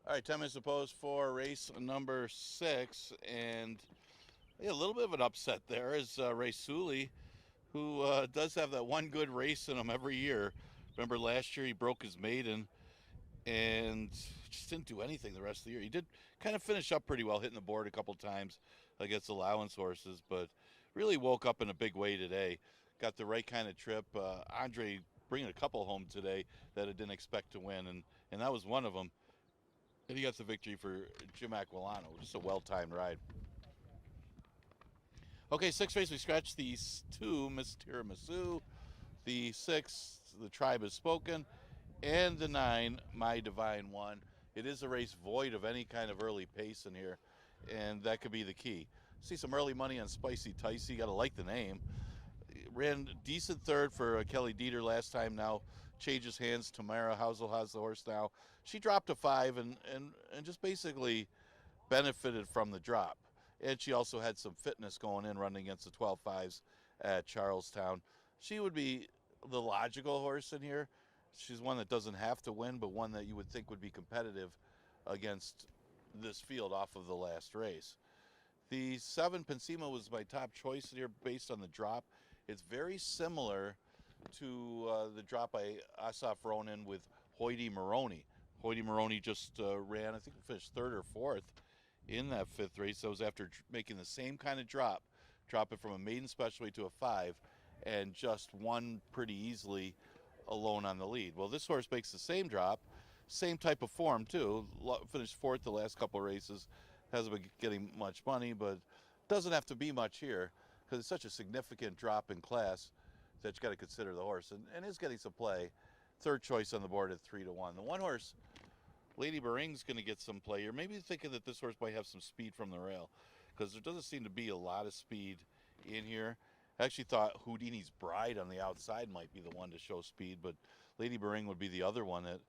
All right, 10 minutes to pose for race number 6. And a little bit of an upset there is Ray Sully, who does have that one good race in him every year. Remember last year he broke his maiden and just didn't do anything the rest of the year. He did kind of finish up pretty well, hitting the board a couple times against allowance horses, but really woke up in a big way today. Got the right kind of trip. Andre bringing a couple home today that I didn't expect to win, and that was one of them. And he got the victory for Jim Aquilano. Just a well-timed ride. Okay, 6th race, we scratched the 2, Miss Tiramisu. The 6, The Tribe Has Spoken. And the 9, My Divine One. It is a race void of any kind of early pace in here, and that could be the key. See some early money on Spicy Ticey. Got to like the name. Ran decent third for Kelly Dieter last time. Now changes hands. Tamara Housel has the horse now. She dropped a 5 and just basically benefited from the drop. And she also had some fitness going in, running against the 12-5s at Charlestown. She would be the logical horse in here. She's one that doesn't have to win, but one that you would think would be competitive against this field off of the last race. The 7, Pensima, was my top choice here based on the drop. It's very similar to the drop by Asaf Ronan with Hoyty Maroney. Hoyty Maroney just ran, I think he finished 3rd or 4th in that 5th race. That was after making the same kind of drop it from a maiden specialty to a 5, and just won pretty easily alone on the lead. Well, this horse makes the same drop, same type of form too. Finished 4th the last couple of races. Hasn't been getting much money, but doesn't have to be much here because it's such a significant drop in class that you got to consider the horse, and is getting some play. 3rd choice on the board at 3-1. The one horse, Lady Baring's going to get some play here. Maybe thinking that this horse might have some speed from the rail, because there doesn't seem to be a lot of speed in here. I actually thought Houdini's Bride on the outside might be the one to show speed, but Lady Baring would be the other one that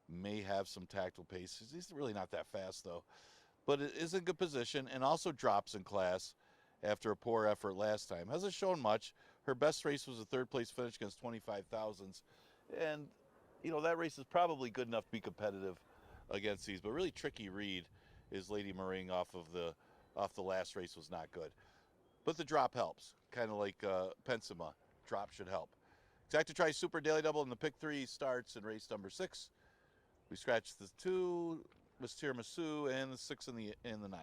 may have some tactile pace. He's really not that fast, though. But it is in good position and also drops in class after a poor effort last time. Hasn't shown much. Her best race was a 3rd place finish against 25,000s. And, that race is probably good enough to be competitive against these. But really tricky read is Lady Baring off the last race was not good. But the drop helps, kind of like Pensima. Drop should help. Exacta Tri Super Daily Double in the pick 3 starts in race number 6. We scratched the 2, Miss Tiramisu, and the 6 and the 9.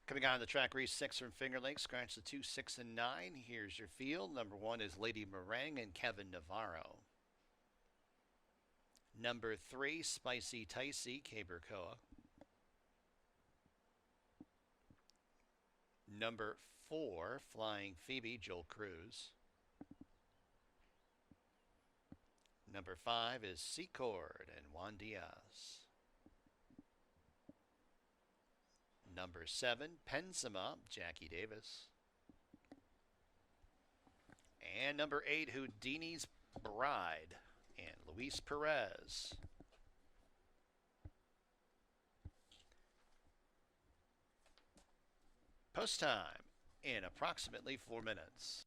Coming on the track, race 6 from Finger Lakes. Scratch the 2, 6, and 9. Here's your field. Number 1 is Lady Meringue and Kevin Navarro. Number 3, Spicy Ticey, Cabercoa. Number 4, Flying Phoebe, Joel Cruz. Number 5 is Secord and Juan Diaz. Number 7, Pensima, Jackie Davis. And number 8, Houdini's Bride and Luis Perez. Post time in approximately 4 minutes.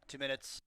2 minutes.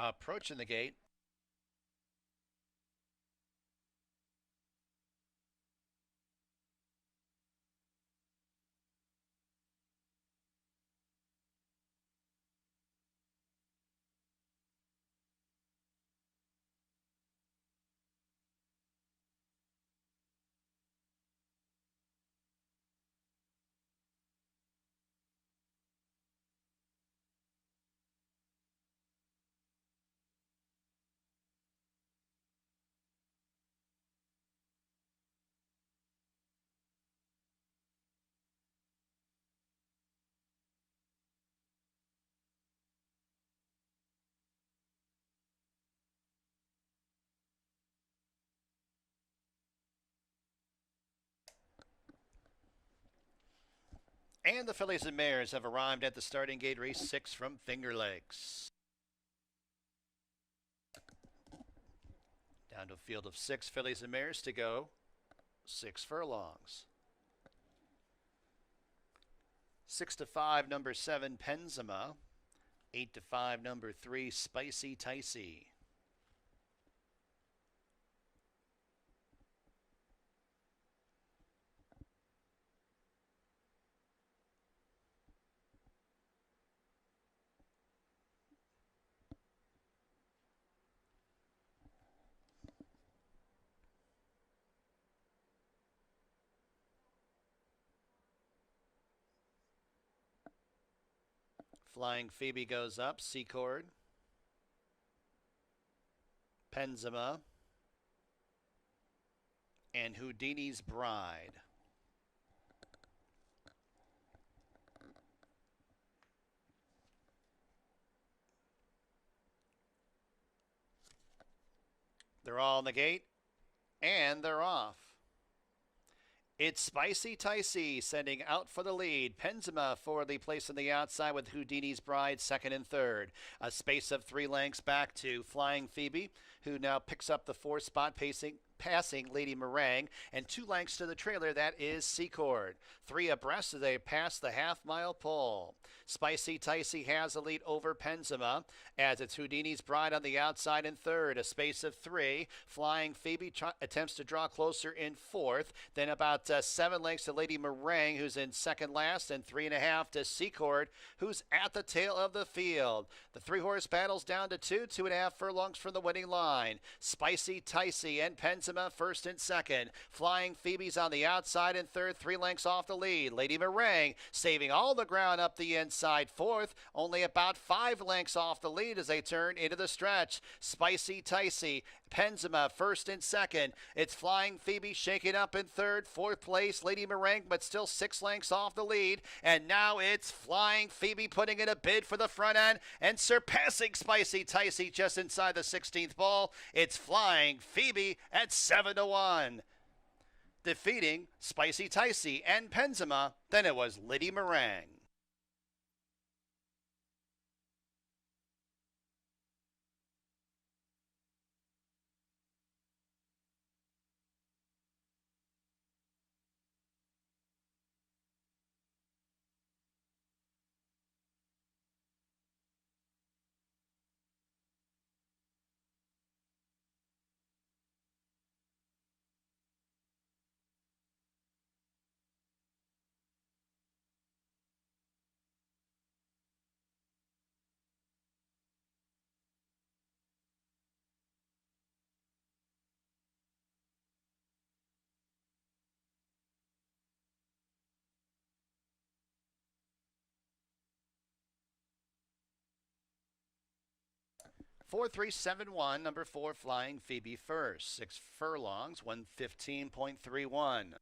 Approaching the gate. And the fillies and mares have arrived at the starting gate, race 6 from Finger Lakes. Down to a field of 6 fillies and mares to go, 6 furlongs. 6-5, number 7, Penzima. 8-5, number 3, Spicy Ticey. Flying Phoebe goes up, Secord. Penzima. And Houdini's Bride. They're all in the gate, and they're off. It's Spicy Ticey sending out for the lead. Penzima for the place on the outside with Houdini's Bride second and third. A space of 3 lengths back to Flying Phoebe, who now picks up the 4th spot, passing Lady Meringue, and 2 lengths to the trailer. That is Secord. 3 abreast as they pass the half-mile pole. Spicy Ticey has a lead over Penzima as it's Houdini's Bride on the outside in third. A space of 3. Flying Phoebe attempts to draw closer in 4th. Then about 7 lengths to Lady Meringue, who's in second last, and 3.5 to Secord, who's at the tail of the field. The 3-horse battles down to 2.5 furlongs from the winning line. Spicy Ticey and Penzima first and second. Flying Phoebe's on the outside in third, 3 lengths off the lead. Lady Meringue saving all the ground up the inside, fourth, only about 5 lengths off the lead as they turn into the stretch. Spicy Ticey, Penzima first and second. It's Flying Phoebe shaking up in third, 4th place Lady Meringue, but still 6 lengths off the lead. And now it's Flying Phoebe putting in a bid for the front end and surpassing Spicy Ticey just inside the 16th ball. It's Flying Phoebe at 7-1. Defeating Spicy Ticey and Penzima, then it was Lady Meringue. 4371, number 4, Flying Phoebe first. 6 furlongs, 115.31.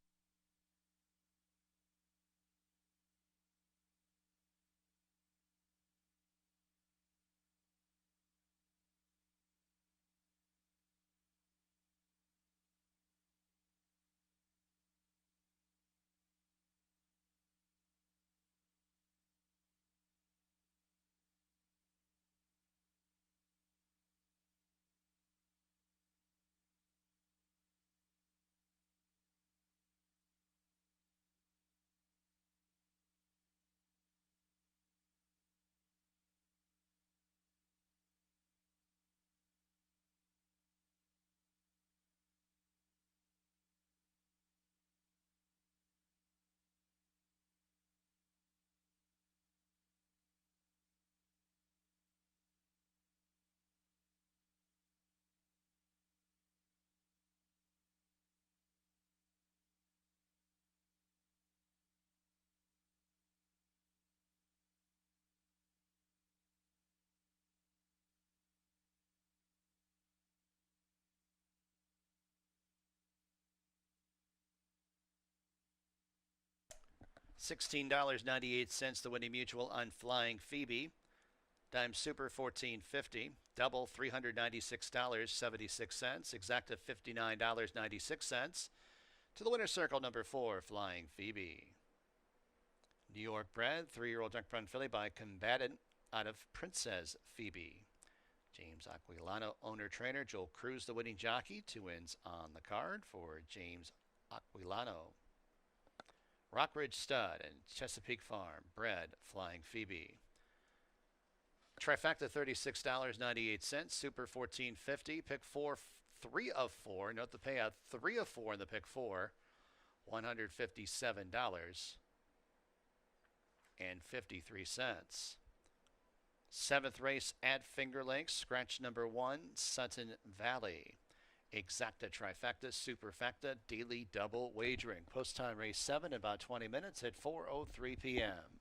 $16.98 the winning mutual on Flying Phoebe. Dime Super $14.50. Double $396.76. Exacta $59.96. To the winner's circle, number 4, Flying Phoebe. New York bred, 3-year-old junk run filly by Combatant out of Princess Phoebe. James Aquilano, owner trainer. Joel Cruz, the winning jockey. 2 wins on the card for James Aquilano. Rockridge Stud and Chesapeake Farm, bred Flying Phoebe. Trifecta $36.98. Super $14.50. Pick 4, 3 of 4. Note the payout 3 of 4 in the pick 4. $157.53. 7th race at Finger Lakes. Scratch number 1, Sutton Valley. Exacta, trifecta, superfecta, daily double wagering. Post time race 7 in about 20 minutes at 4:03 p.m.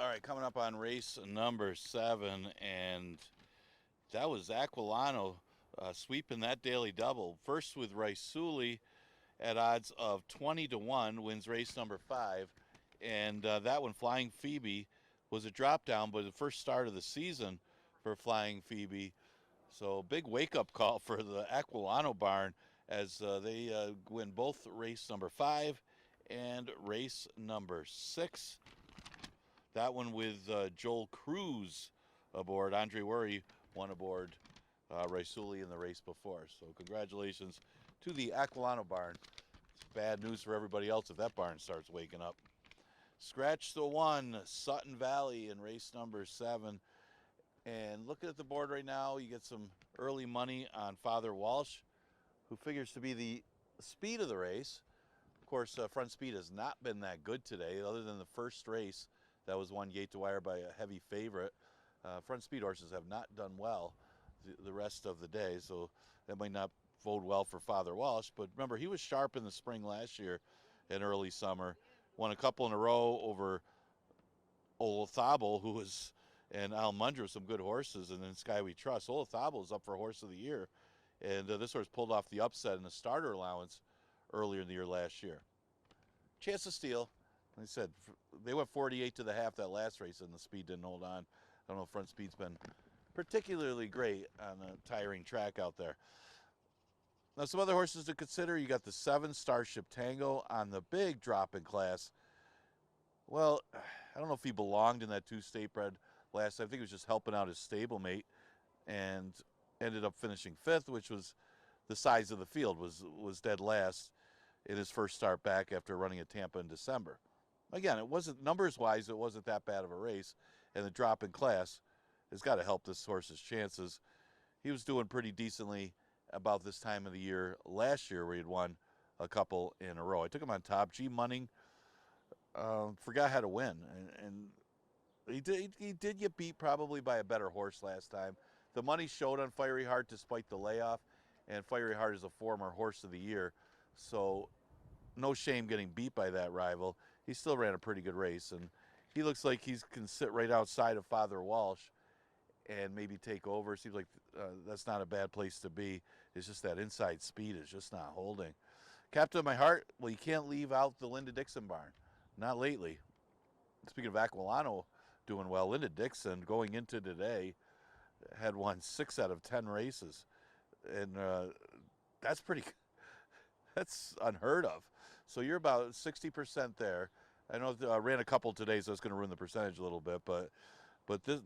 All right, coming up on race number 7, and that was Aquilano sweeping that daily double. First with Raisuli at odds of 20-1, wins race number 5. And that one, Flying Phoebe, was a drop down, but the first start of the season for Flying Phoebe. So big wake-up call for the Aquilano barn as they win both race number 5 and race number 6. That one with Joel Cruz aboard. Andre Worry won aboard Raisuli in the race before. So congratulations to the Aquilano barn. It's bad news for everybody else if that barn starts waking up. Scratch the 1, Sutton Valley in race number 7. And looking at the board right now, you get some early money on Father Walsh, who figures to be the speed of the race. Of course, front speed has not been that good today, other than the first race that was won gate to wire by a heavy favorite. Front speed horses have not done well the rest of the day, so that might not bode well for Father Walsh. But remember, he was sharp in the spring last year and early summer. Won a couple in a row over Olazabal, who was, and Al Mundra, some good horses, and then Sky We Trust. Olazabal is up for Horse of the Year, and this horse pulled off the upset in the starter allowance earlier in the year last year. Chance to steal. Like I said, they went 48 to the half that last race, and the speed didn't hold on. I don't know if front speed's been particularly great on a tiring track out there. Now, some other horses to consider. You got the 7 Starship Tango on the big drop in class. Well, I don't know if he belonged in that 2 state bred last time. I think he was just helping out his stablemate and ended up finishing 5th, which was the size of the field, was dead last in his first start back after running at Tampa in December. Again, it wasn't, numbers-wise, it wasn't that bad of a race, and the drop in class has got to help this horse's chances. He was doing pretty decently about this time of the year last year, where he'd won a couple in a row. I took him on top. G. Munning forgot how to win, and he did get beat probably by a better horse last time. The money showed on Fiery Heart despite the layoff, and Fiery Heart is a former Horse of the Year, so no shame getting beat by that rival. He still ran a pretty good race, and he looks like he can sit right outside of Father Walsh and maybe take over. Seems like that's not a bad place to be. It's just that inside speed is just not holding. Captain of My Heart, well, you can't leave out the Linda Dixon barn. Not lately. Speaking of Aquilano doing well, Linda Dixon going into today had won 6 out of 10 races, and that's unheard of. So you're about 60% there. I know I ran a couple today, so it's going to ruin the percentage a little bit, but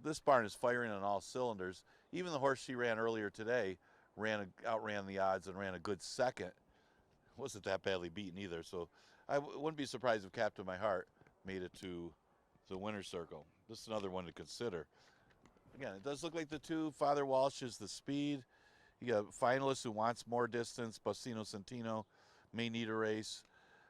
this barn is firing on all cylinders. Even the horse she ran earlier today outran the odds and ran a good second. Wasn't that badly beaten either, so I wouldn't be surprised if Captain My Heart made it to the winner's circle. This is another one to consider. Again, it does look like the 2. Father Walsh is the speed. You got a finalist who wants more distance. Bustino Centino may need a race.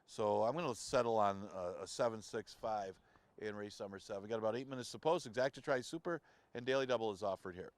So I'm going to settle on a 7-6-5 in race number 7. We got about 8 minutes to post. Exacta Tri Super and Daily Double is offered here.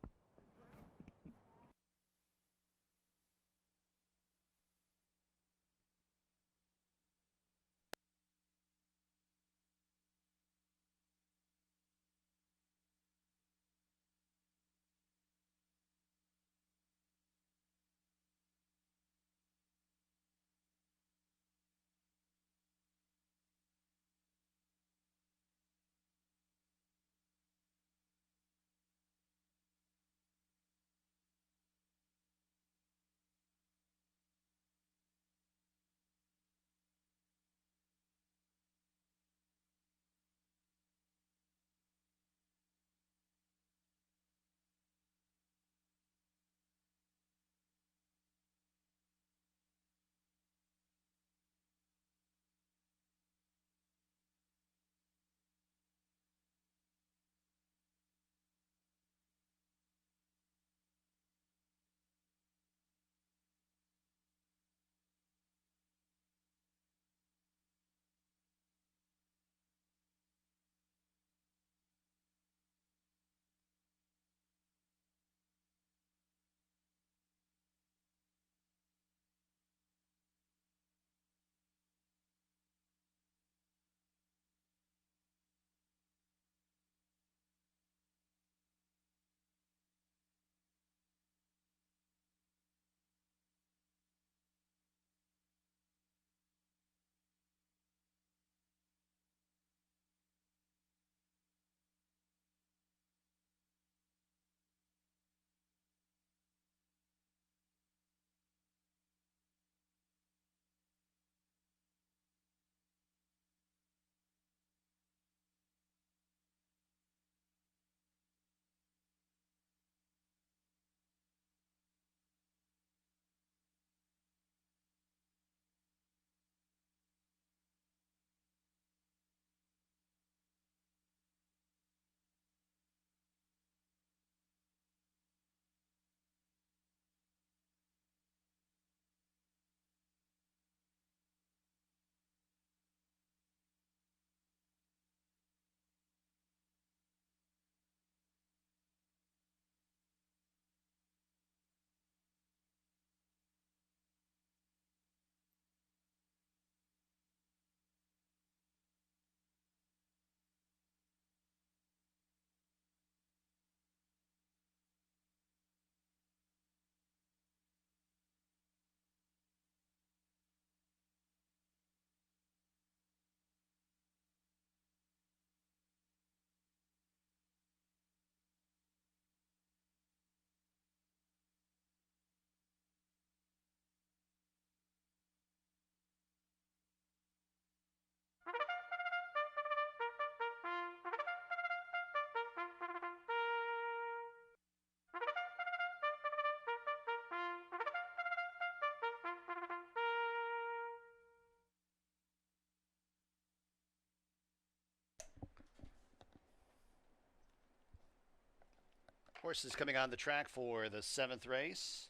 Horses coming on the track for the 7th race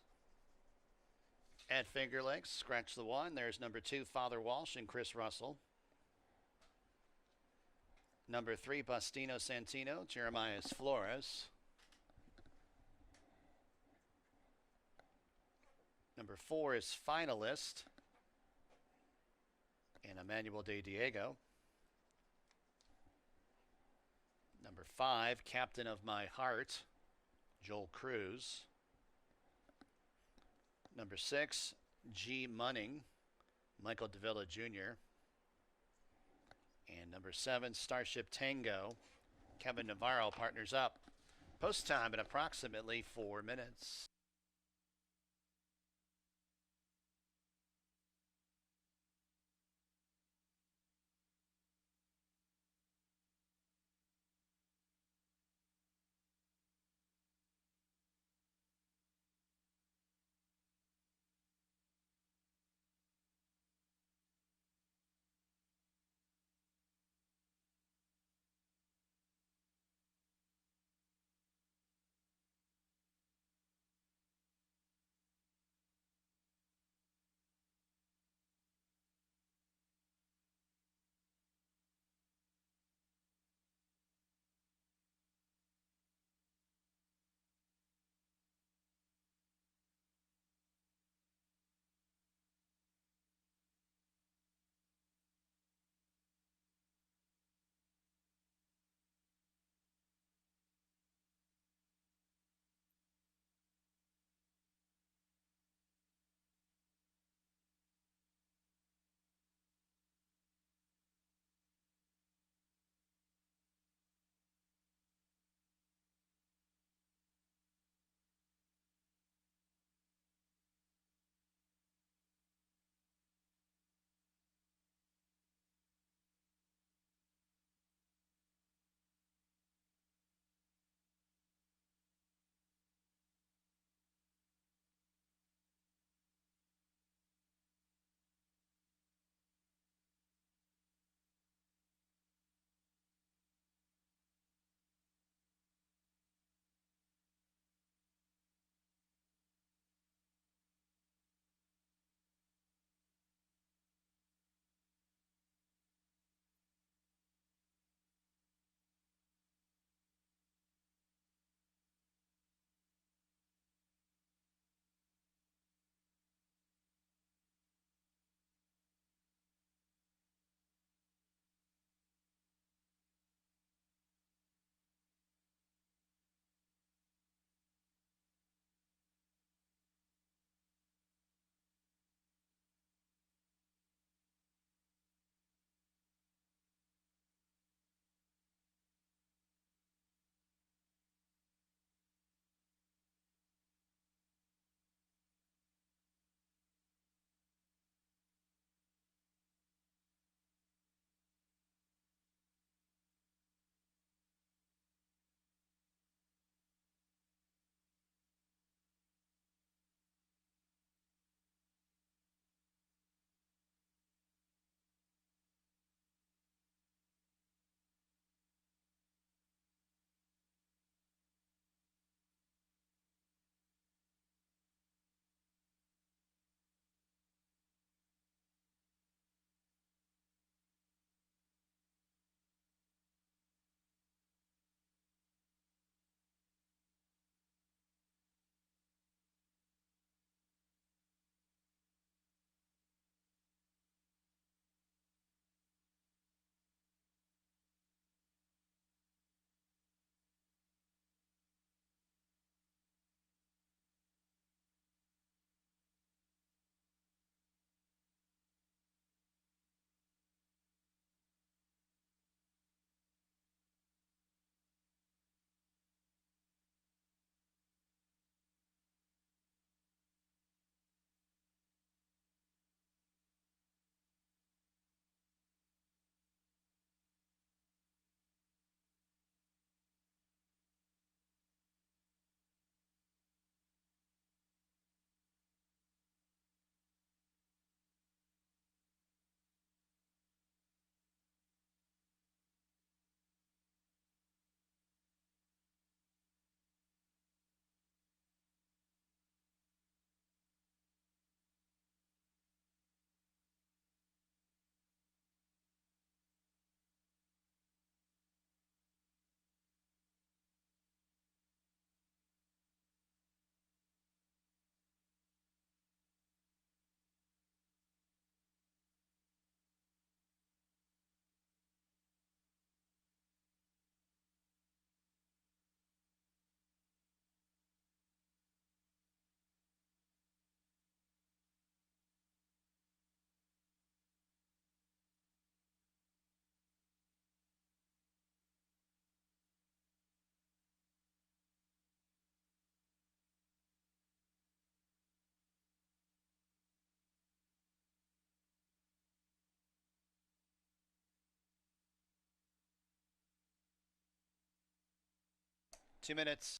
at Finger Lakes. Scratch the 1. There's number 2, Father Walsh and Chris Russell. Number 3, Bastino Santino, Jeremiah Flores. Number 4 is Finalist and Emmanuel de Diego. Number 5, Captain of My Heart, Joel Cruz. Number 6, G. Munning, Michael Davila Jr. And number 7, Starship Tango, Kevin Navarro partners up. Post time in approximately 4 minutes. 2 minutes.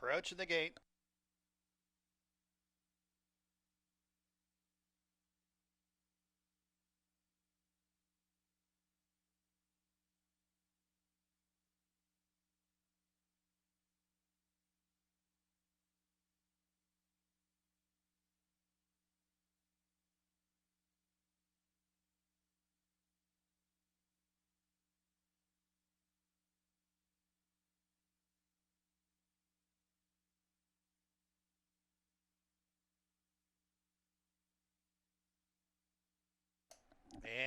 Approaching the gate.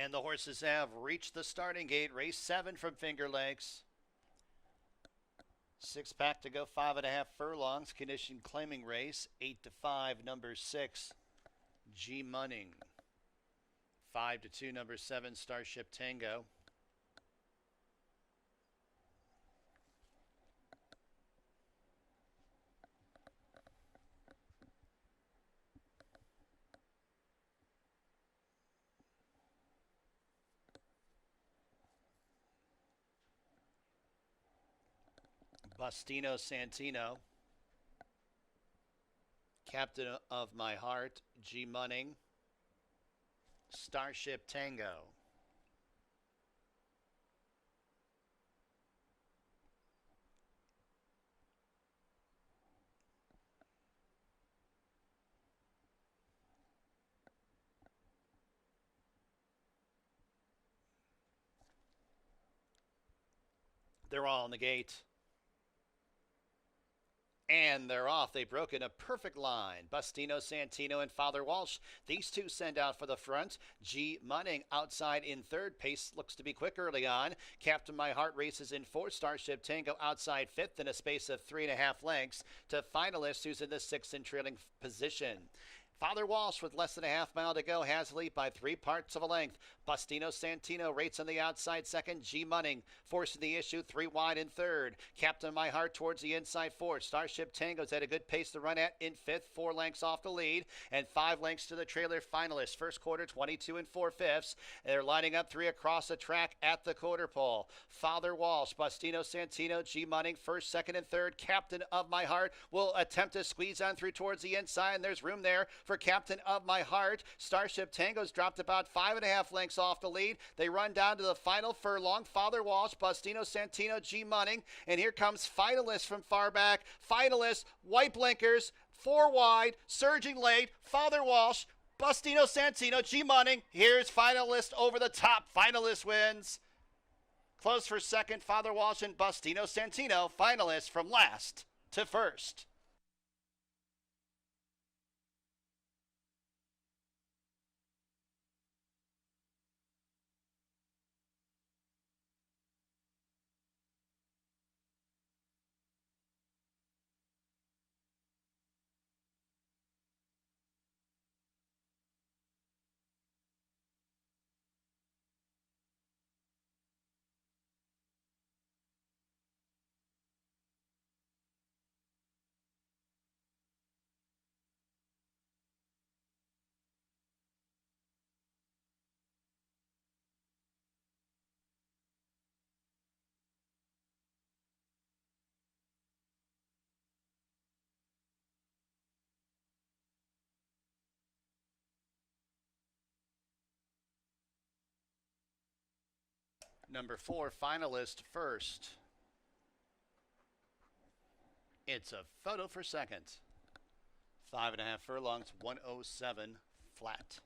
And the horses have reached the starting gate. Race 7 from Finger Lakes. 6 pack to go, 5.5 furlongs. Condition claiming race. 8-5, number 6, G Munning. 5-2, number 7, Starship Tango. Bustino Santino. Captain of My Heart, G Munning. Starship Tango. They're all in the gate. And they're off. They've broken a perfect line. Bustino Santino and Father Walsh. These two send out for the front. G Munning outside in third. Pace looks to be quick early on. Captain My Heart races in fourth. Starship Tango outside fifth in a space of 3.5 lengths to finalist, who's in the sixth and trailing position. Father Walsh with less than a half mile to go has the lead by 3 parts of a length. Bustino Santino rates on the outside second. G Munning forcing the issue 3 wide in third. Captain My Heart towards the inside fourth. Starship Tango's at a good pace to run at in fifth, 4 lengths off the lead and 5 lengths to the trailer finalist. First quarter 22 4/5. They're lining up 3 across the track at the quarter pole. Father Walsh, Bustino Santino, G Munning first, second, and third. Captain of My Heart will attempt to squeeze on through towards the inside, and there's room there for Captain of My Heart. Starship Tango's dropped about 5.5 lengths off the lead. They run down to the final furlong. Father Walsh, Bustino Santino, G Munning, and here comes finalist from far back. Finalist, white blinkers, 4 wide, surging late. Father Walsh, Bustino Santino, G Munning. Here's finalist over the top. Finalist wins. Close for second, Father Walsh and Bustino Santino. Finalists from last to first. Number 4 finalist first. It's a photo for second. 5.5 furlongs, 107 flat.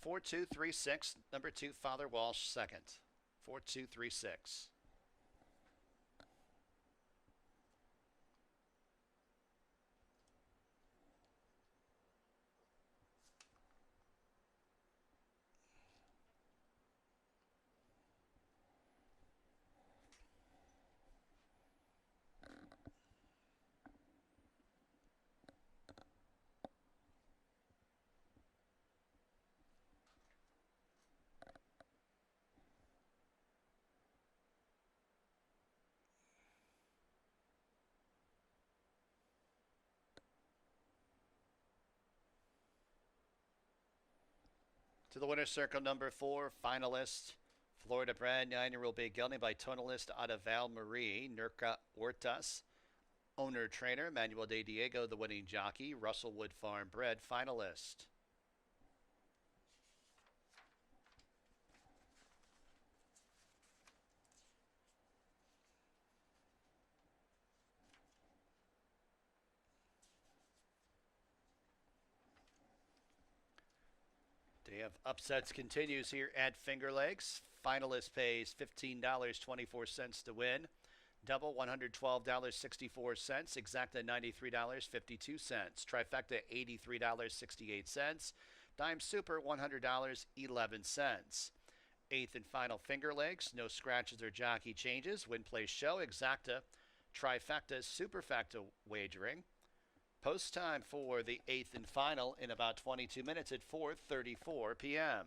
Four, two, three, six. Number 2, Father Walsh second. 4-2-3-6. To the winner's circle, number 4 finalist. Florida bred 9-year-old Bay Gelding by tonalist Ada Val Marie, Nurka Ortas. Owner trainer Manuel de Diego, the winning jockey. Russellwood Farm bred finalist. Day of upsets continues here at Finger Lakes. Finalist pays $15.24 to win. Double $112.64. Exacta $93.52. Trifecta $83.68. Dime Super $100.11. Eighth and final Finger Lakes. No scratches or jockey changes. Win, play, show. Exacta, trifecta, superfecta wagering. Post time for the eighth and final in about 22 minutes at 4:34 p.m.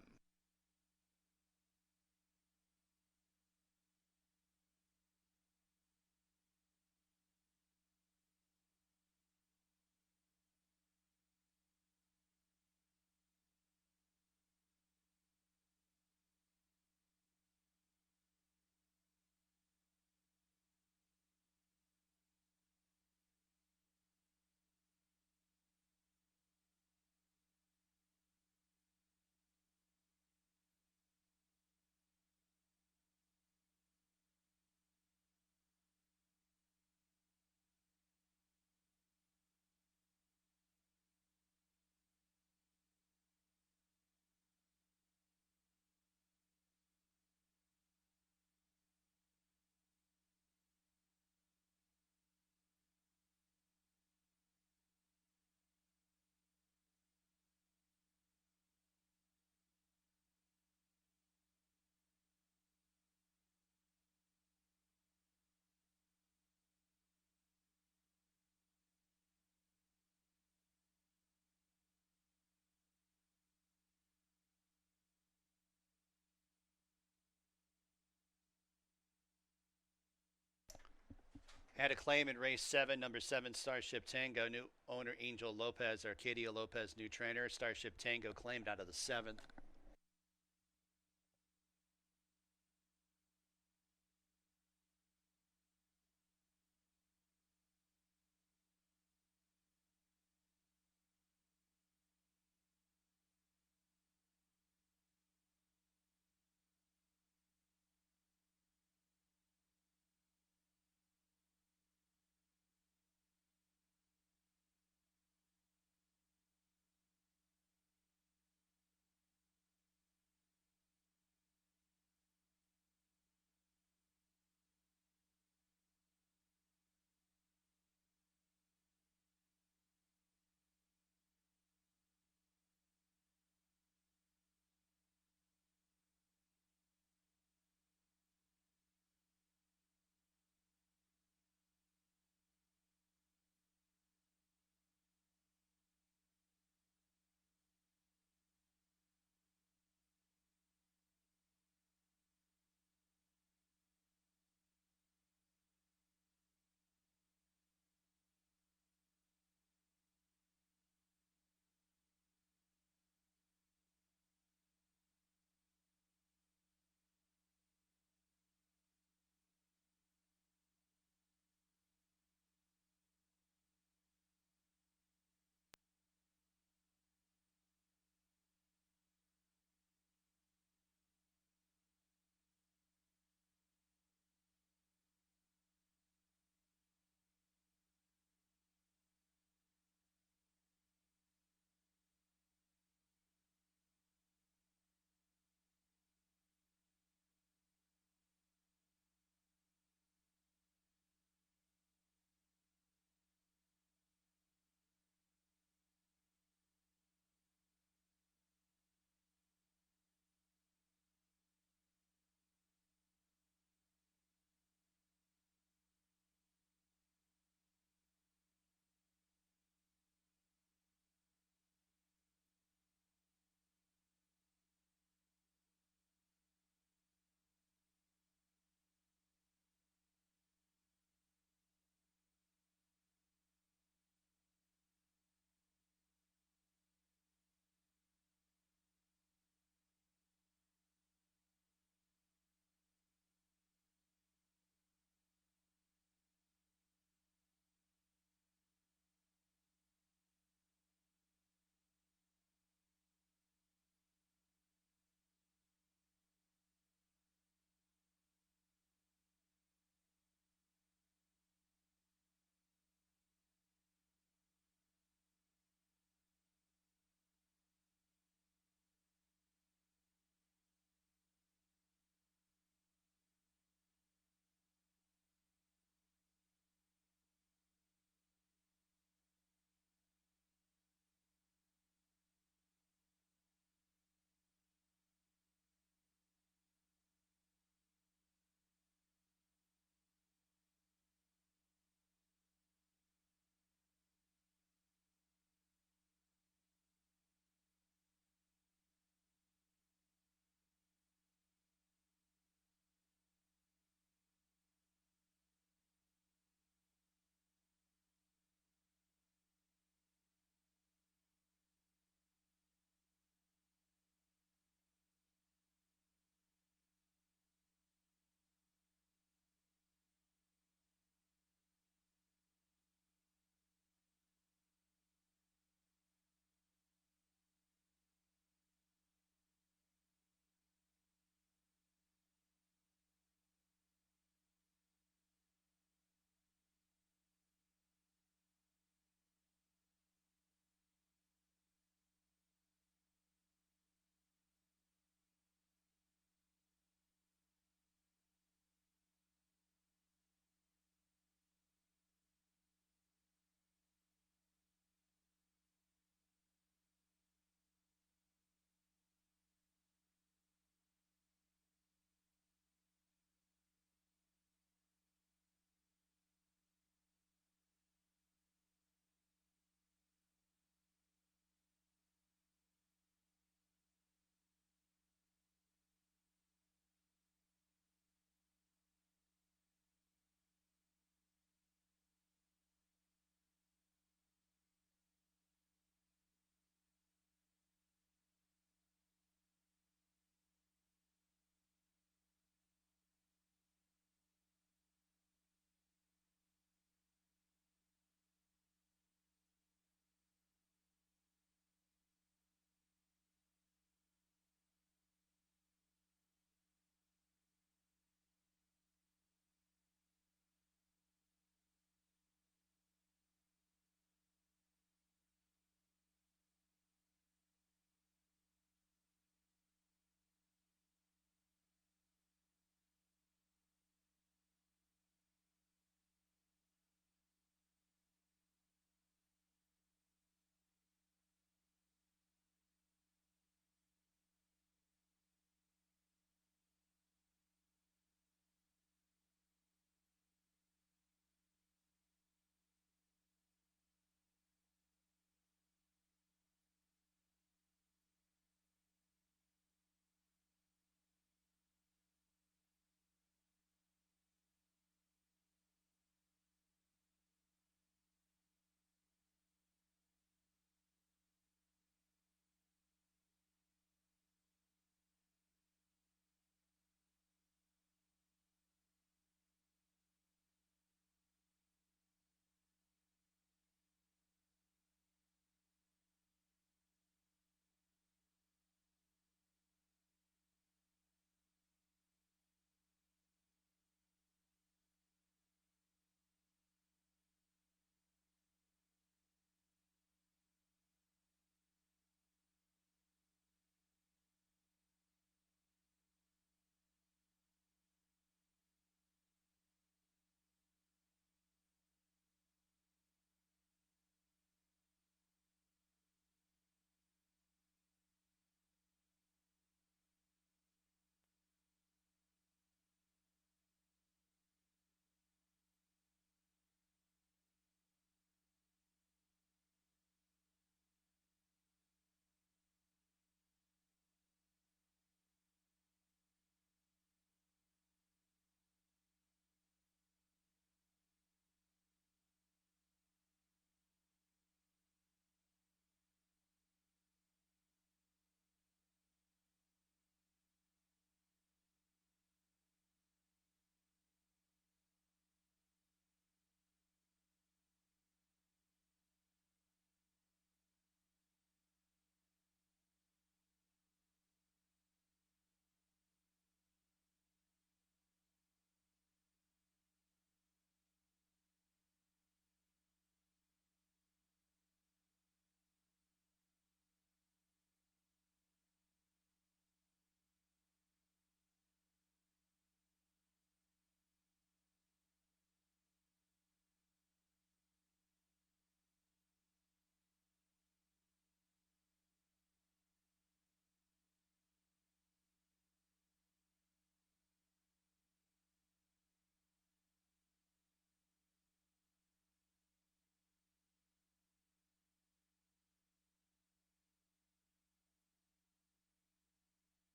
Had a claim in race 7, number 7, Starship Tango. New owner Angel Lopez, Arcadia Lopez, new trainer. Starship Tango claimed out of the 7th.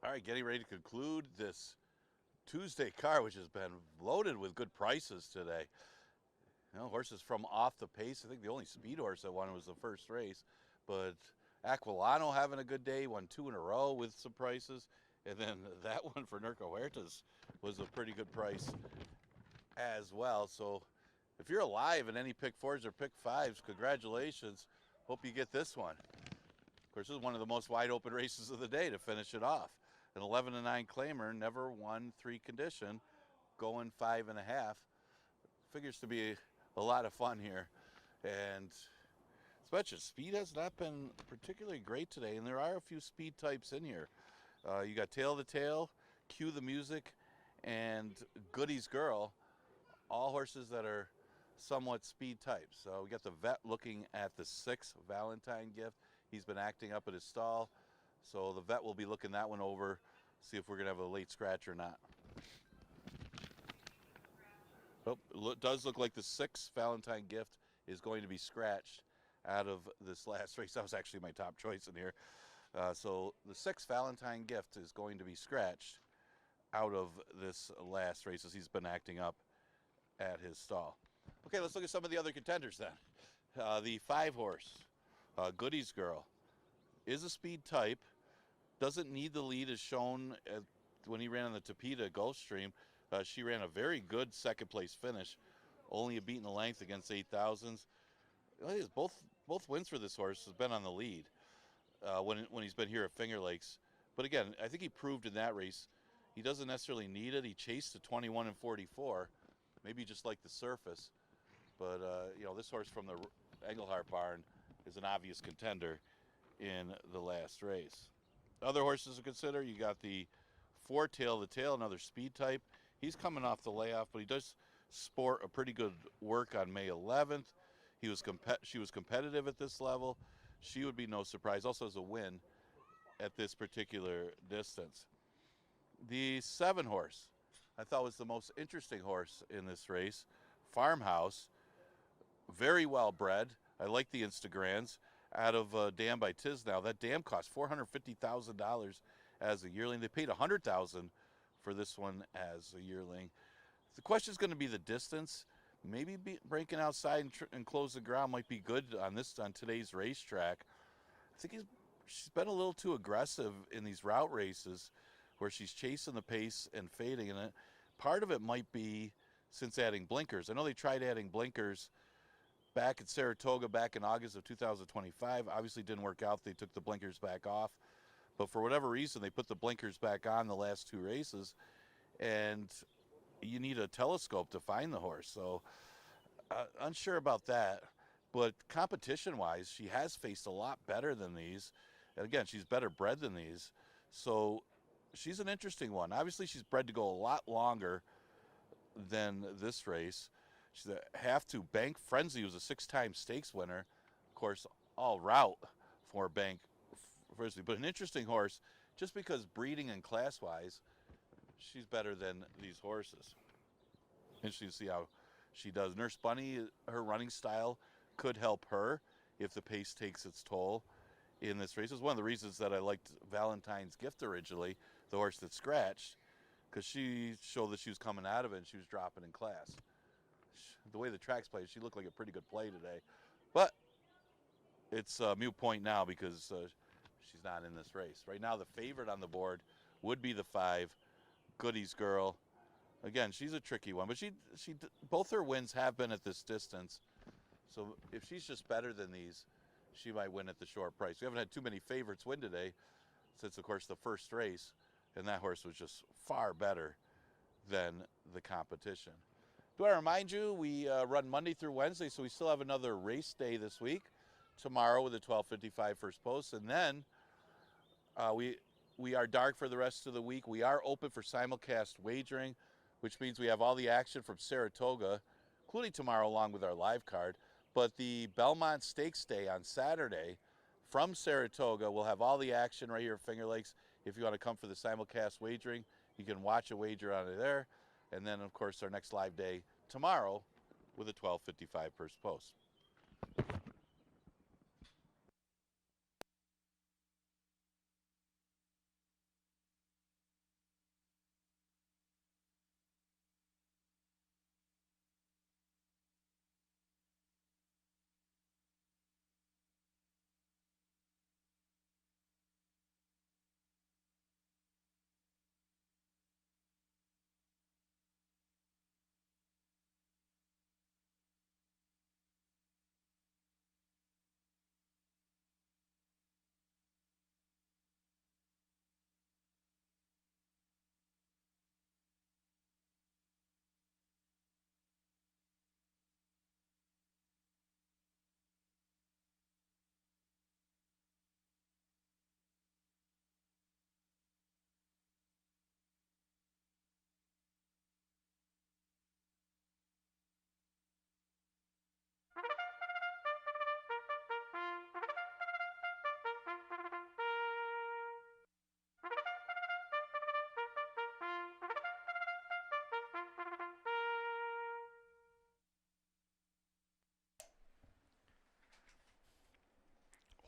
All right, getting ready to conclude this Tuesday card, which has been loaded with good prices today. You know, horses from off the pace. I think the only speed horse that won was the first race, but Aquilano having a good day, won 2 in a row with some prices, and then that one for Nerco Huertas was a pretty good price as well. So if you're alive in any pick fours or pick fives, congratulations. Hope you get this one. Of course, this is one of the most wide open races of the day to finish it off. An 11-9 claimer, never won 3 condition, going 5.5. Figures to be a lot of fun here. And especially speed has not been particularly great today, and there are a few speed types in here. You got Tail the Tail, Cue the Music, and Goody's Girl, all horses that are somewhat speed types. So we got the vet looking at the 6 Valentine gift. He's been acting up at his stall, so the vet will be looking that one over, see if we're going to have a late scratch or not. Oh, it does look like the 6 Valentine gift is going to be scratched out of this last race. That was actually my top choice in here. So the 6 Valentine gift is going to be scratched out of this last race as he's been acting up at his stall. Okay, let's look at some of the other contenders then. The 5 horse, Goody's Girl, is a speed type. Doesn't need the lead as shown when he ran on the Tapeta Gulfstream. She ran a very good second place finish, only a beat in the length against 8,000s. Both wins for this horse has been on the lead when he's been here at Finger Lakes. But again, I think he proved in that race he doesn't necessarily need it. He chased the 21 and 44, maybe just like the surface. But this horse from the Engelhart barn is an obvious contender in the last race. Other horses to consider, you got the 4 Tail the Tail, another speed type. He's coming off the layoff, but he does sport a pretty good work on May 11th. She was competitive at this level. She would be no surprise. Also has a win at this particular distance. The 7 horse, I thought was the most interesting horse in this race. Farmhouse, very well bred. I like the Instagrams. Out of Dam by Tisnow. That dam cost $450,000 as a yearling. They paid $100,000 for this one as a yearling. The question is going to be the distance. Maybe breaking outside and close the ground might be good on today's racetrack. I think she's been a little too aggressive in these route races where she's chasing the pace and fading. And part of it might be since adding blinkers. I know they tried adding blinkers back at Saratoga back in August of 2025. Obviously didn't work out. They took the blinkers back off. But for whatever reason, they put the blinkers back on the last 2 races. And you need a telescope to find the horse. So unsure about that. But competition-wise, she has faced a lot better than these. And again, she's better bred than these. So she's an interesting one. Obviously, she's bred to go a lot longer than this race. She's a half to Bank Frenzy, who's a 6-time stakes winner. Of course, all route for Bank Frenzy. But an interesting horse, just because breeding and class-wise, she's better than these horses. Interesting to see how she does. Nurse Bunny, her running style could help her if the pace takes its toll in this race. It's one of the reasons that I liked Valentine's Gift originally, the horse that scratched, because she showed that she was coming out of it and she was dropping in class. The way the track's played, she looked like a pretty good play today. But it's a moot point now because she's not in this race. Right now, the favorite on the board would be the 5, Goody's Girl. Again, she's a tricky one, but both her wins have been at this distance. So if she's just better than these, she might win at the short price. We haven't had too many favorites win today since, of course, the first race, and that horse was just far better than the competition. Do I remind you, we run Monday through Wednesday, so we still have another race day this week. Tomorrow with a 12:55 first post, and then we are dark for the rest of the week. We are open for simulcast wagering, which means we have all the action from Saratoga, including tomorrow along with our live card. But the Belmont Stakes Day on Saturday from Saratoga will have all the action right here at Finger Lakes. If you want to come for the simulcast wagering, you can watch a wager on it there. And then, of course, our next live day tomorrow with a 12:55 first post.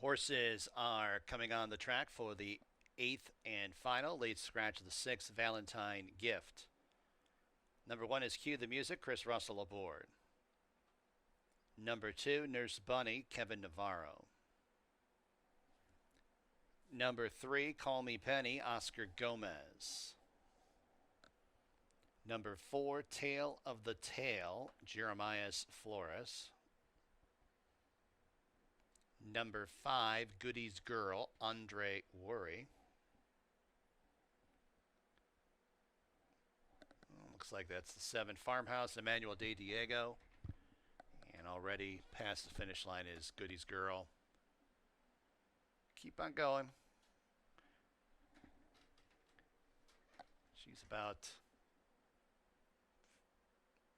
Horses are coming on the track for the eighth and final late scratch of the sixth Valentine gift. Number 1 is Cue the Music, Chris Russell aboard. Number 2, Nurse Bunny, Kevin Navarro. Number 3, Call Me Penny, Oscar Gomez. Number 4, Tale of the Tail, Jeremias Flores. Number 5, Goody's Girl, Andre Worry. Looks like that's the 7, Farmhouse, Emmanuel De Diego. And already past the finish line is Goody's Girl. Keep on going. She's about...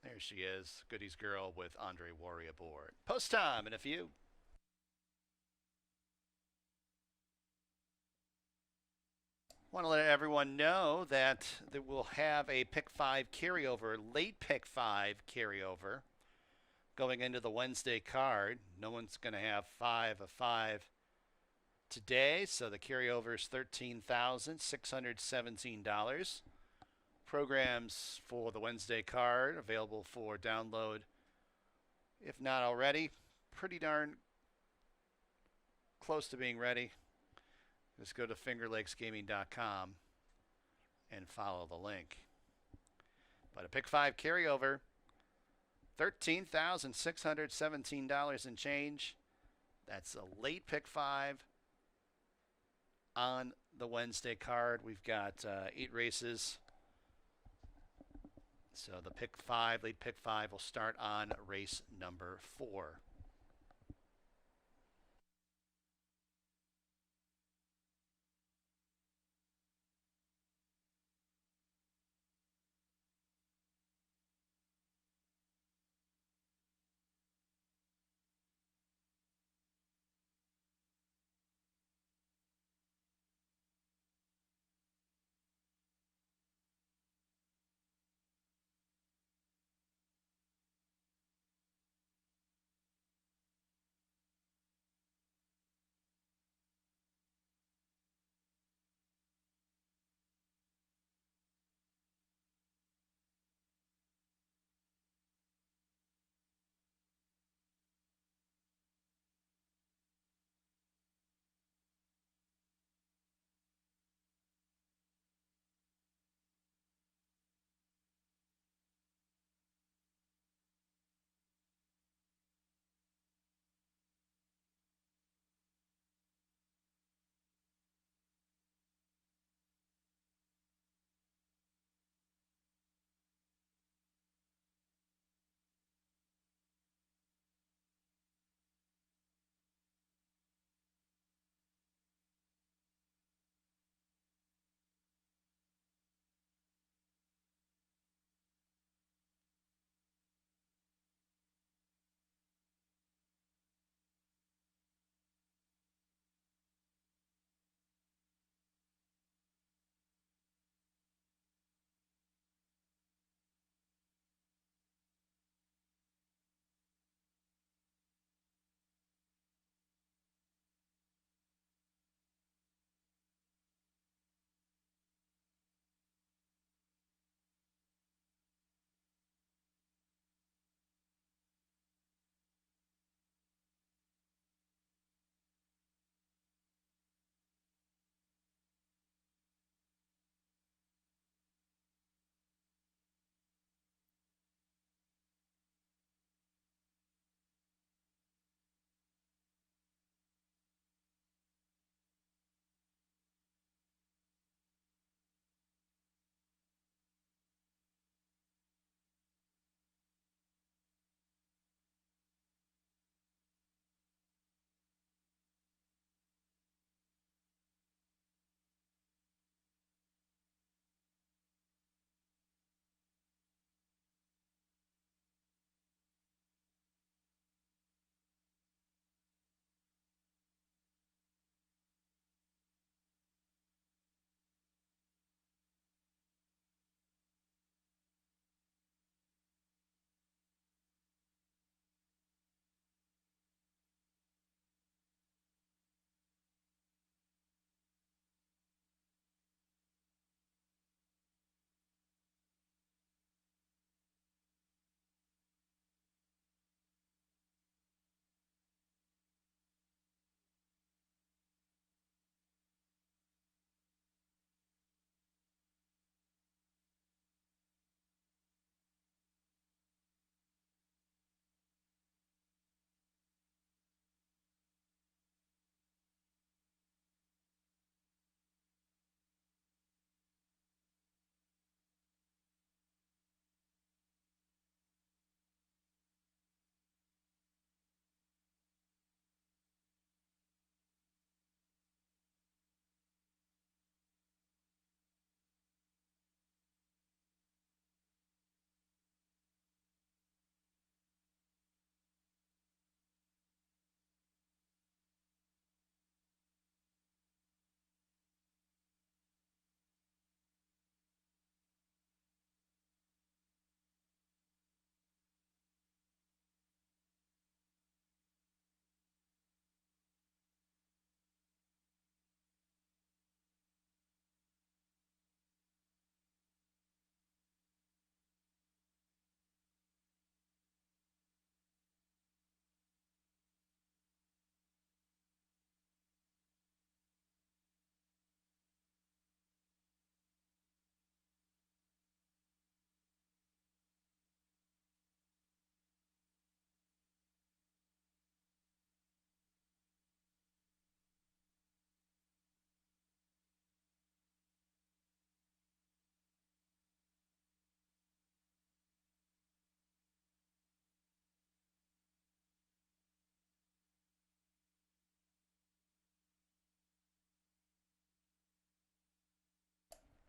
There she is, Goody's Girl with Andre Worry aboard. Post time in a few. Want to let everyone know that we'll have a pick 5 carryover, late pick 5 carryover going into the Wednesday card. No one's going to have 5 of 5 today, so the carryover is $13,617. Programs for the Wednesday card available for download, if not already. Pretty darn close to being ready. Just go to fingerlakesgaming.com and follow the link. But a pick 5 carryover, $13,617 and change. That's a late pick 5 on the Wednesday card. We've got 8 races. So the pick 5, late pick 5 will start on race number 4.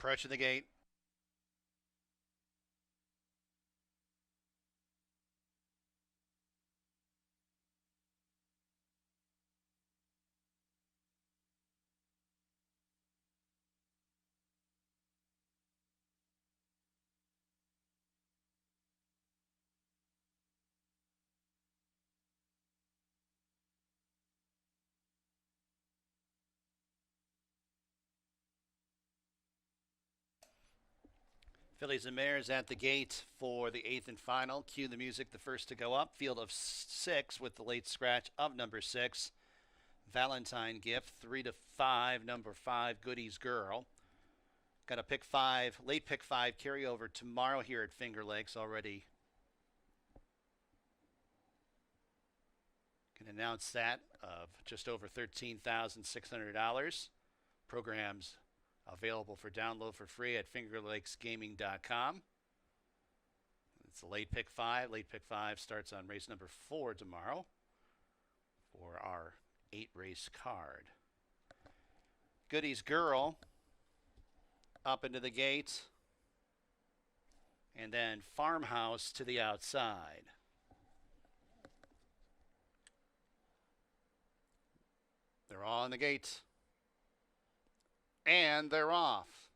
Approaching the gate. Fillies and Mares at the gate for the eighth and final. Cue the music, the first to go up. Field of 6 with the late scratch of number 6. Valentine Gift, 3 to 5, number 5, Goodies Girl. Got a pick 5, late pick 5 carryover tomorrow here at Finger Lakes already. Can announce that of just over $13,600. Programs available for download for free at fingerlakesgaming.com. It's a late pick 5. Late pick 5 starts on race number 4 tomorrow for our 8-race card. Goodies Girl up into the gate, and then Farmhouse to the outside. They're all in the gate. And they're off.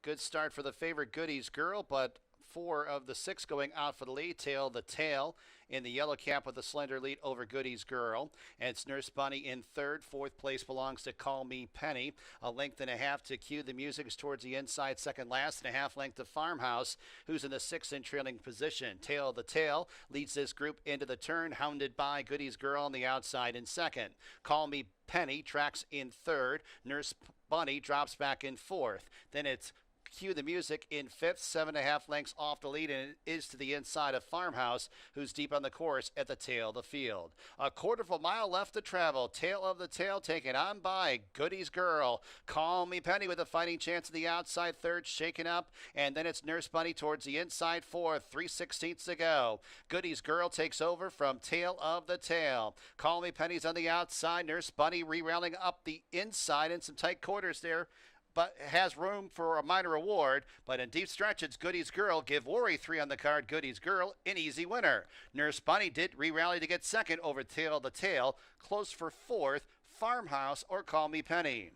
Good start for the favorite Goodies Girl, but 4 of the 6 going out for the lead. Tail the Tail in the yellow cap with a slender lead over Goodies Girl. And it's Nurse Bunny in third. Fourth place belongs to Call Me Penny. A length and a half to Cue the Music is towards the inside. Second last, and a half length to Farmhouse, who's in the 6th and trailing position. Tail the Tail leads this group into the turn, hounded by Goodies Girl on the outside in second. Call Me Penny tracks in third. Nurse Bunny drops back in fourth. Then it's Cue the Music in fifth, 7.5 lengths off the lead, and it is to the inside of Farmhouse, who's deep on the course at the tail of the field. A quarter of a mile left to travel. Tail of the Tail taken on by Goodies Girl. Call Me Penny with a fighting chance at the outside third, shaken up, and then it's Nurse Bunny towards the inside fourth, 3/16 to go. Goodies Girl takes over from Tail of the Tail. Call Me Penny's on the outside. Nurse Bunny re-railing up the inside in some tight quarters there, but has room for a minor award. But in deep stretch, it's Goodies Girl. Give Worry 3 on the card. Goodies Girl, an easy winner. Nurse Bunny did re-rally to get second over Tail the Tail. Close for fourth, Farmhouse or Call Me Penny.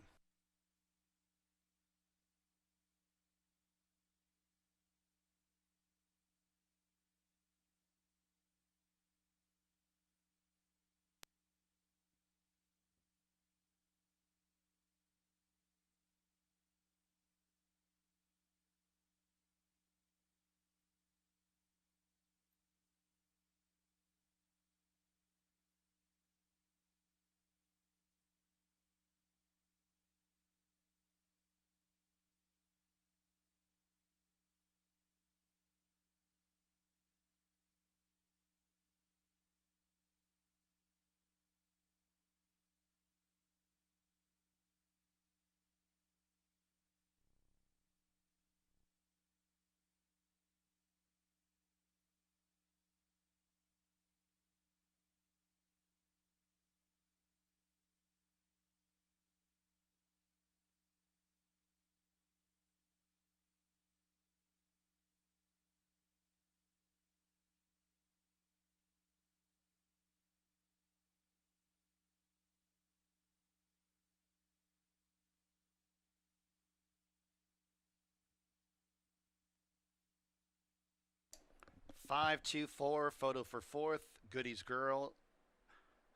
Five, two, four. Photo for fourth. Goodies Girl,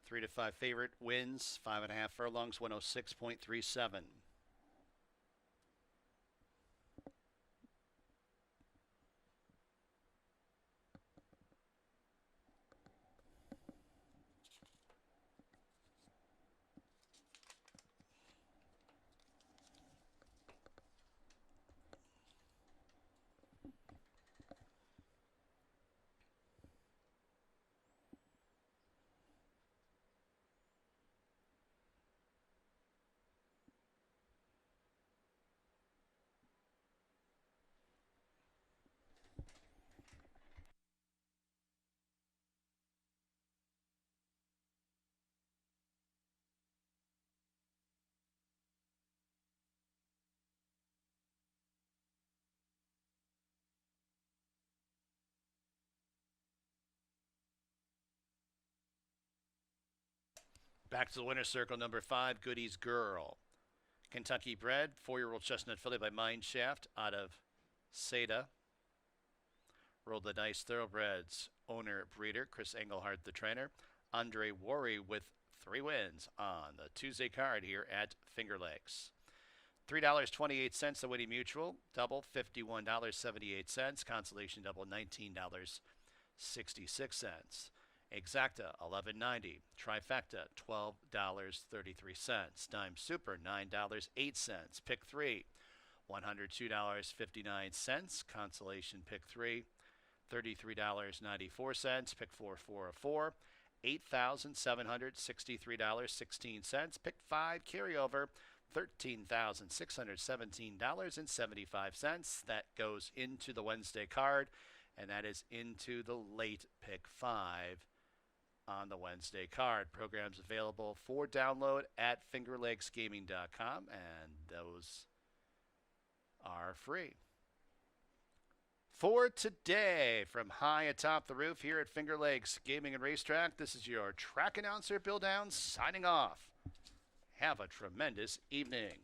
3 to 5 favorite, wins 5.5 furlongs, 106.37. Back to the winner's circle, number 5, Goody's Girl. Kentucky bred, 4-year-old chestnut filly by Mineshaft out of Seda. Rolled the dice, thoroughbreds, owner, breeder, Chris Engelhardt, the trainer. Andre Worry with 3 wins on the Tuesday card here at Finger Lakes. $3.28, the Winnie Mutual. Double, $51.78. Consolation double, $19.66. Exacta, $11.90. Trifecta, $12.33. Dime Super, $9.08. Pick 3, $102.59. Consolation Pick 3, $33.94. Pick 4, 404. $8,763.16. Pick 5, carryover, $13,617.75. That goes into the Wednesday card, and that is into the late Pick 5 on the Wednesday card. Programs available for download at fingerlakesgaming.com, and those are free. For today, from high atop the roof here at Finger Lakes Gaming and Racetrack, this is your track announcer, Bill Downs, signing off. Have a tremendous evening.